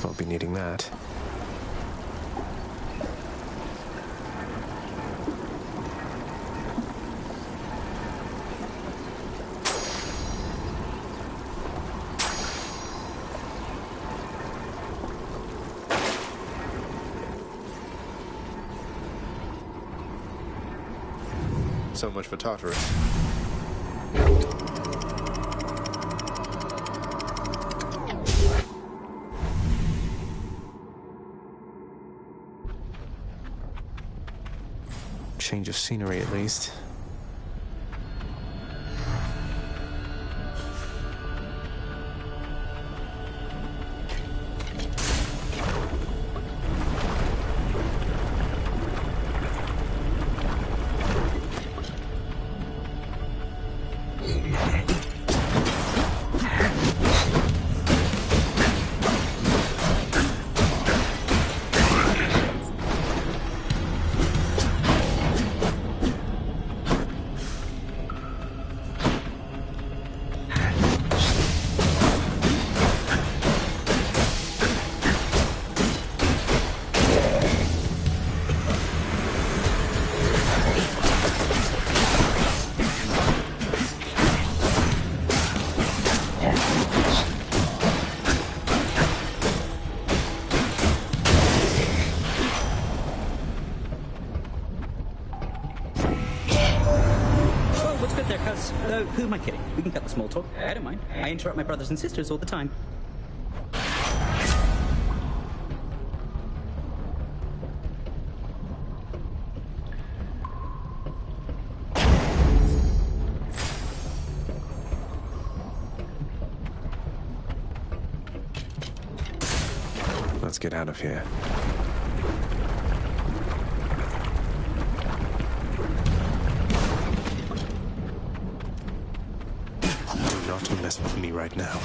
Speaker 2: Won't be needing that. So much for Tartarus. Change of scenery, at least.
Speaker 9: Although, who am I kidding? We can cut the small talk. I don't mind. I interrupt my brothers and sisters all the time.
Speaker 2: Let's get out of here. Do not mess with me right now.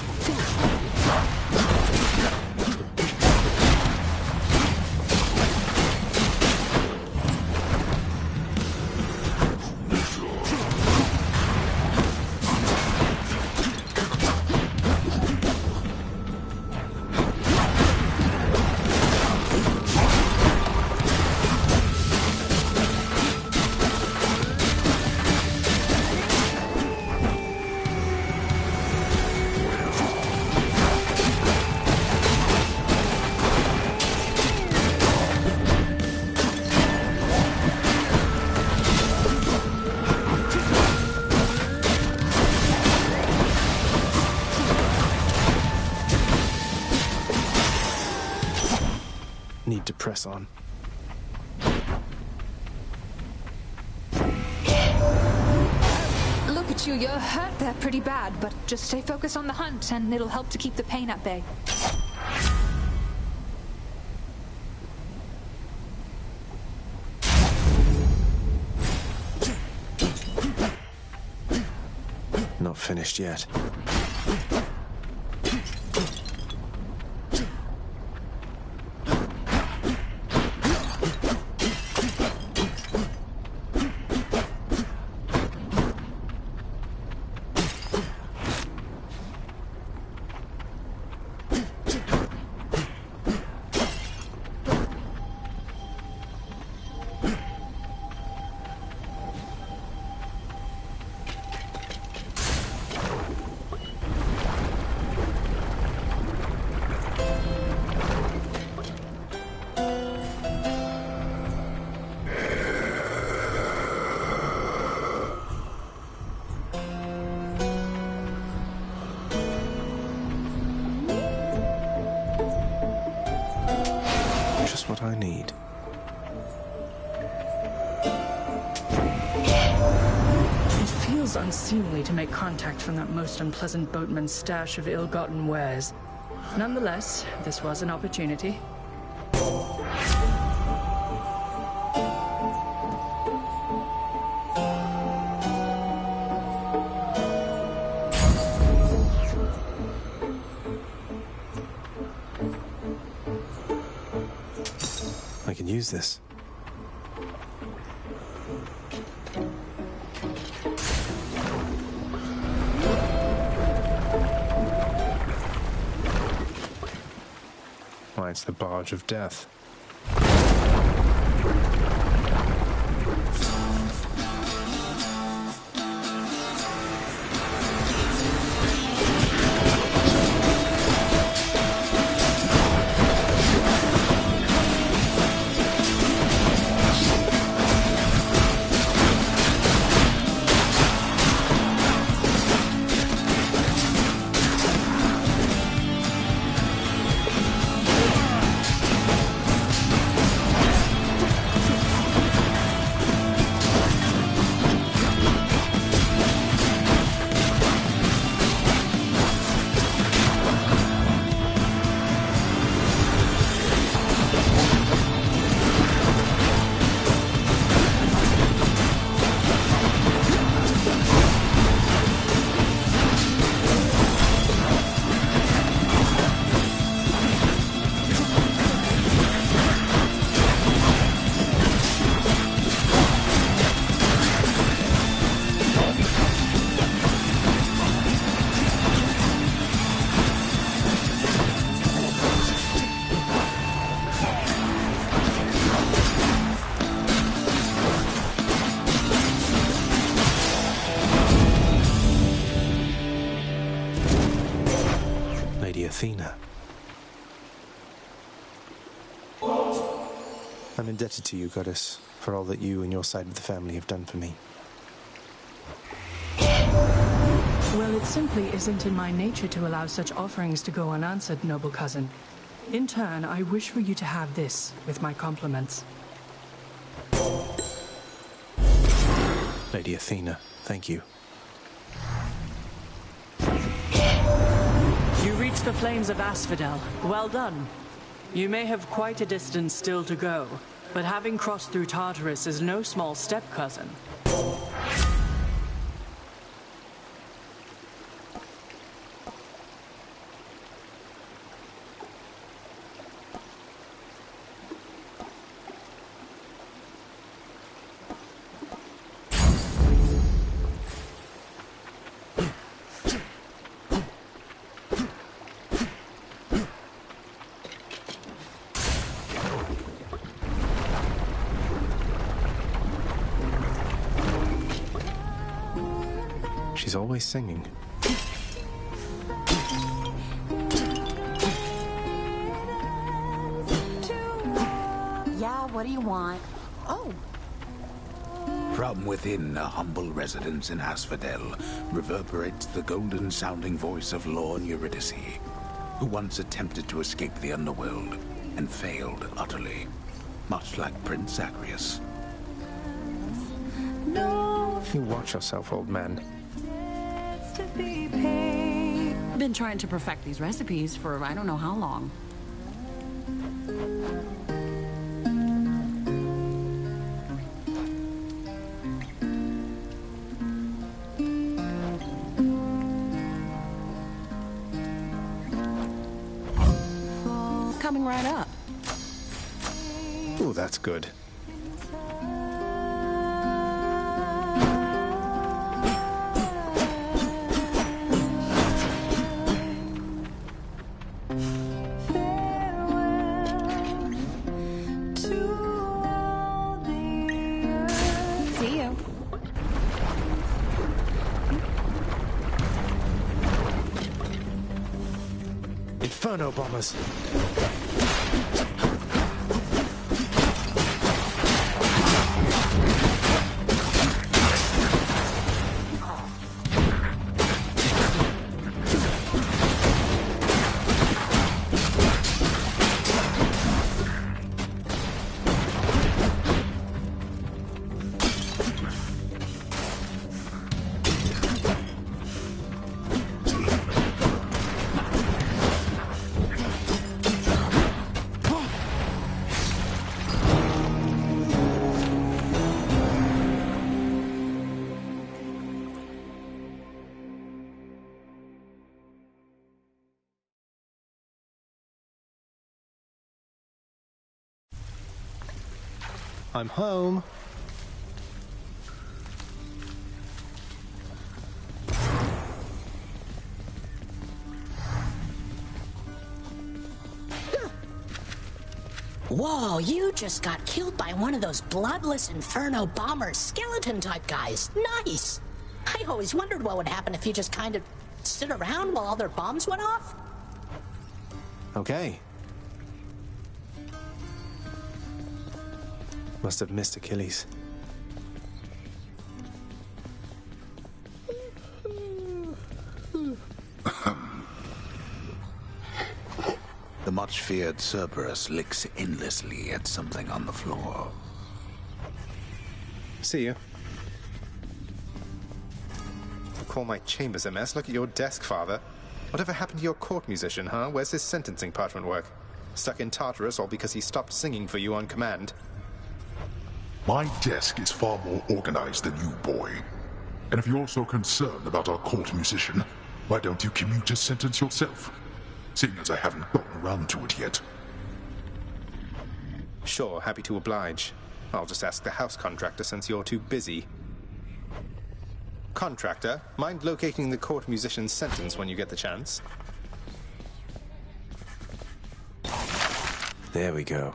Speaker 2: Need to press on.
Speaker 5: Look at you, you're hurt there pretty bad, but just stay focused on the hunt and it'll help to keep the pain at bay.
Speaker 2: Not finished yet. Just what I need.
Speaker 16: It feels unseemly to make contact from that most unpleasant boatman's stash of ill-gotten wares. Nonetheless, this was an opportunity.
Speaker 2: I can use this. Why, it's the barge of death. Athena. I'm indebted to you, Goddess, for all that you and your side of the family have done for me.
Speaker 16: simply isn't in my nature to allow such offerings to go unanswered, noble cousin. In turn, I wish for you to have this, with my compliments.
Speaker 2: Lady Athena, thank you.
Speaker 16: You reached the flames of Asphodel. Well done. You may have quite a distance still to go, but having crossed through Tartarus is no small step, cousin.
Speaker 2: She's always singing.
Speaker 18: Yeah, what do you want? Oh.
Speaker 3: From within a humble residence in Asphodel reverberates the golden-sounding voice of Lord Eurydice, who once attempted to escape the underworld and failed utterly, much like Prince Zagreus.
Speaker 2: You watch yourself, old man.
Speaker 18: Been trying to perfect these recipes for I don't know how long. Coming right up.
Speaker 2: Oh, that's good. Inferno bombers. I'm home.
Speaker 7: Whoa, you just got killed by one of those bloodless Inferno bomber skeleton type guys. Nice! I always wondered what would happen if you just kind of stood around while all their bombs went off.
Speaker 2: Okay. Must have missed Achilles.
Speaker 3: The much-feared Cerberus licks endlessly at something on the floor.
Speaker 2: See you. Call my chambers a mess. Look at your desk, Father. Whatever happened to your court musician, huh? Where's his sentencing parchment work? Stuck in Tartarus all because he stopped singing for you on command?
Speaker 4: My desk is far more organized than you, boy. And if you're so concerned about our court musician, why don't you commute his sentence yourself? Seeing as I haven't gotten around to it yet.
Speaker 2: Sure, happy to oblige. I'll just ask the house contractor since you're too busy. Contractor, mind locating the court musician's sentence when you get the chance? There we go.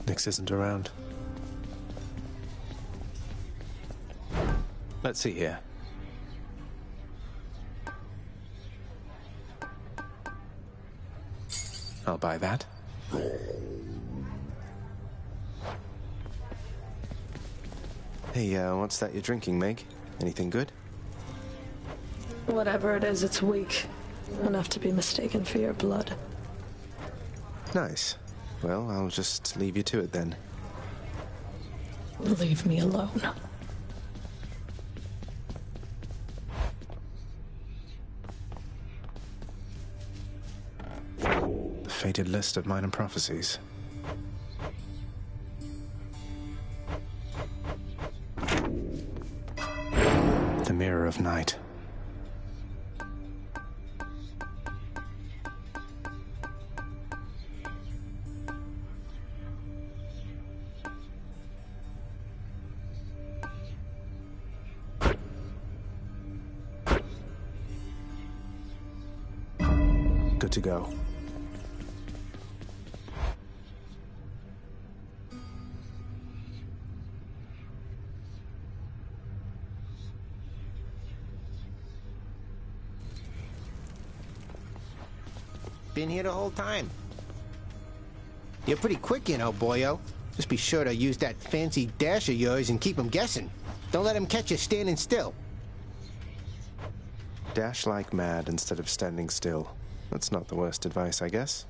Speaker 2: Nix isn't around. Let's see here. I'll buy that. Hey, what's that you're drinking, Meg? Anything good?
Speaker 6: Whatever it is, it's weak. Enough to be mistaken for your blood.
Speaker 2: Nice. Well, I'll just leave you to it then.
Speaker 6: Leave me alone.
Speaker 2: The fated list of minor prophecies. The Mirror of Night. Good to go.
Speaker 1: Been here the whole time. You're pretty quick, you know, boyo. Just be sure to use that fancy dash of yours and keep them guessing. Don't let them catch you standing still.
Speaker 2: Dash like mad instead of standing still. That's not the worst advice, I guess.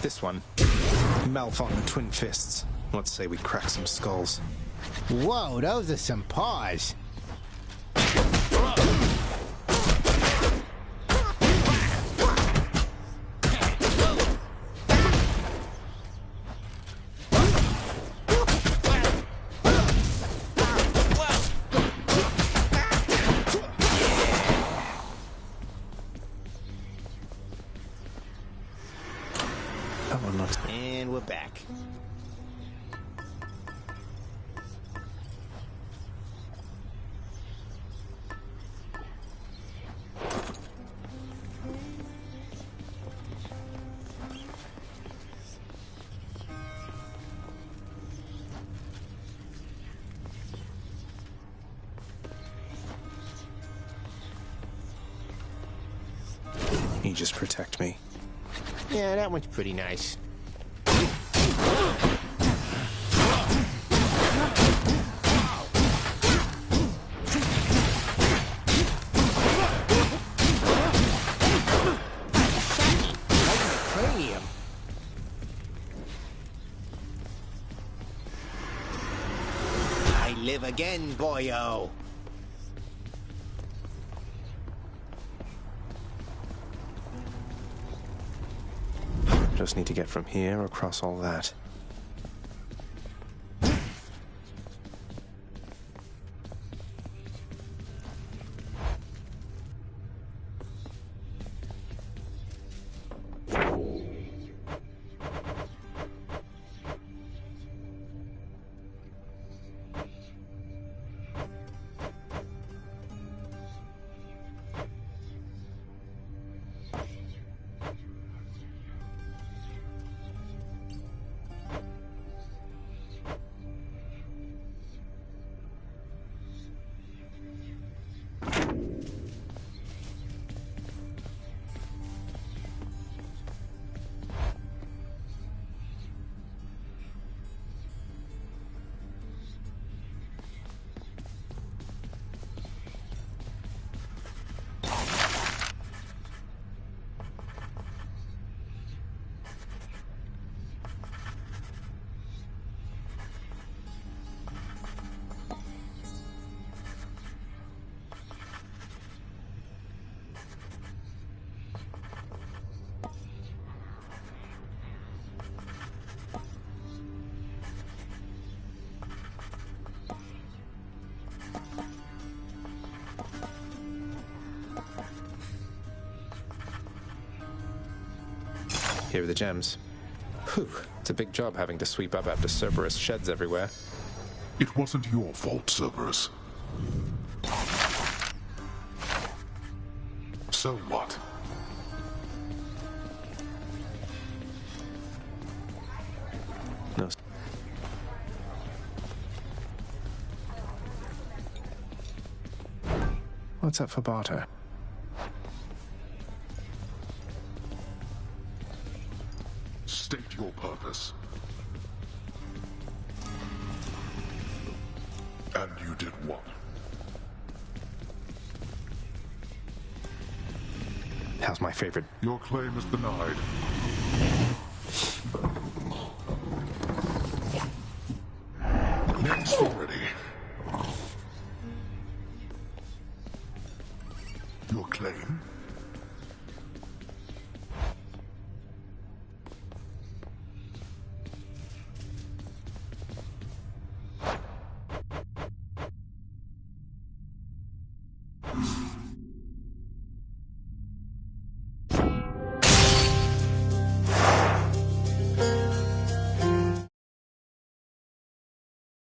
Speaker 2: This one. Malphon and Twin Fists. Let's say we crack some skulls.
Speaker 1: Whoa, those are some paws. And we're back.
Speaker 2: You just protect me.
Speaker 1: Yeah, that one's pretty nice. I live again, boyo.
Speaker 2: Just need to get from here across all that. Here are the gems. Whew, it's a big job having to sweep up after Cerberus sheds everywhere.
Speaker 4: It wasn't your fault, Cerberus. So what?
Speaker 2: No. What's up for barter?
Speaker 4: State your purpose. And you did what?
Speaker 2: How's my favorite?
Speaker 4: Your claim is denied.